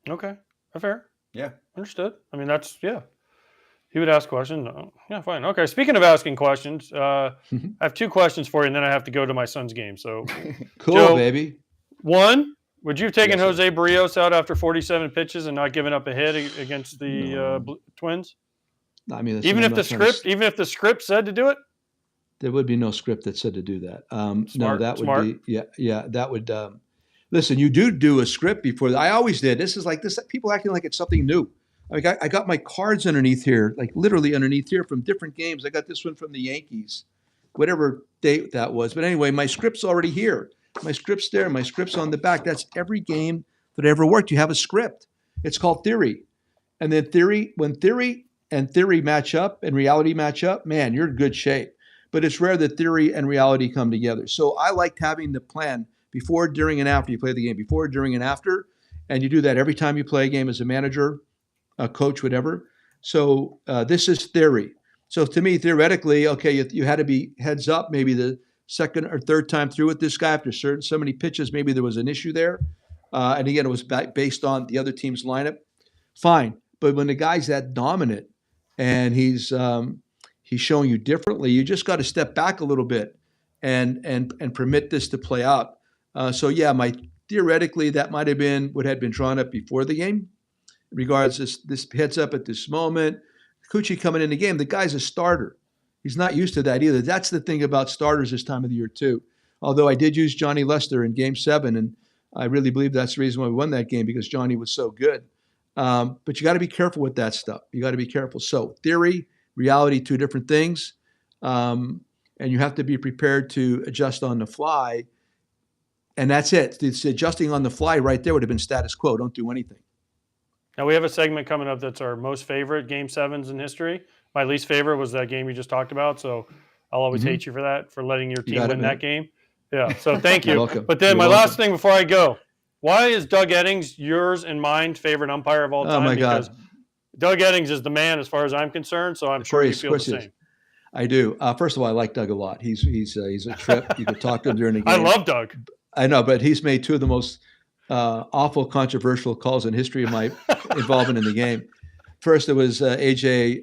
Okay. Fair. Yeah. Understood. I mean, he would ask questions. Yeah, fine. Okay. Speaking of asking questions, I have 2 questions for you, and then I have to go to my son's game. So, cool, Joe, baby. One, would you have taken Yes, Jose Barrios out after 47 pitches and not given up a hit against the Twins? I mean, even if the script said to do it? There would be no script that said to do that. No, that would smart. be, that would, listen, you do a script before. I always did. This is like this, people acting like it's something new. I got my cards underneath here, like literally underneath here from different games. I got this one from the Yankees, whatever date that was. But anyway, my script's already here. My script's there. My script's on the back. That's every game that I ever worked. You have a script. It's called theory. And then when theory and theory match up and reality match up, man, you're in good shape. But it's rare that theory and reality come together. So I liked having the plan before, during, and after you play the game. Before, during, and after. And you do that every time you play a game as a manager, a coach, whatever. So this is theory. So to me, theoretically, okay, you had to be heads up maybe the second or third time through with this guy after so many pitches. Maybe there was an issue there. And again, it was based on the other team's lineup. Fine. But when the guy's that dominant and he's showing you differently, you just got to step back a little bit and permit this to play out. So yeah, theoretically that might have been what had been drawn up before the game. Regards this heads up at this moment. Cucci coming in the game, the guy's a starter. He's not used to that either. That's the thing about starters this time of the year too. Although I did use Johnny Lester in Game 7, and I really believe that's the reason why we won that game, because Johnny was so good. But you got to be careful with that stuff. You got to be careful. So theory, reality, two different things. And you have to be prepared to adjust on the fly. And that's it. It's adjusting on the fly right there would have been status quo. Don't do anything. Now, we have a segment coming up that's our most favorite Game 7s in history. My least favorite was that game you just talked about, so I'll always hate you for that, for letting your team win that game. Yeah, so thank you. welcome. But then You're my welcome. last thing before I go, why is Doug Eddings yours and mine favorite umpire of all time? Oh, my Because God. Doug Eddings is the man as far as I'm concerned, so I'm sure you feel the same. I do. First of all, I like Doug a lot. He's a trip. You could talk to him during the game. I love Doug. I know, but he's made two of the most awful, controversial calls in history of my involvement in the game. First, it was AJ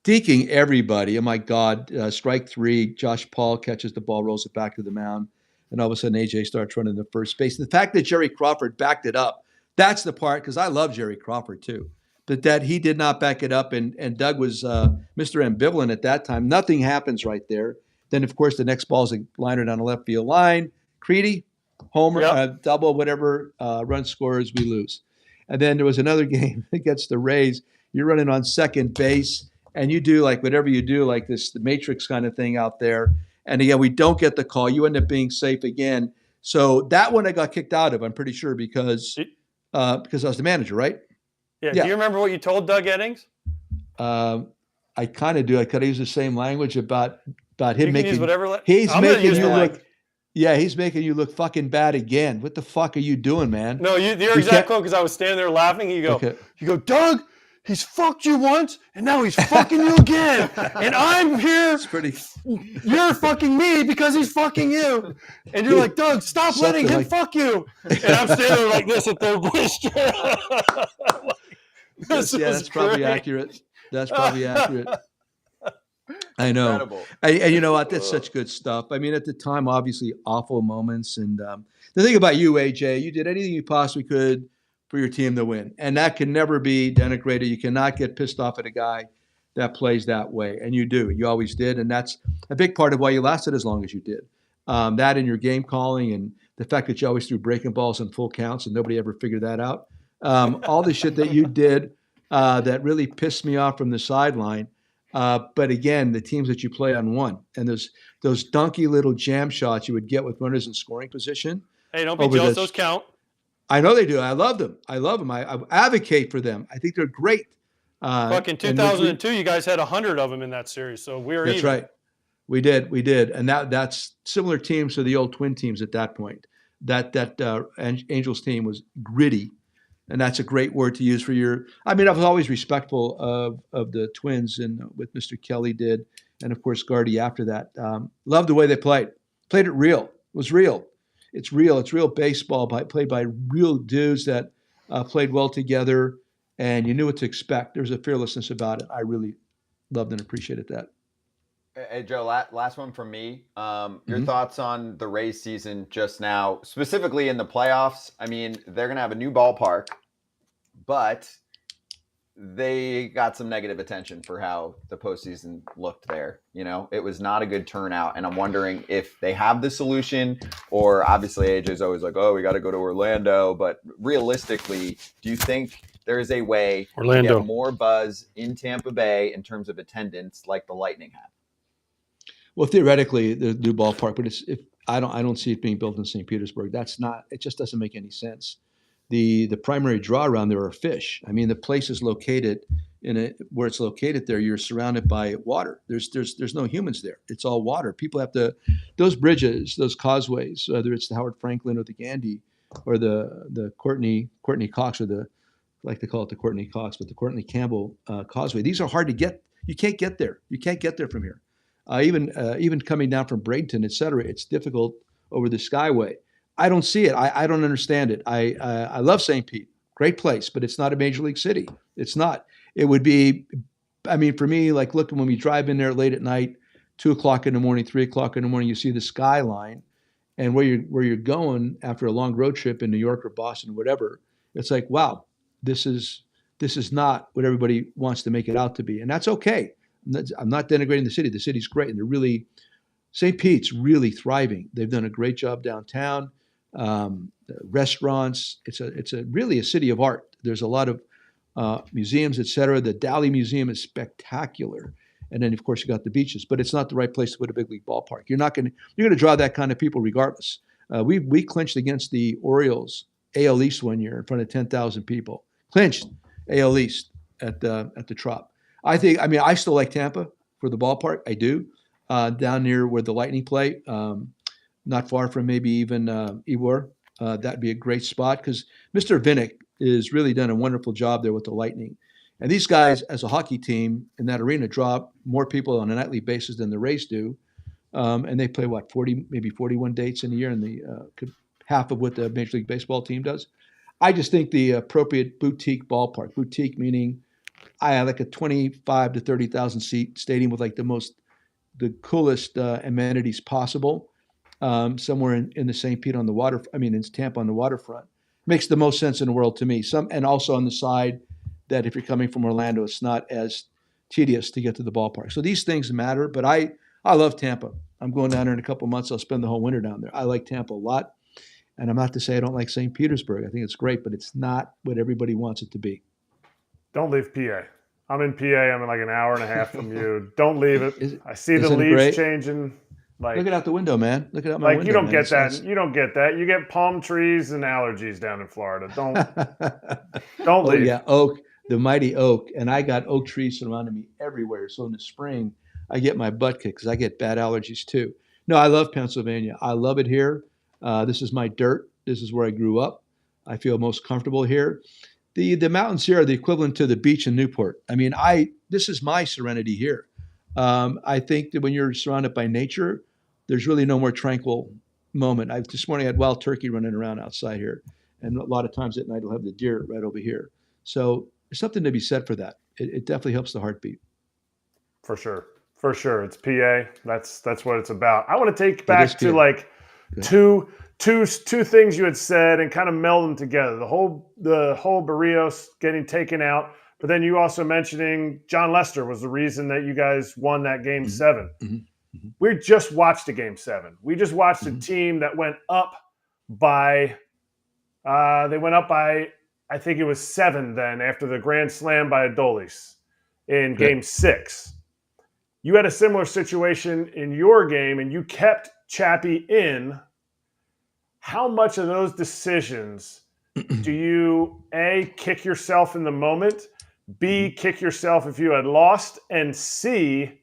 deking everybody. Oh my God! Strike 3. Josh Paul catches the ball, rolls it back to the mound, and all of a sudden AJ starts running to first base. The fact that Jerry Crawford backed it up—that's the part, because I love Jerry Crawford too. But that he did not back it up, and Doug was Mr. Ambivalent at that time. Nothing happens right there. Then, of course, the next ball is a liner down the left field line. Creedy, homer, double, whatever, run scores, we lose. And then there was another game against the Rays. You're running on second base, and you do like whatever you do, like the Matrix kind of thing out there. And again, we don't get the call. You end up being safe again. So that one I got kicked out of, I'm pretty sure, because I was the manager, right? Yeah. Do you remember what you told Doug Eddings? I kind of do. I could use the same language about him You can making. use whatever. He's I'm gonna making use you the look. language. Yeah, he's making you look fucking bad again. What the fuck are you doing, man? No, your exact quote, because I was standing there laughing. You go, Doug, he's fucked you once, and now he's fucking you again. And I'm here. You're fucking me because he's fucking you. And you're like, Doug, stop letting him fuck you. And I'm standing there like this at third base. That's probably accurate. That's probably accurate. I know. Incredible. And you know what? That's such good stuff. I mean, at the time, obviously awful moments. And the thing about you, AJ, you did anything you possibly could for your team to win. And that can never be denigrated. You cannot get pissed off at a guy that plays that way. And you do. You always did. And that's a big part of why you lasted as long as you did. That in your game calling and the fact that you always threw breaking balls in full counts and nobody ever figured that out. All the shit that you did that really pissed me off from the sideline. But again, the teams that you play on won. And those donkey little jam shots you would get with runners in scoring position. Hey, don't be jealous. Those count. I know they do. I love them. I advocate for them. I think they're great. Fucking 2002, you guys had 100 of them in that series. So we're That's even. right. We did. And that's similar teams to the old Twin teams at that point. That Angels team was gritty. And that's a great word to use for I was always respectful of the Twins and what Mr. Kelly did. And of course, Gardy after that. Loved the way they played. Played it real. It was real. It's real. It's real baseball played by real dudes that played well together. And you knew what to expect. There was a fearlessness about it. I really loved and appreciated that. Hey, Joe, last one from me. Your thoughts on the Rays season just now, specifically in the playoffs. I mean, they're going to have a new ballpark, but they got some negative attention for how the postseason looked there. You know, it was not a good turnout. And I'm wondering if they have the solution, or obviously AJ's always like, oh, we got to go to Orlando. But realistically, do you think there is a way to get more buzz in Tampa Bay in terms of attendance like the Lightning had? Well, theoretically, the new ballpark, but I don't see it being built in St. Petersburg. It just doesn't make any sense. The primary draw around there are fish. I mean, the place is located where it's located there. You're surrounded by water. There's no humans there. It's all water. People have those bridges, those causeways, whether it's the Howard Franklin or the Gandy or the Courtney Cox, or I like to call it the Courtney Cox, but the Courtney Campbell causeway. These are hard to get. You can't get there. You can't get there from here. Even coming down from Bradenton, et cetera, it's difficult over the Skyway. I don't see it. I don't understand it. I love St. Pete, great place, but it's not a major league city. It's not. It would be, I mean, for me, like, look, when we drive in there late at night, 2 o'clock in the morning, 3 o'clock in the morning, you see the skyline, and where you're going after a long road trip in New York or Boston or whatever, it's like, wow, this is not what everybody wants to make it out to be, and that's okay. I'm not denigrating the city. The city's great, and they're really St. Pete's really thriving. They've done a great job downtown. Restaurants. It's really a city of art. There's a lot of museums, et cetera. The Dali Museum is spectacular. And then, of course, you got the beaches. But it's not the right place to put a big league ballpark. You're going to draw that kind of people regardless. We clinched against the Orioles AL East one year in front of 10,000 people. Clinched AL East at the Trop. I still like Tampa for the ballpark. I do. Down near where the Lightning play, not far from maybe even Ybor. That'd be a great spot because Mr. Vinnick has really done a wonderful job there with the Lightning. And these guys, as a hockey team in that arena, draw more people on a nightly basis than the Rays do. And they play, 40, maybe 41 dates in a year, and half of what the Major League Baseball team does. I just think the appropriate boutique ballpark, boutique meaning I like a 25 to 30,000 seat stadium with like the coolest amenities possible, somewhere in the St. Pete on the water. In Tampa on the waterfront, makes the most sense in the world to me. And also on the side that if you're coming from Orlando, it's not as tedious to get to the ballpark. So these things matter. But I love Tampa. I'm going down there in a couple of months. I'll spend the whole winter down there. I like Tampa a lot, and I'm not to say I don't like St. Petersburg. I think it's great, but it's not what everybody wants it to be. Don't leave PA. I'm in PA. I'm in like an hour and a half from you. Don't leave it. I see the isn't it leaves great? Changing. Like, look it out the window, man. Look it out my window. You don't man. get that. You don't get that. You get palm trees and allergies down in Florida. Don't leave. Yeah, oak, the mighty oak, and I got oak trees surrounding me everywhere. So in the spring, I get my butt kicked because I get bad allergies too. No, I love Pennsylvania. I love it here. This is my dirt. This is where I grew up. I feel most comfortable here. The mountains here are the equivalent to the beach in Newport. This is my serenity here. I think that when you're surrounded by nature, there's really no more tranquil moment. This morning I had wild turkey running around outside here, and a lot of times at night I'll have the deer right over here. So there's something to be said for that. It definitely helps the heartbeat. For sure. It's PA. That's what it's about. I want to take back to like two things you had said and kind of meld them together. The whole Barrios getting taken out, but then you also mentioning John Lester was the reason that you guys won that game 7. Mm-hmm. Mm-hmm. We just watched a game 7. We just watched a team that went up by I think it was 7 then after the grand slam by Adolis in game 6. You had a similar situation in your game and you kept Chappie in. How much of those decisions do you, A, kick yourself in the moment, B, kick yourself if you had lost, and C,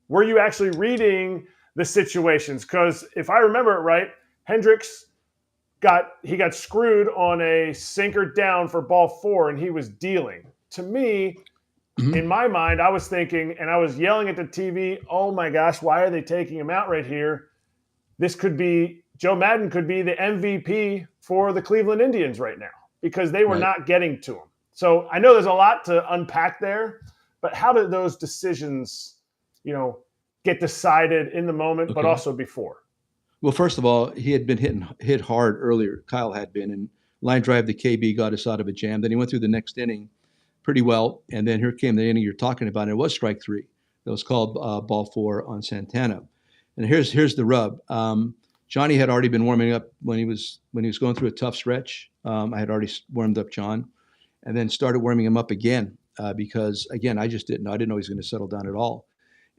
were you actually reading the situations? Because if I remember it right, Hendricks got screwed on a sinker down for ball 4, and he was dealing. To me, in my mind, I was thinking, and I was yelling at the TV, oh my gosh, why are they taking him out right here? This could be, Joe Maddon could be the MVP for the Cleveland Indians right now because they were not getting to him. So I know there's a lot to unpack there, but how did those decisions, get decided in the moment, but also before? Well, first of all, he had been hit hard earlier. Kyle had been, and line drive to KB got us out of a jam. Then he went through the next inning pretty well, and then here came the inning you're talking about. And it was strike 3. That was called ball 4 on Santana. And here's the rub. Johnny had already been warming up when he was going through a tough stretch. I had already warmed up John, and then started warming him up again because again I didn't know he was going to settle down at all.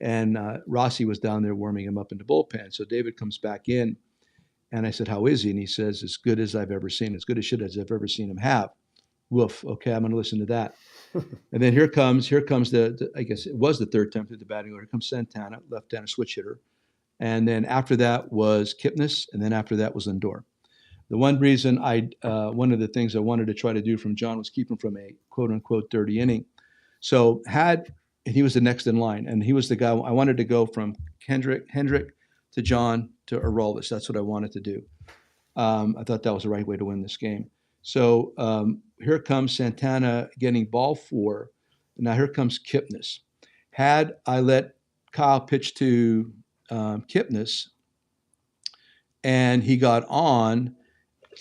And Rossi was down there warming him up in the bullpen. So David comes back in, and I said, "How is he?" And he says, "As good as I've ever seen, as good as shit as I've ever seen him have." Woof. Okay, I'm going to listen to that. And then here comes the I guess it was the third time through the batting order. Here comes Santana, left-hander switch hitter. And then after that was Kipnis, and then after that was Lindor. The one reason one of the things I wanted to try to do from John was keep him from a quote-unquote dirty inning. So he was the next in line, and he was the guy I wanted to go from Hendrick to John to Aroldis. That's what I wanted to do. I thought that was the right way to win this game. So here comes Santana getting ball 4. Now here comes Kipnis. Had I let Kyle pitch to Kipnis, and he got on.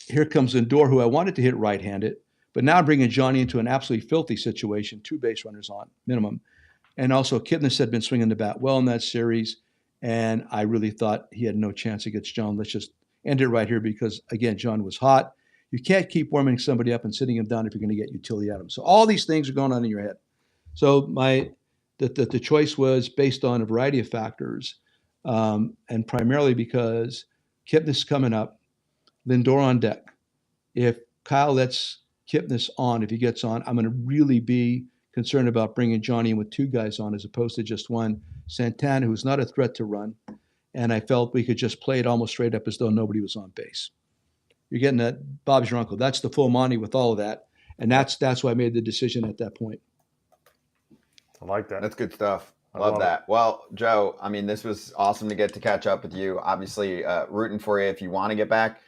Here comes Lindor, who I wanted to hit right-handed, but now I'm bringing Johnny into an absolutely filthy situation, 2 base runners on minimum. And also, Kipnis had been swinging the bat well in that series, and I really thought he had no chance against John. Let's just end it right here because, again, John was hot. You can't keep warming somebody up and sitting him down if you're going to get utility out of him. So all these things are going on in your head. So the choice was based on a variety of factors, and primarily because Kipnis is coming up, Lindor on deck. If Kyle lets Kipnis on, if he gets on, I'm going to really be concerned about bringing Johnny in with 2 guys on as opposed to just one. Santana, who's not a threat to run, and I felt we could just play it almost straight up as though nobody was on base. You're getting that Bob's your uncle. That's the full Monty with all of that, and that's why I made the decision at that point. I like that. That's good stuff. Love that. Well, Joe, I mean, this was awesome to get to catch up with you. Obviously, rooting for you if you want to get back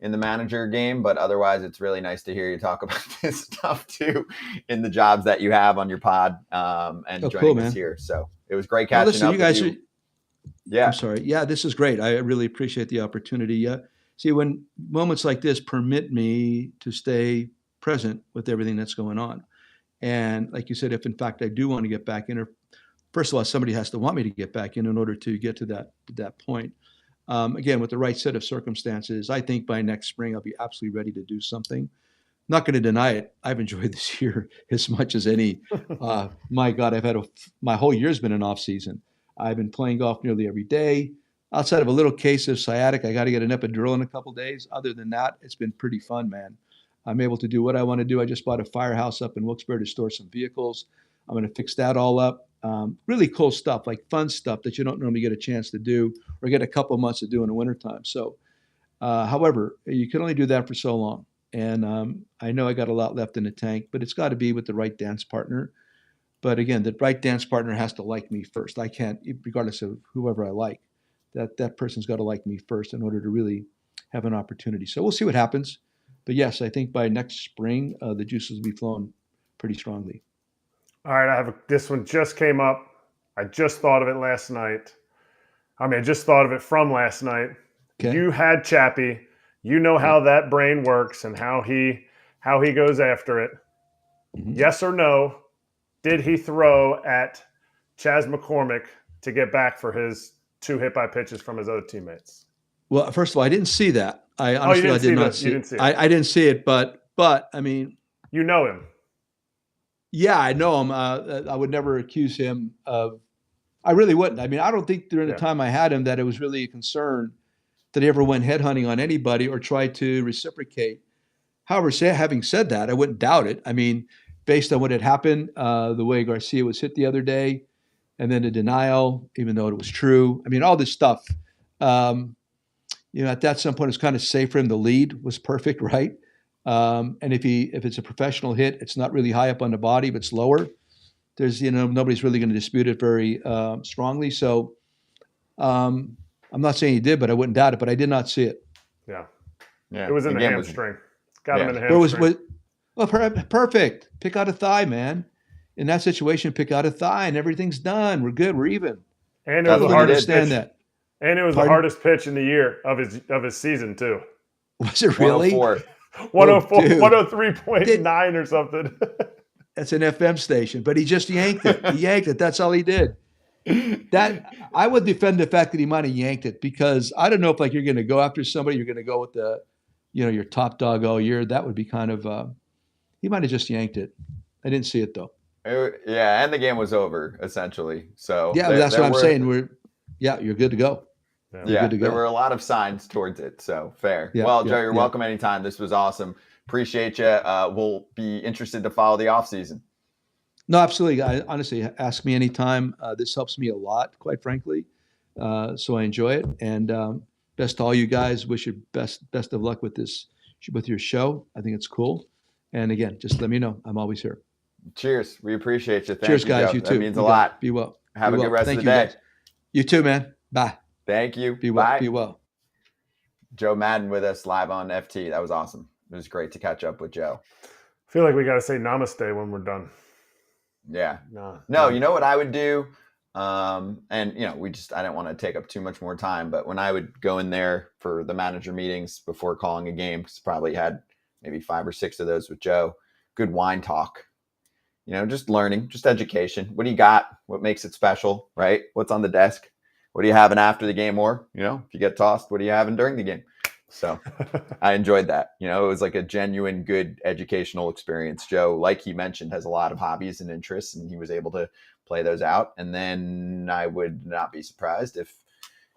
in the manager game, but otherwise it's really nice to hear you talk about this stuff too in the jobs that you have on your pod and joining us here. So it was great catching up with you. Yeah. I'm sorry. Yeah, this is great. I really appreciate the opportunity. See, when moments like this permit me to stay present with everything that's going on. And like you said, if in fact I do want to get back in, or first of all, somebody has to want me to get back in order to get to that point. Again, with the right set of circumstances, I think by next spring, I'll be absolutely ready to do something. Not going to deny it. I've enjoyed this year as much as any. My God, my whole year's been an off season. I've been playing golf nearly every day. Outside of a little case of sciatic, I got to get an epidural in a couple of days. Other than that, it's been pretty fun, man. I'm able to do what I want to do. I just bought a firehouse up in Wilkes-Barre to store some vehicles. I'm going to fix that all up. Really cool stuff, like fun stuff that you don't normally get a chance to do or get a couple of months to do in the wintertime. So, however, you can only do that for so long. And I know I got a lot left in the tank, but it's got to be with the right dance partner. But again, the right dance partner has to like me first. I can't, regardless of whoever I like, that person's got to like me first in order to really have an opportunity. So we'll see what happens. But yes, I think by next spring, the juices will be flowing pretty strongly. All right, this one just came up. I just thought of it last night. I just thought of it from last night. Okay. You had Chappie. You know how that brain works and how he goes after it. Mm-hmm. Yes or no? Did he throw at Chas McCormick to get back for his 2 hit by pitches from his other teammates? Well, first of all, I didn't see that. I honestly did not see it. I didn't see it, but I mean, you know him. Yeah, I know him. I would never accuse him of. I really wouldn't. I mean, I don't think during the time I had him that it was really a concern that he ever went headhunting on anybody or tried to reciprocate. However, having said that, I wouldn't doubt it. I mean, based on what had happened, the way Garcia was hit the other day, and then the denial, even though it was true. I mean, all this stuff. At some point, it's kind of safe for him. The lead was perfect, right? And if it's a professional hit, it's not really high up on the body, but it's lower. There's, nobody's really going to dispute it very strongly. So I'm not saying he did, but I wouldn't doubt it. But I did not see it. Yeah. It was in the hamstring. Got him in the hamstring. Perfect. Pick out a thigh, man. In that situation, pick out a thigh, and everything's done. We're good. We're even. And it was the hardest pitch. And it was the hardest pitch in the year of his season too. Was it really? 103.9 or something. That's an FM station, but he just yanked it. He yanked it. That's all he did. That I would defend the fact that he might have yanked it because I don't know if you're going to go after somebody, you're going to go with your top dog all year. That would be kind of he might have just yanked it. I didn't see it though. And the game was over essentially. So that's what I'm saying. You're good to go. Yeah, there were a lot of signs towards it, so fair. Joe, you're welcome anytime. This was awesome. Appreciate you. We'll be interested to follow the offseason. No, absolutely. Honestly, ask me anytime. This helps me a lot, quite frankly. So I enjoy it. And best to all you guys. Wish you best of luck with your show. I think it's cool. And again, just let me know. I'm always here. Cheers. We appreciate you. Cheers, guys. Joe. You too. That means a lot. Be well. Have a good rest of the day. You too, man. Bye. Thank you. Be well. Bye. Be well. Joe Maddon with us live on FT. That was awesome. It was great to catch up with Joe. I feel like we got to say namaste when we're done. Yeah. No, you know what I would do? I didn't want to take up too much more time, but when I would go in there for the manager meetings before calling a game, because probably had maybe 5 or 6 of those with Joe, good wine talk. just learning, just education. What do you got? What makes it special, right? What's on the desk? What are you having after the game? Or, if you get tossed, what are you having during the game? So I enjoyed that. It was like a genuine, good educational experience. Joe, like he mentioned, has a lot of hobbies and interests, and he was able to play those out. And then I would not be surprised if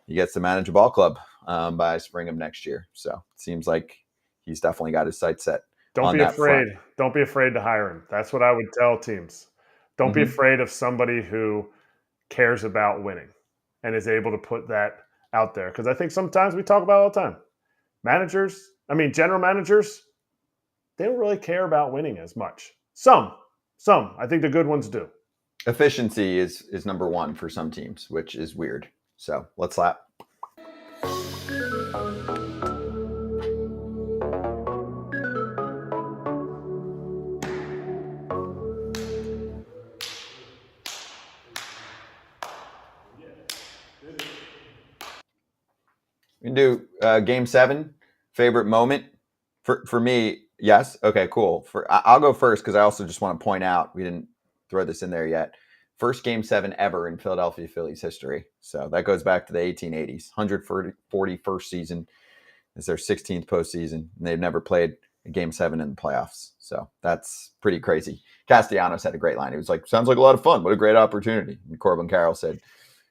he gets to manage a ball club by spring of next year. So it seems like he's definitely got his sights set. Don't be afraid. Don't be afraid to hire him. That's what I would tell teams. Don't be afraid of somebody who cares about winning and is able to put that out there. Because I think sometimes we talk about it all the time. General managers, they don't really care about winning as much. Some. I think the good ones do. Efficiency is number one for some teams, which is weird. So let's slap. We can do Game 7, favorite moment. For me, yes. Okay, cool. I'll go first because I also just want to point out, we didn't throw this in there yet. First Game 7 ever in Philadelphia Phillies history. So that goes back to the 1880s. 141st season. It's their 16th postseason, and they've never played a Game 7 in the playoffs. So that's pretty crazy. Castellanos had a great line. He was like, sounds like a lot of fun. What a great opportunity. And Corbin Carroll said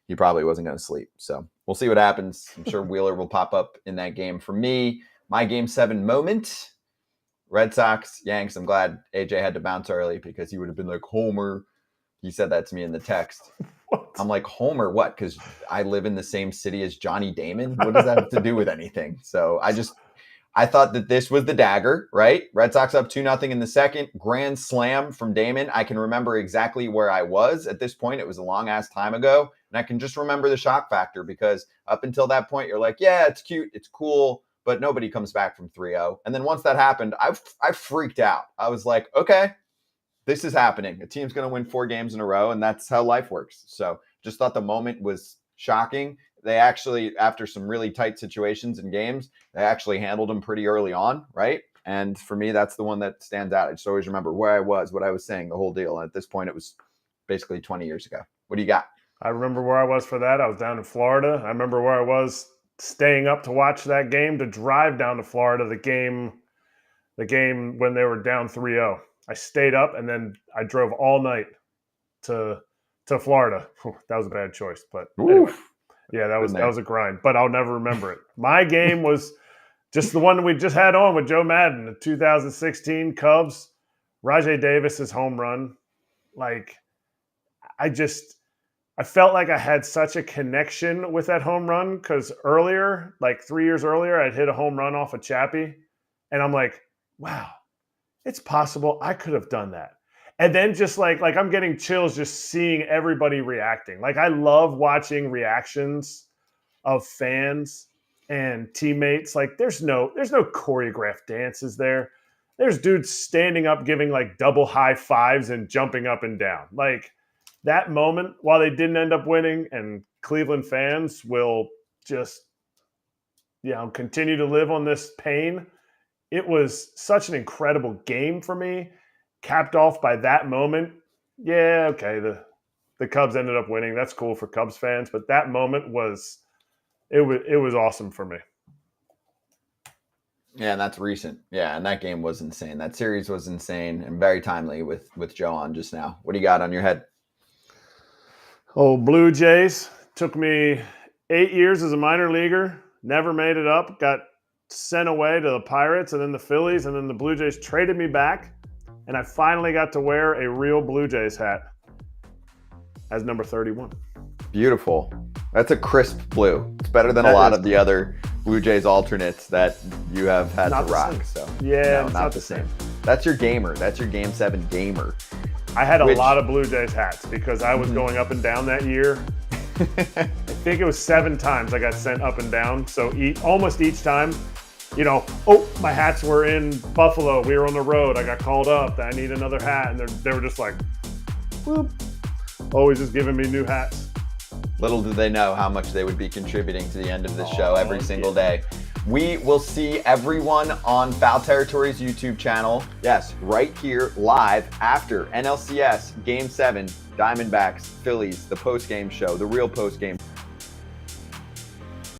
he probably wasn't going to sleep. So we'll see what happens. I'm sure Wheeler will pop up in that game. For me, my Game 7 moment, Red Sox, Yanks. I'm glad AJ had to bounce early because he would have been like, Homer. He said that to me in the text. What? I'm like, Homer, what? Because I live in the same city as Johnny Damon? What does that have to do with anything? So I thought that this was the dagger, right? Red Sox up 2-0 in the second. Grand slam from Damon. I can remember exactly where I was at this point. It was a long-ass time ago. And I can just remember the shock factor because up until that point, you're like, yeah, it's cute, it's cool, but nobody comes back from 3-0. And then once that happened, I freaked out. I was like, okay, this is happening. A team's going to win 4 games in a row, and that's how life works. So just thought the moment was shocking. They actually, after some really tight situations and games, they actually handled them pretty early on, right? And for me, that's the one that stands out. I just always remember where I was, what I was saying, the whole deal. And at this point, it was basically 20 years ago. What do you got? I remember where I was for that. I was down in Florida. I remember where I was staying up to watch that game, to drive down to Florida, the game when they were down 3-0. I stayed up, and then I drove all night to Florida. That was a bad choice, but anyway. Yeah, that was a grind, but I'll never remember it. My game was just the one we just had on with Joe Maddon, the 2016 Cubs, Rajai Davis's home run. Like, I felt like I had such a connection with that home run because earlier, like 3 years earlier, I'd hit a home run off of Chappie, and I'm like, wow, it's possible I could have done that. And then just like I'm getting chills just seeing everybody reacting. Like, I love watching reactions of fans and teammates. Like, there's no choreographed dances there. There's dudes standing up giving like double high fives and jumping up and down. Like, that moment, while they didn't end up winning, and Cleveland fans will just continue to live on this pain. It was such an incredible game for me. Capped off by that moment. Yeah, okay, the Cubs ended up winning. That's cool for Cubs fans, but that moment was awesome for me. Yeah, and that's recent. Yeah, and that game was insane. That series was insane and very timely with Joe on just now. What do you got on your head? Oh, Blue Jays. Took me 8 years as a minor leaguer. Never made it up. Got sent away to the Pirates and then the Phillies, and then the Blue Jays traded me back. And I finally got to wear a real Blue Jays hat as number 31. Beautiful. That's a crisp blue. It's better than a lot of the other Blue Jays alternates that you have had to rock. So yeah, no, not the same. That's your gamer. That's your Game 7 gamer. I had a lot of Blue Jays hats because I was going up and down that year. I think it was 7 times I got sent up and down. So almost each time, my hats were in Buffalo. We were on the road. I got called up. I need another hat. And they were just like, whoop, always just giving me new hats. Little did they know how much they would be contributing to the end of the show every single day. We will see everyone on Foul Territory's YouTube channel. Yes, right here live after NLCS Game 7, Diamondbacks, Phillies, the post-game show, the real post-game.